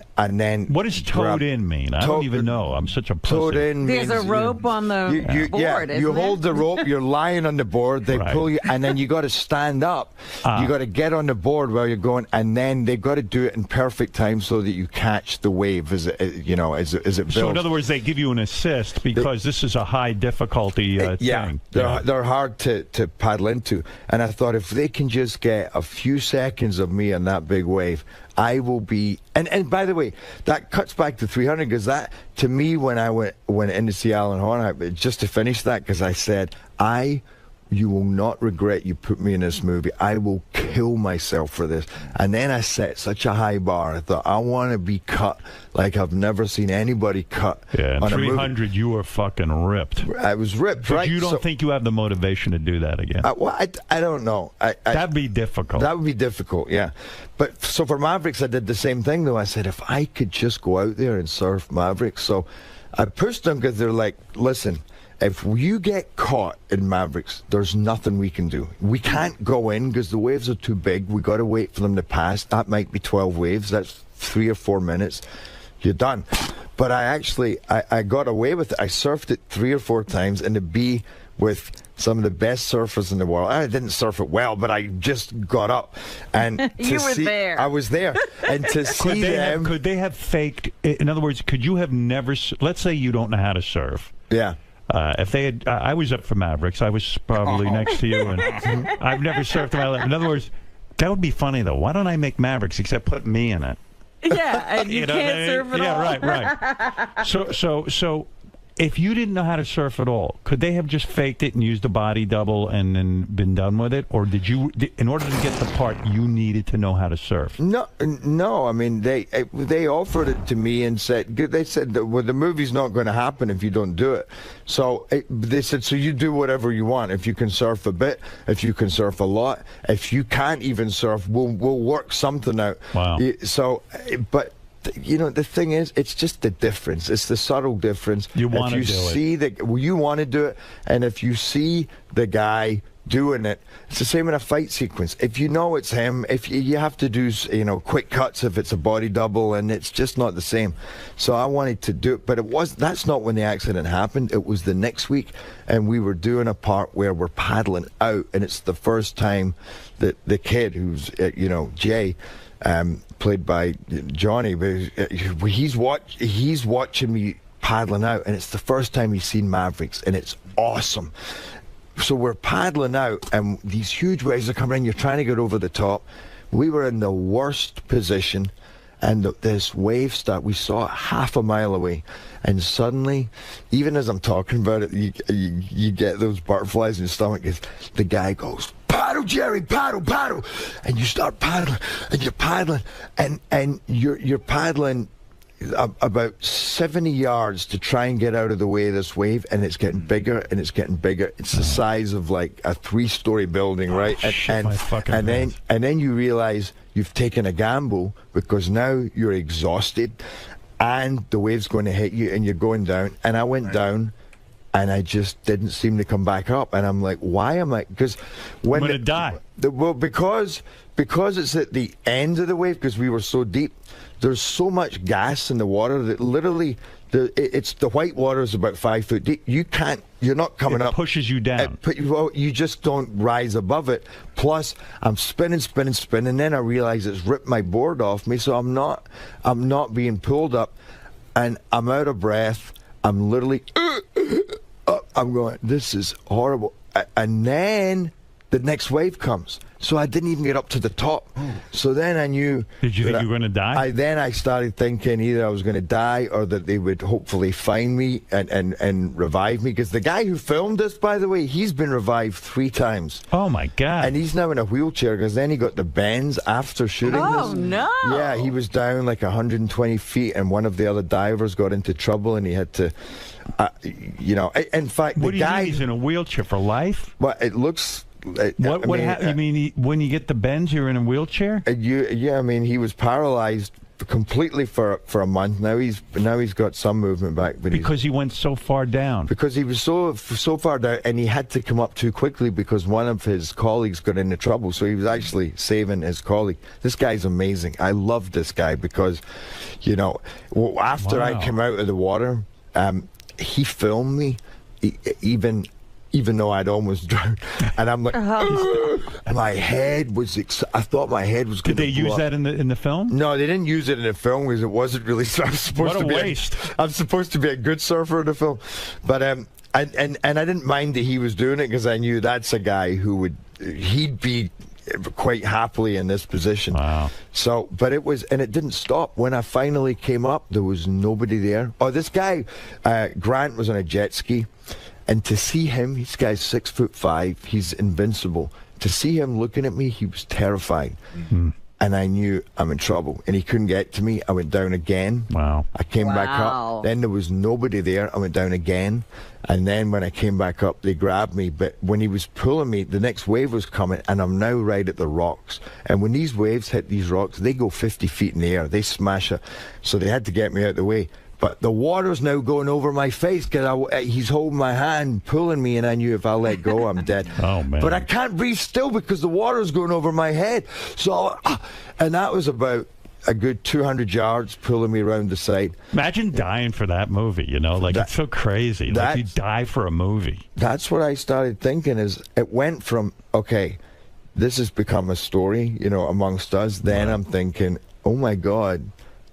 what does towed in mean? I don't even know. I'm such a pussy. Towed in There's means, a rope on the board. You hold the rope. You're lying on the board. They pull you, and then you got to stand up. You got to get on the board while you're going, and then they've got to do it in perfect time so that you catch the wave as it builds. So in other words, they give you an assist because this is a high difficulty thing. They're hard to paddle into, and I thought if they can just get a few seconds of me on that big wave, I will be, and by the way, that cuts back to 300 because that, to me, when I went into Seattle and Horn, just to finish that, because I said, you will not regret you put me in this movie. I will kill myself for this. And then I set such a high bar. I thought, I want to be cut like I've never seen anybody cut. Yeah, on 300, you were fucking ripped. I was ripped, but right? you don't think you have the motivation to do that again? I don't know. That'd be difficult. That would be difficult, yeah. But so for Mavericks, I did the same thing, though. I said, if I could just go out there and surf Mavericks. So I pushed them because they're like, listen, if you get caught in Mavericks, there's nothing we can do. We can't go in because the waves are too big. We got to wait for them to pass. That might be 12 waves. That's 3 or 4 minutes. You're done. but I got away with it. I surfed it 3 or 4 times, and to be with some of the best surfers in the world. I didn't surf it well, but I just got up. And you were there. I was there. And to see them... Could they have faked... In other words, could you have never... Let's say you don't know how to surf. Yeah. If they had... I was up for Mavericks. I was probably next to you, and I've never surfed in my life. In other words, that would be funny, though. Why don't I make Mavericks except put me in it? Yeah, and you can't surf at all. Yeah, right. So if you didn't know how to surf at all, could they have just faked it and used a body double and then been done with it? Or did you, in order to get the part, you needed to know how to surf? No. I mean, they offered it to me and said, they said, well, the movie's not going to happen if you don't do it. So they said, so you do whatever you want. If you can surf a bit, if you can surf a lot, if you can't even surf, we'll work something out. Wow. So, but... You know, the thing is, it's just the difference. It's the subtle difference. You want to do it. You want to do it, and if you see the guy doing it, it's the same in a fight sequence. If you know it's him, if you have to do, quick cuts if it's a body double, and it's just not the same. So I wanted to do it, but that's not when the accident happened. It was the next week, and we were doing a part where we're paddling out, and it's the first time that the kid who's, Jay, played by Johnny, but he's watching me paddling out, and it's the first time he's seen Mavericks, and it's awesome. So we're paddling out, and these huge waves are coming in. You're trying to get over the top. We were in the worst position, and this wave we saw it half a mile away, and suddenly, even as I'm talking about it, you get those butterflies in your stomach. The guy goes, "Paddle, Jerry, paddle, paddle," and you start paddling, and you're paddling, and you're paddling about 70 yards to try and get out of the way of this wave, and it's getting bigger and it's getting bigger. It's the size of like a 3-story building, right? And then you realize you've taken a gamble, because now you're exhausted and the wave's going to hit you and you're going down. And I went down, and I just didn't seem to come back up. And I'm like, why am I? Because when I'm going to die. Well, because it's at the end of the wave, because we were so deep, there's so much gas in the water that literally the white water is about 5 foot deep. You're not coming up. It pushes you down. You just don't rise above it. Plus, I'm spinning, and then I realize it's ripped my board off me, so I'm not being pulled up, and I'm out of breath. I'm literally, I'm going, this is horrible. And then the next wave comes. So I didn't even get up to the top. So then I knew... Did you think you were going to die? Then I started thinking either I was going to die, or that they would hopefully find me and revive me. Because the guy who filmed this, by the way, he's been revived 3 times. Oh, my God. And he's now in a wheelchair, because then he got the bends after shooting this. Oh, no. Yeah, he was down like 120 feet, and one of the other divers got into trouble, and he had to... in fact, what do you mean he's in a wheelchair for life? Well, it looks... You mean when you get the bends, you're in a wheelchair? I mean, he was paralyzed completely for a month. Now he's got some movement back, but because he went so far down. Because he was so far down, and he had to come up too quickly because one of his colleagues got into trouble. So he was actually saving his colleague. This guy's amazing. I love this guy because, after I came out of the water, he filmed me, even though I'd almost drowned, and I'm like, and my head was. I thought my head was going to. Did they use that in the film? No, they didn't use it in the film because it wasn't really. I'm supposed to be waste. I'm supposed to be a good surfer in the film, but and I didn't mind that he was doing it because I knew that's a guy who he'd be quite happily in this position. Wow. So, but it didn't stop. When I finally came up, there was nobody there. Oh, this guy, Grant, was on a jet ski. And to see him, this guy's 6'5", he's invincible. To see him looking at me, he was terrifying. Mm-hmm. And I knew I'm in trouble. And he couldn't get to me. I went down again. Wow. I came back up. Then there was nobody there. I went down again. And then when I came back up, they grabbed me. But when he was pulling me, the next wave was coming, and I'm now right at the rocks. And when these waves hit these rocks, they go 50 feet in the air. They smash it. So they had to get me out of the way. But the water's now going over my face because he's holding my hand, pulling me, and I knew if I let go, I'm dead. Oh, man. But I can't breathe still because the water's going over my head. So, and that was about a good 200 yards, pulling me around the side. Imagine dying for that movie, you know? Like, it's so crazy. Like, you die for a movie. That's what I started thinking is it went from, okay, this has become a story, you know, amongst us. Then I'm thinking, oh, my God,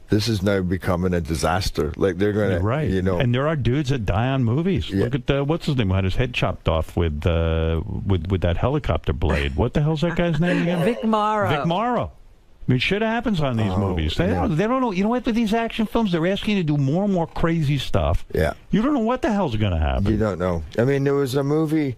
this is now becoming a disaster. Like, they're going to, you know. And there are dudes that die on movies. Yeah. Look at, what's his name, who had his head chopped off with that helicopter blade. What the hell's that guy's name again? Vic Morrow. Vic Morrow. I mean, shit happens on these movies. They don't know. You know what? With these action films, they're asking you to do more and more crazy stuff. Yeah. You don't know what the hell's going to happen. You don't know. I mean, there was a movie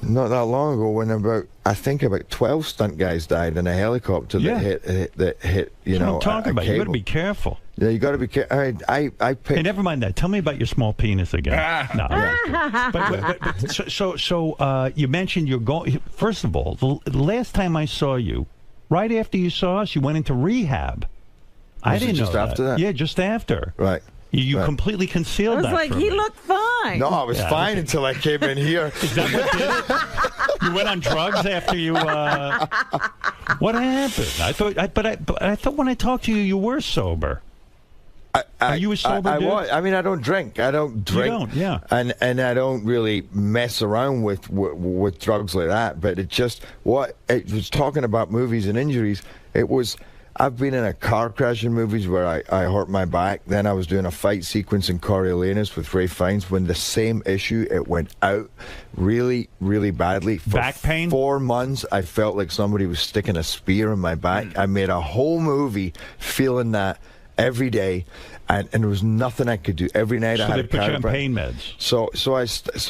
not that long ago when I think about 12 stunt guys died in a helicopter that hit you know, what I'm talking about. cable. You got to be careful. Yeah, you got to be careful. I picked... Hey, never mind that. Tell me about your small penis again. No. So you mentioned you're going. First of all, the last time I saw you, right after you saw us, you went into rehab. I didn't know just after that? Yeah, just after. Right. You right. completely concealed that. I was like, he looked fine. No, I was fine until I came in here. Is that what did it? You went on drugs after you. What happened? I thought when I talked to you, you were sober. Are you a sober dude? I mean, I don't drink. I don't drink. You don't, yeah. And I don't really mess around with drugs like that. But it was talking about movies and injuries. It was. I've been in a car crash in movies where I hurt my back. Then I was doing a fight sequence in Coriolanus with Ray Fiennes when the same issue, it went out really, really badly. For back pain? 4 months, I felt like somebody was sticking a spear in my back. I made a whole movie feeling that every day. And there was nothing I could do. Every night I had they put you on pain meds. So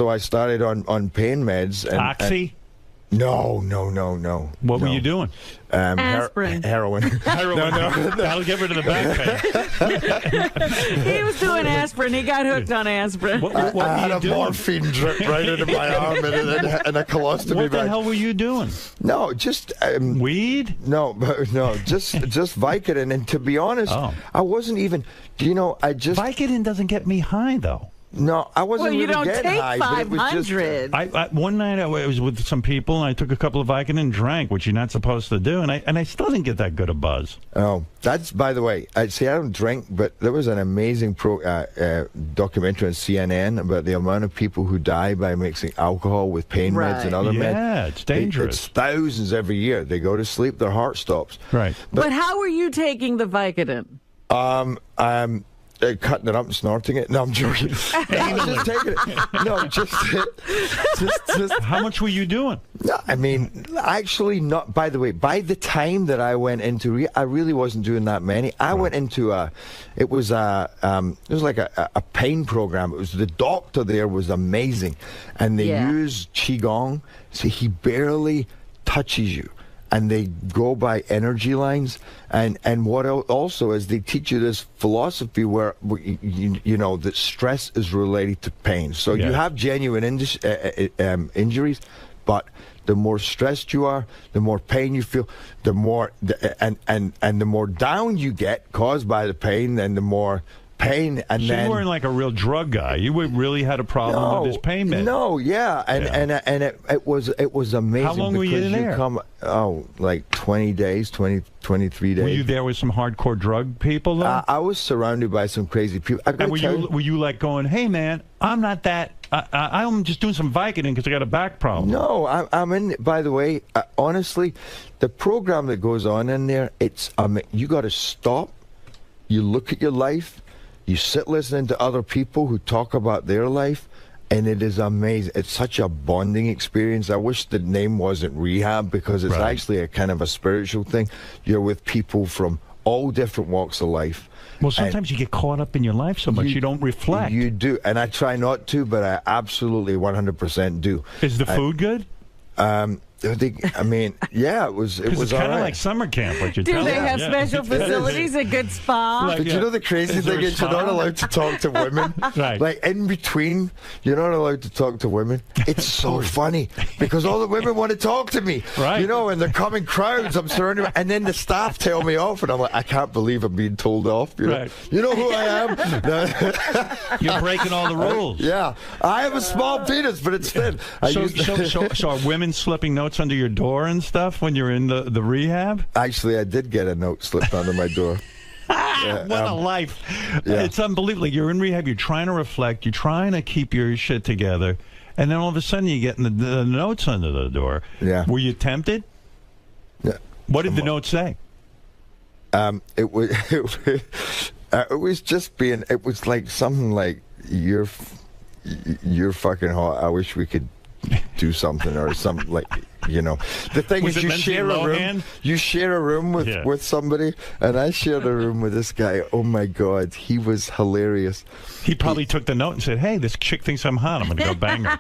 I started on pain meds. Oxy? No. What were you doing? Aspirin. Heroin. No. That'll get rid of the back pain. He was doing aspirin. He got hooked on aspirin. What I had a morphine drip right into my arm and a colostomy bag. What the hell were you doing? No, just weed. No, just Vicodin. And to be honest, I wasn't even. You know, Vicodin doesn't get me high though. No, I wasn't really getting high. Well, you don't take 500. One night I was with some people, and I took a couple of Vicodin and drank, which you're not supposed to do, and I still didn't get that good a buzz. Oh, that's, by the way, I don't drink, but there was an amazing documentary on CNN about the amount of people who die by mixing alcohol with pain meds and other meds. Yeah, it's dangerous. It's thousands every year. They go to sleep, their heart stops. Right. But how were you taking the Vicodin? Cutting it up and snorting it. No, I'm joking. Just taking it. No, just. How much were you doing? No, I mean, actually not. By the way, by the time that I went into, I really wasn't doing that many. I went into it was like a pain program. It was the doctor there was amazing, and they use qigong, so he barely touches you. And they go by energy lines, and what also is they teach you this philosophy where you know that stress is related to pain. So you have genuine injuries, but the more stressed you are, the more pain you feel, the more and the more down you get caused by the pain, then the more pain. And so then you weren't like a real drug guy. You really had a problem with this pain med. No, and it was amazing. How long were you there? Like 20 days, 23 days. Were you there with some hardcore drug people, though? I was surrounded by some crazy people. And were you like going, hey, man, I'm not that. I'm just doing some Vicodin because I got a back problem. No, I'm in. By the way, honestly, the program that goes on in there, you got to stop. You look at your life. You sit listening to other people who talk about their life, and it is amazing. It's such a bonding experience. I wish the name wasn't rehab because it's actually a kind of a spiritual thing. You're with people from all different walks of life. Well, sometimes you get caught up in your life so much you don't reflect. You do, and I try not to, but I absolutely 100% do. Is the food good? I mean, yeah, it was it's kind of like summer camp. What you're Do they have special facilities, a good spa? But you know the crazy thing is you're not allowed to talk to women. Right. Like in between, you're not allowed to talk to women. It's so funny because all the women want to talk to me. Right. You know, and they're coming crowds. I'm surrounded, and then the staff tell me off, and I'm like, I can't believe I'm being told off. You know, right. You know who I am? You're breaking all the rules. Yeah, I have a small penis, but it's thin. So are women slipping notes notes under your door and stuff when you're in the rehab? Actually, I did get a note slipped under my door. What a life. Yeah. It's unbelievable. You're in rehab. You're trying to reflect. You're trying to keep your shit together. And then all of a sudden you get the notes under the door. Yeah. Were you tempted? Yeah. What did the note say? It was just being. It was like something like you're fucking hot. I wish we could do something or something like. The thing Was is, it you Lindsay share a room. Lohan? You share a room with somebody, and I shared a room with this guy. Oh my God, he was hilarious. He probably took the note and said, "Hey, this chick thinks I'm hot. I'm going to go bang her."